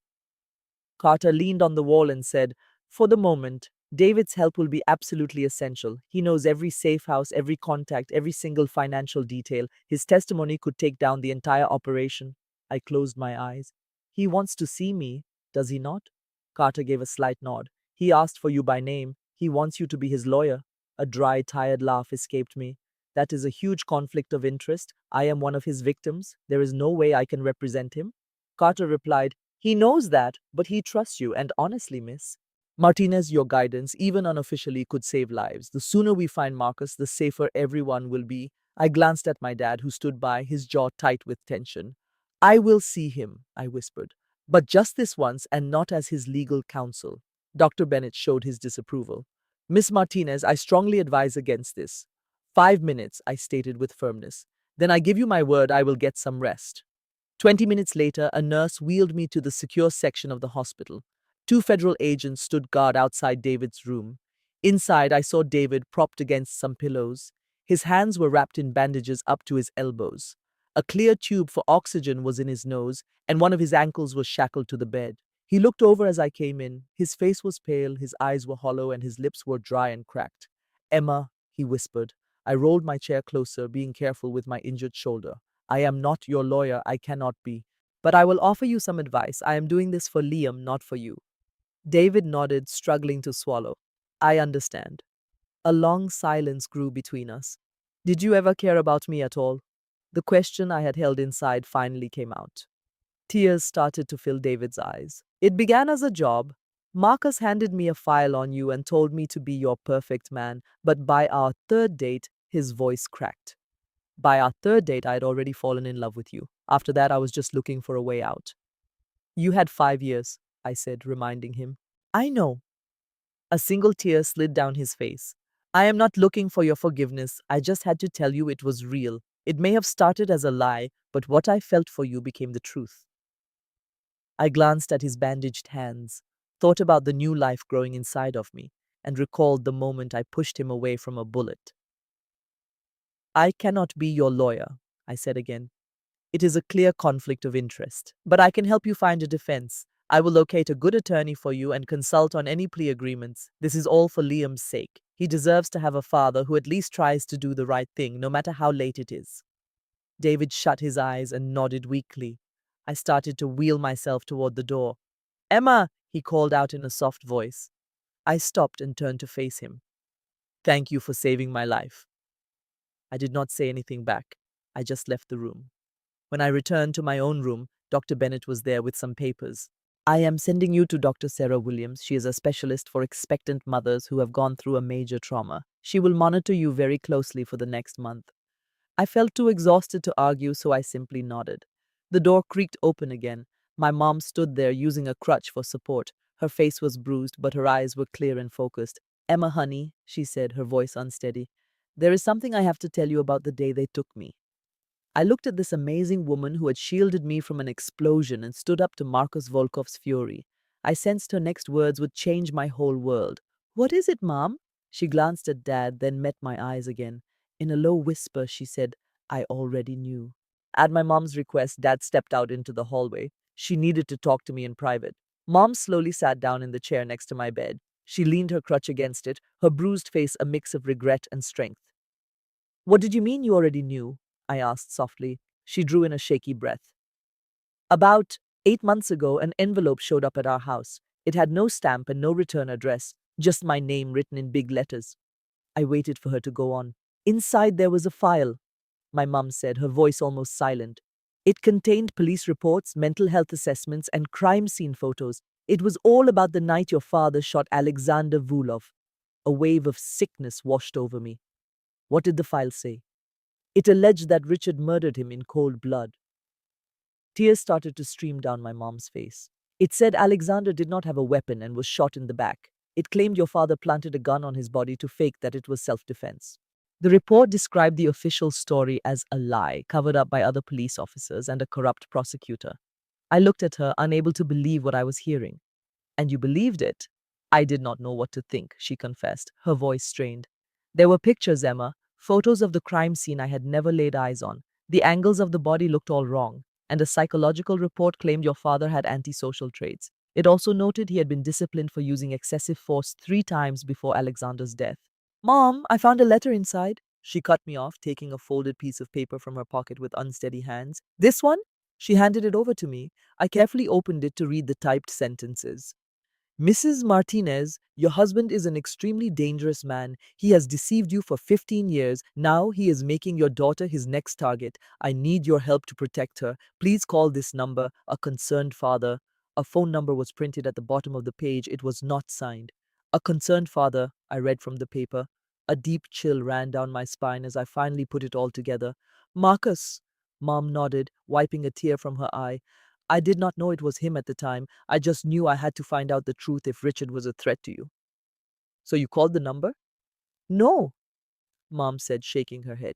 Carter leaned on the wall and said, for the moment, David's help will be absolutely essential. He knows every safe house, every contact, every single financial detail. His testimony could take down the entire operation. I closed my eyes. He wants to see me, does he not? Carter gave a slight nod. He asked for you by name. He wants you to be his lawyer. A dry, tired laugh escaped me. That is a huge conflict of interest. I am one of his victims. There is no way I can represent him. Carter replied, he knows that, but he trusts you, and honestly, miss, Martinez, your guidance, even unofficially, could save lives. The sooner we find Marcus, the safer everyone will be. I glanced at my dad, who stood by, his jaw tight with tension. I will see him, I whispered, but just this once and not as his legal counsel. Dr. Bennett showed his disapproval. Miss Martinez, I strongly advise against this. 5 minutes, I stated with firmness. Then I give you my word I will get some rest. 20 minutes later, a nurse wheeled me to the secure section of the hospital. 2 federal agents stood guard outside David's room. Inside, I saw David propped against some pillows. His hands were wrapped in bandages up to his elbows. A clear tube for oxygen was in his nose, and one of his ankles was shackled to the bed. He looked over as I came in. His face was pale, his eyes were hollow, and his lips were dry and cracked. Emma, he whispered. I rolled my chair closer, being careful with my injured shoulder. I am not your lawyer, I cannot be. But I will offer you some advice. I am doing this for Liam, not for you. David nodded, struggling to swallow. I understand. A long silence grew between us. Did you ever care about me at all? The question I had held inside finally came out. Tears started to fill David's eyes. It began as a job. Marcus handed me a file on you and told me to be your perfect man, but by our 3rd date, his voice cracked. By our 3rd date, I had already fallen in love with you. After that, I was just looking for a way out. You had 5 years, I said, reminding him. I know. A single tear slid down his face. I am not looking for your forgiveness. I just had to tell you it was real. It may have started as a lie, but what I felt for you became the truth. I glanced at his bandaged hands, thought about the new life growing inside of me, and recalled the moment I pushed him away from a bullet. I cannot be your lawyer, I said again. It is a clear conflict of interest, but I can help you find a defense. I will locate a good attorney for you and consult on any plea agreements. This is all for Liam's sake. He deserves to have a father who at least tries to do the right thing, no matter how late it is. David shut his eyes and nodded weakly. I started to wheel myself toward the door. Emma, he called out in a soft voice. I stopped and turned to face him. Thank you for saving my life. I did not say anything back. I just left the room. When I returned to my own room, Dr. Bennett was there with some papers. I am sending you to Dr. Sarah Williams. She is a specialist for expectant mothers who have gone through a major trauma. She will monitor you very closely for the next month. I felt too exhausted to argue, so I simply nodded. The door creaked open again. My mom stood there using a crutch for support. Her face was bruised, but her eyes were clear and focused. Emma, honey, she said, her voice unsteady. There is something I have to tell you about the day they took me. I looked at this amazing woman who had shielded me from an explosion and stood up to Marcus Volkov's fury. I sensed her next words would change my whole world. What is it, Mom? She glanced at Dad, then met my eyes again. In a low whisper, she said, I already knew. At my mom's request, Dad stepped out into the hallway. She needed to talk to me in private. Mom slowly sat down in the chair next to my bed. She leaned her crutch against it, her bruised face a mix of regret and strength. What did you mean you already knew? I asked softly. She drew in a shaky breath. About 8 months ago, an envelope showed up at our house. It had no stamp and no return address, just my name written in big letters. I waited for her to go on. Inside there was a file, my mum said, her voice almost silent. It contained police reports, mental health assessments, and crime scene photos. It was all about the night your father shot Alexander Vulov. A wave of sickness washed over me. What did the file say? It alleged that Richard murdered him in cold blood. Tears started to stream down my mom's face. It said Alexander did not have a weapon and was shot in the back. It claimed your father planted a gun on his body to fake that it was self-defense. The report described the official story as a lie, covered up by other police officers and a corrupt prosecutor. I looked at her, unable to believe what I was hearing. And you believed it? I did not know what to think, she confessed, her voice strained. There were pictures, Emma, photos of the crime scene I had never laid eyes on. The angles of the body looked all wrong, and a psychological report claimed your father had antisocial traits. It also noted he had been disciplined for using excessive force 3 times before Alexander's death. Mom, I found a letter inside. She cut me off, taking a folded piece of paper from her pocket with unsteady hands. This one? She handed it over to me. I carefully opened it to read the typed sentences. Mrs. Martinez, your husband is an extremely dangerous man. He has deceived you for 15 years. Now he is making your daughter his next target. I need your help to protect her. Please call this number, a concerned father. A phone number was printed at the bottom of the page. It was not signed. A concerned father, I read from the paper. A deep chill ran down my spine as I finally put it all together. Marcus, Mom nodded, wiping a tear from her eye. I did not know it was him at the time. I just knew I had to find out the truth if Richard was a threat to you. So you called the number? No, Mom said, shaking her head.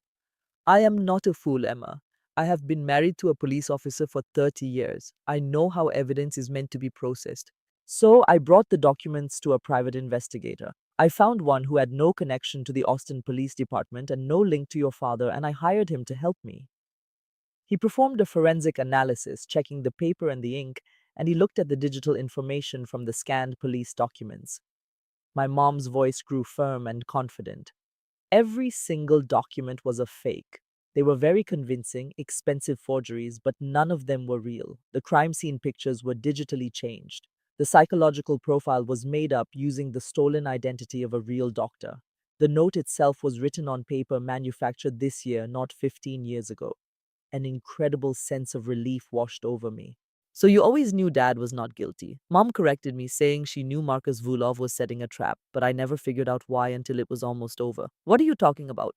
I am not a fool, Emma. I have been married to a police officer for 30 years. I know how evidence is meant to be processed. So I brought the documents to a private investigator. I found one who had no connection to the Austin Police Department and no link to your father, and I hired him to help me. He performed a forensic analysis, checking the paper and the ink, and he looked at the digital information from the scanned police documents. My mom's voice grew firm and confident. Every single document was a fake. They were very convincing, expensive forgeries, but none of them were real. The crime scene pictures were digitally changed. The psychological profile was made up using the stolen identity of a real doctor. The note itself was written on paper manufactured this year, not 15 years ago. An incredible sense of relief washed over me. So you always knew Dad was not guilty. Mom corrected me, saying she knew Marcus Vulov was setting a trap, but I never figured out why until it was almost over. What are you talking about?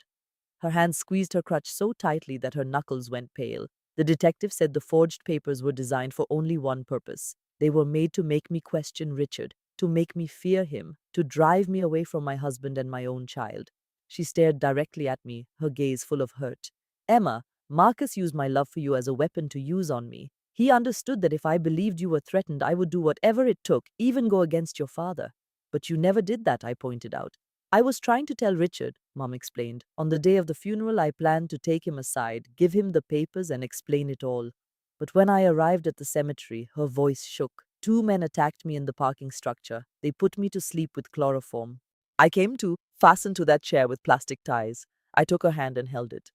Her hand squeezed her crutch so tightly that her knuckles went pale. The detective said the forged papers were designed for only one purpose. They were made to make me question Richard, to make me fear him, to drive me away from my husband and my own child. She stared directly at me, her gaze full of hurt. Emma, Marcus used my love for you as a weapon to use on me. He understood that if I believed you were threatened, I would do whatever it took, even go against your father. But you never did that, I pointed out. I was trying to tell Richard, Mom explained. On the day of the funeral, I planned to take him aside, give him the papers, and explain it all. But when I arrived at the cemetery, her voice shook. Two men attacked me in the parking structure. They put me to sleep with chloroform. I came to, fastened to that chair with plastic ties. I took her hand and held it.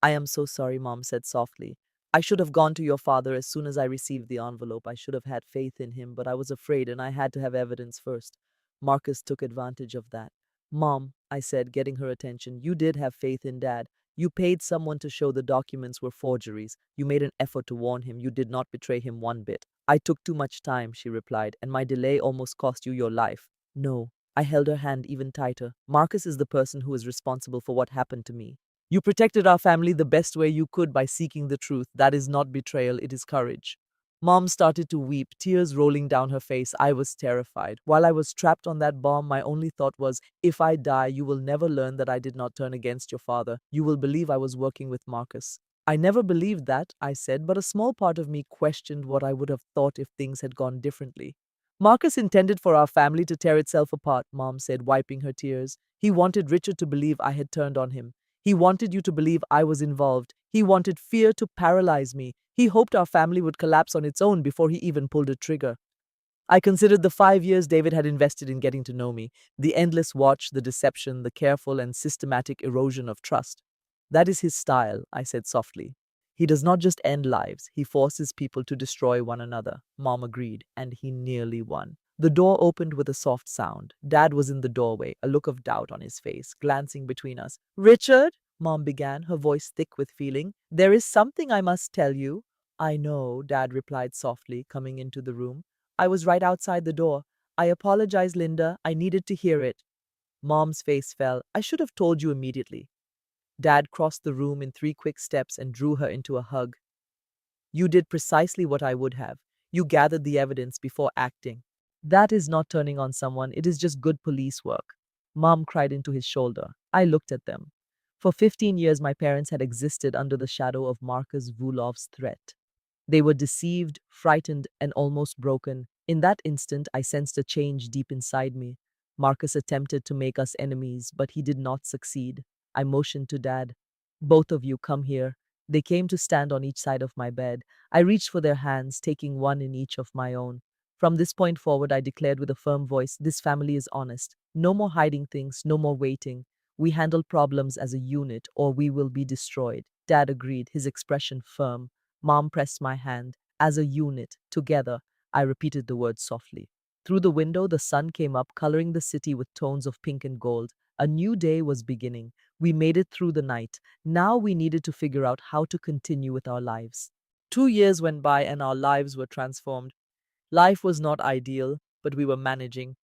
I am so sorry, Mom said softly. I should have gone to your father as soon as I received the envelope. I should have had faith in him, but I was afraid and I had to have evidence first. Marcus took advantage of that. Mom, I said, getting her attention, you did have faith in Dad. You paid someone to show the documents were forgeries. You made an effort to warn him. You did not betray him one bit. I took too much time, she replied, and my delay almost cost you your life. No. I held her hand even tighter. Marcus is the person who is responsible for what happened to me. You protected our family the best way you could by seeking the truth. That is not betrayal, it is courage. Mom started to weep, tears rolling down her face. I was terrified. While I was trapped on that bomb, my only thought was, if I die, you will never learn that I did not turn against your father. You will believe I was working with Marcus. I never believed that, I said, but a small part of me questioned what I would have thought if things had gone differently. Marcus intended for our family to tear itself apart, Mom said, wiping her tears. He wanted Richard to believe I had turned on him. He wanted you to believe I was involved. He wanted fear to paralyze me. He hoped our family would collapse on its own before he even pulled a trigger. I considered the 5 years David had invested in getting to know me, the endless watch, the deception, the careful and systematic erosion of trust. That is his style, I said softly. He does not just end lives, he forces people to destroy one another. Mom agreed, and he nearly won. The door opened with a soft sound. Dad was in the doorway, a look of doubt on his face, glancing between us. Richard, Mom began, her voice thick with feeling, there is something I must tell you. I know, Dad replied softly, coming into the room. I was right outside the door. I apologize, Linda. I needed to hear it. Mom's face fell. I should have told you immediately. Dad crossed the room in 3 quick steps and drew her into a hug. You did precisely what I would have. You gathered the evidence before acting. That is not turning on someone, it is just good police work. Mom cried into his shoulder. I looked at them. For 15 years, my parents had existed under the shadow of Marcus Vulov's threat. They were deceived, frightened, and almost broken. In that instant, I sensed a change deep inside me. Marcus attempted to make us enemies, but he did not succeed. I motioned to Dad. Both of you come here. They came to stand on each side of my bed. I reached for their hands, taking one in each of my own. From this point forward, I declared with a firm voice, this family is honest. No more hiding things, no more waiting. We handle problems as a unit, or we will be destroyed. Dad agreed, his expression firm. Mom pressed my hand. As a unit, together, I repeated the words softly. Through the window, the sun came up, coloring the city with tones of pink and gold. A new day was beginning. We made it through the night. Now we needed to figure out how to continue with our lives. 2 years went by and our lives were transformed. Life was not ideal, but we were managing.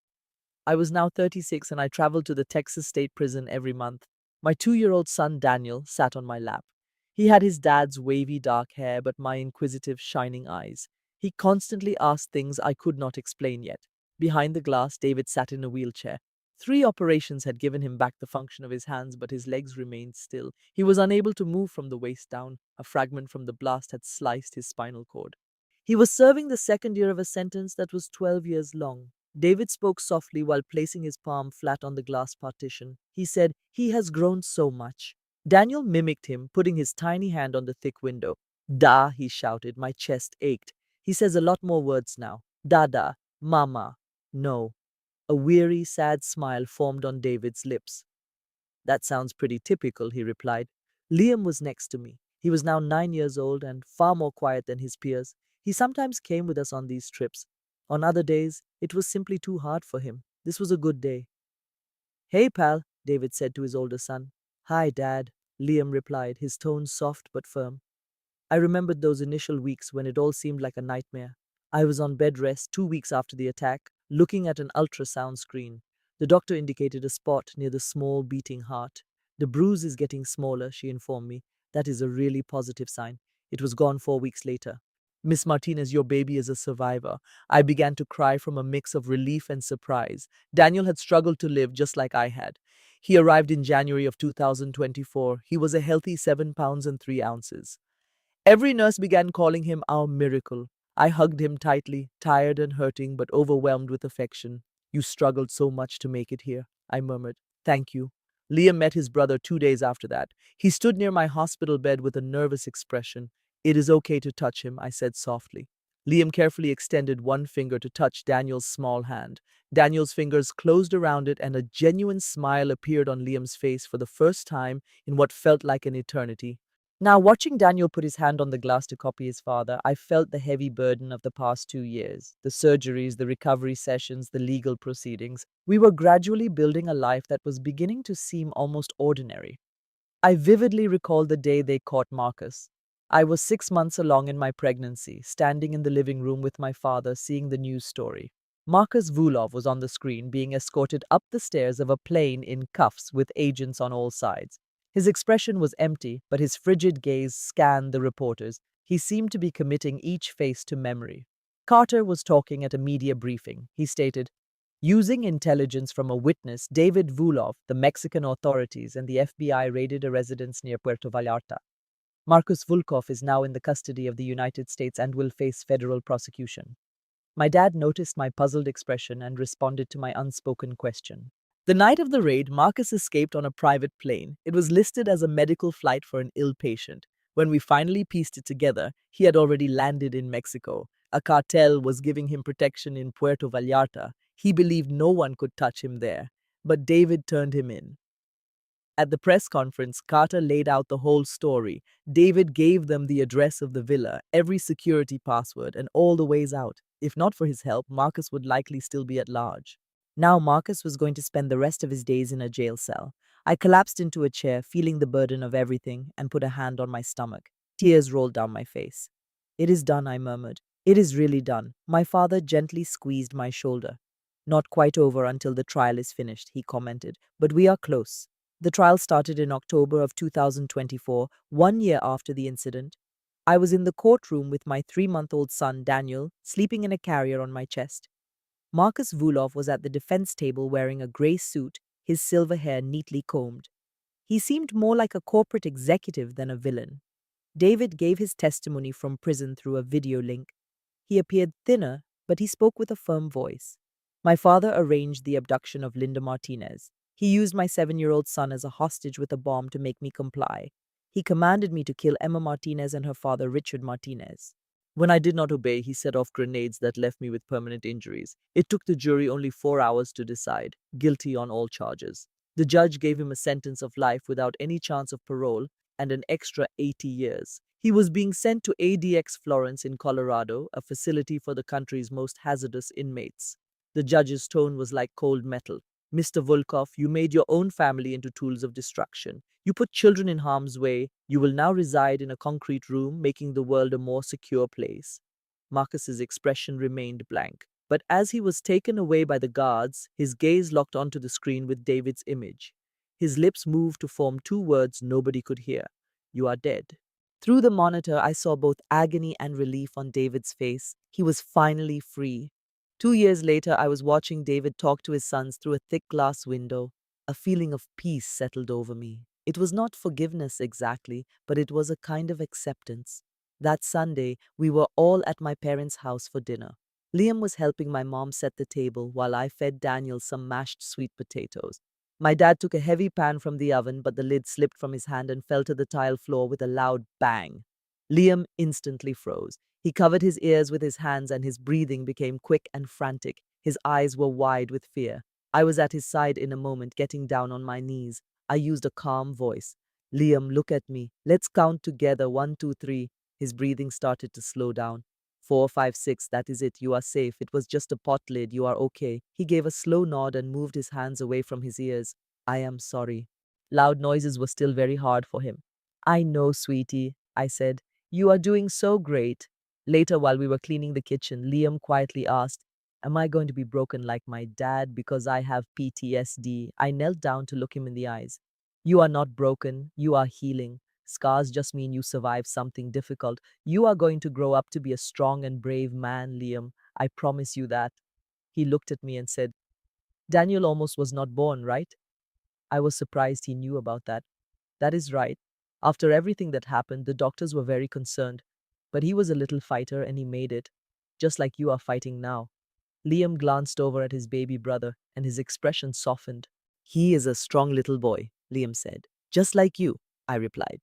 I was now 36 and I traveled to the Texas State Prison every month. My 2-year-old son Daniel sat on my lap. He had his dad's wavy dark hair but my inquisitive shining eyes. He constantly asked things I could not explain yet. Behind the glass, David sat in a wheelchair. 3 operations had given him back the function of his hands, but his legs remained still. He was unable to move from the waist down. A fragment from the blast had sliced his spinal cord. He was serving the second year of a sentence that was 12 years long. David spoke softly while placing his palm flat on the glass partition. He said, he has grown so much. Daniel mimicked him, putting his tiny hand on the thick window. Da, he shouted. My chest ached. He says a lot more words now. Dada, mama, no. A weary, sad smile formed on David's lips. That sounds pretty typical, he replied. Liam was next to me. He was now 9 years old and far more quiet than his peers. He sometimes came with us on these trips. On other days, it was simply too hard for him. This was a good day. Hey, pal, David said to his older son. Hi, Dad, Liam replied, his tone soft but firm. I remembered those initial weeks when it all seemed like a nightmare. I was on bed rest 2 weeks after the attack, looking at an ultrasound screen. The doctor indicated a spot near the small beating heart. The bruise is getting smaller, she informed me. That is a really positive sign. It was gone 4 weeks later. Miss Martinez, your baby is a survivor. I began to cry from a mix of relief and surprise. Daniel had struggled to live just like I had. He arrived in January of 2024. He was a healthy 7 pounds and 3 ounces. Every nurse began calling him our miracle. I hugged him tightly, tired and hurting, but overwhelmed with affection. You struggled so much to make it here, I murmured. Thank you. Liam met his brother 2 days after that. He stood near my hospital bed with a nervous expression. It is okay to touch him, I said softly. Liam carefully extended one finger to touch Daniel's small hand. Daniel's fingers closed around it, and a genuine smile appeared on Liam's face for the first time in what felt like an eternity. Now, watching Daniel put his hand on the glass to copy his father, I felt the heavy burden of the past 2 years. The surgeries, the recovery sessions, the legal proceedings. We were gradually building a life that was beginning to seem almost ordinary. I vividly recall the day they caught Marcus. I was 6 months along in my pregnancy, standing in the living room with my father, seeing the news story. Marcus Vulov was on the screen, being escorted up the stairs of a plane in cuffs with agents on all sides. His expression was empty, but his frigid gaze scanned the reporters. He seemed to be committing each face to memory. Carter was talking at a media briefing. He stated, using intelligence from a witness, David Vulov, the Mexican authorities and the FBI raided a residence near Puerto Vallarta. Marcus Vulkov is now in the custody of the United States and will face federal prosecution. My dad noticed my puzzled expression and responded to my unspoken question. The night of the raid, Marcus escaped on a private plane. It was listed as a medical flight for an ill patient. When we finally pieced it together, he had already landed in Mexico. A cartel was giving him protection in Puerto Vallarta. He believed no one could touch him there. But David turned him in. At the press conference, Carter laid out the whole story. David gave them the address of the villa, every security password, and all the ways out. If not for his help, Marcus would likely still be at large. Now Marcus was going to spend the rest of his days in a jail cell. I collapsed into a chair, feeling the burden of everything, and put a hand on my stomach. Tears rolled down my face. It is done, I murmured. It is really done. My father gently squeezed my shoulder. Not quite over until the trial is finished, he commented, but we are close. The trial started in October of 2024, 1 year after the incident. I was in the courtroom with my 3-month-old son, Daniel, sleeping in a carrier on my chest. Marcus Vulov was at the defense table wearing a gray suit, his silver hair neatly combed. He seemed more like a corporate executive than a villain. David gave his testimony from prison through a video link. He appeared thinner, but he spoke with a firm voice. My father arranged the abduction of Linda Martinez. He used my 7-year-old son as a hostage with a bomb to make me comply. He commanded me to kill Emma Martinez and her father, Richard Martinez. When I did not obey, he set off grenades that left me with permanent injuries. It took the jury only 4 hours to decide, guilty on all charges. The judge gave him a sentence of life without any chance of parole and an extra 80 years. He was being sent to ADX Florence in Colorado, a facility for the country's most hazardous inmates. The judge's tone was like cold metal. Mr. Volkov, you made your own family into tools of destruction. You put children in harm's way. You will now reside in a concrete room, making the world a more secure place. Marcus's expression remained blank. But as he was taken away by the guards, his gaze locked onto the screen with David's image. His lips moved to form two words nobody could hear. You are dead. Through the monitor, I saw both agony and relief on David's face. He was finally free. 2 years later, I was watching David talk to his sons through a thick glass window. A feeling of peace settled over me. It was not forgiveness exactly, but it was a kind of acceptance. That Sunday, we were all at my parents' house for dinner. Liam was helping my mom set the table while I fed Daniel some mashed sweet potatoes. My dad took a heavy pan from the oven, but the lid slipped from his hand and fell to the tile floor with a loud bang. Liam instantly froze. He covered his ears with his hands and his breathing became quick and frantic. His eyes were wide with fear. I was at his side in a moment, getting down on my knees. I used a calm voice. Liam, look at me. Let's count together. 1, 2, 3. His breathing started to slow down. 4, 5, 6. That is it. You are safe. It was just a pot lid. You are okay. He gave a slow nod and moved his hands away from his ears. I am sorry. Loud noises were still very hard for him. I know, sweetie, I said. You are doing so great. Later, while we were cleaning the kitchen, Liam quietly asked, am I going to be broken like my dad because I have PTSD? I knelt down to look him in the eyes. You are not broken. You are healing. Scars just mean you survived something difficult. You are going to grow up to be a strong and brave man, Liam. I promise you that. He looked at me and said, Daniel almost was not born, right? I was surprised he knew about that. That is right. After everything that happened, the doctors were very concerned. But he was a little fighter and he made it, just like you are fighting now. Liam glanced over at his baby brother and his expression softened. He is a strong little boy, Liam said. Just like you, I replied.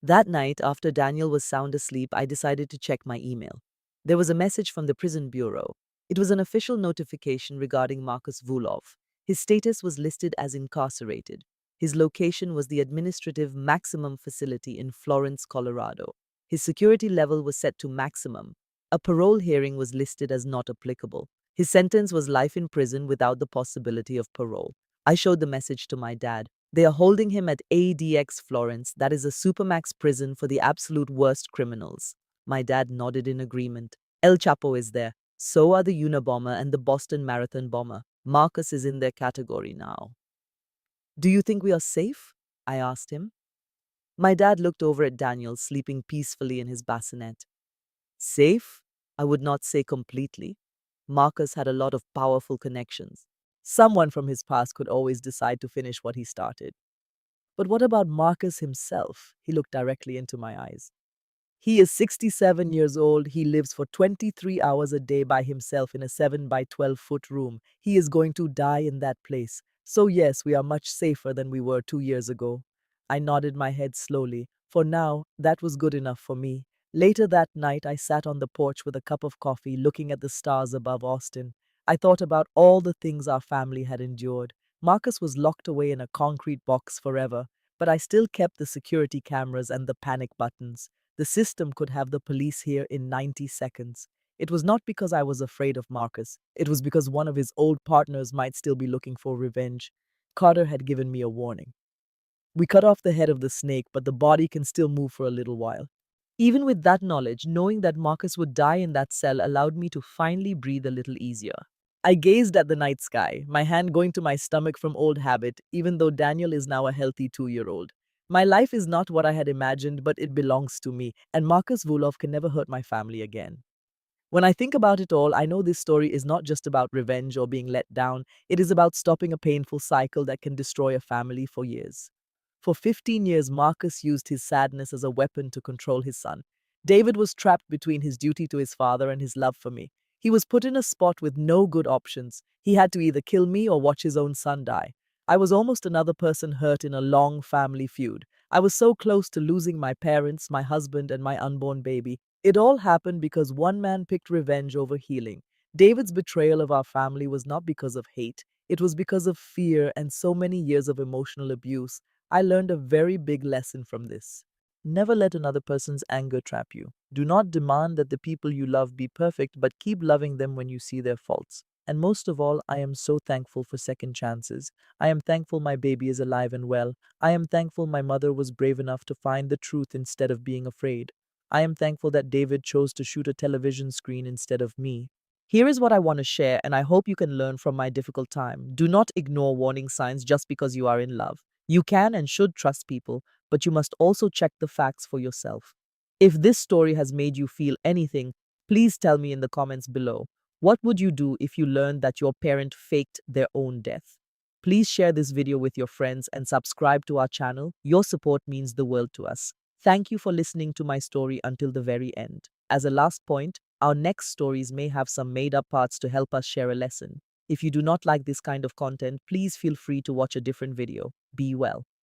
That night, after Daniel was sound asleep, I decided to check my email. There was a message from the prison bureau. It was an official notification regarding Marcus Vulov. His status was listed as incarcerated. His location was the administrative maximum facility in Florence, Colorado. His security level was set to maximum. A parole hearing was listed as not applicable. His sentence was life in prison without the possibility of parole. I showed the message to my dad. They are holding him at ADX Florence, that is a supermax prison for the absolute worst criminals. My dad nodded in agreement. El Chapo is there. So are the Unabomber and the Boston Marathon bomber. Marcus is in their category now. Do you think we are safe? I asked him. My dad looked over at Daniel, sleeping peacefully in his bassinet. Safe? I would not say completely. Marcus had a lot of powerful connections. Someone from his past could always decide to finish what he started. But what about Marcus himself? He looked directly into my eyes. He is 67 years old. He lives for 23 hours a day by himself in a 7 by 12-foot room. He is going to die in that place. So yes, we are much safer than we were 2 years ago. I nodded my head slowly. For now, that was good enough for me. Later that night, I sat on the porch with a cup of coffee, looking at the stars above Austin. I thought about all the things our family had endured. Marcus was locked away in a concrete box forever, but I still kept the security cameras and the panic buttons. The system could have the police here in 90 seconds. It was not because I was afraid of Marcus. It was because one of his old partners might still be looking for revenge. Carter had given me a warning. We cut off the head of the snake, but the body can still move for a little while. Even with that knowledge, knowing that Marcus would die in that cell allowed me to finally breathe a little easier. I gazed at the night sky, my hand going to my stomach from old habit, even though Daniel is now a healthy 2-year-old. My life is not what I had imagined, but it belongs to me, and Marcus Vulov can never hurt my family again. When I think about it all, I know this story is not just about revenge or being let down, it is about stopping a painful cycle that can destroy a family for years. For 15 years, Marcus used his sadness as a weapon to control his son. David was trapped between his duty to his father and his love for me. He was put in a spot with no good options. He had to either kill me or watch his own son die. I was almost another person hurt in a long family feud. I was so close to losing my parents, my husband, and my unborn baby. It all happened because one man picked revenge over healing. David's betrayal of our family was not because of hate. It was because of fear and so many years of emotional abuse. I learned a very big lesson from this. Never let another person's anger trap you. Do not demand that the people you love be perfect, but keep loving them when you see their faults. And most of all, I am so thankful for second chances. I am thankful my baby is alive and well. I am thankful my mother was brave enough to find the truth instead of being afraid. I am thankful that David chose to shoot a television screen instead of me. Here is what I want to share, and I hope you can learn from my difficult time. Do not ignore warning signs just because you are in love. You can and should trust people, but you must also check the facts for yourself. If this story has made you feel anything, please tell me in the comments below. What would you do if you learned that your parent faked their own death? Please share this video with your friends and subscribe to our channel. Your support means the world to us. Thank you for listening to my story until the very end. As a last point, our next stories may have some made-up parts to help us share a lesson. If you do not like this kind of content, please feel free to watch a different video. Be well.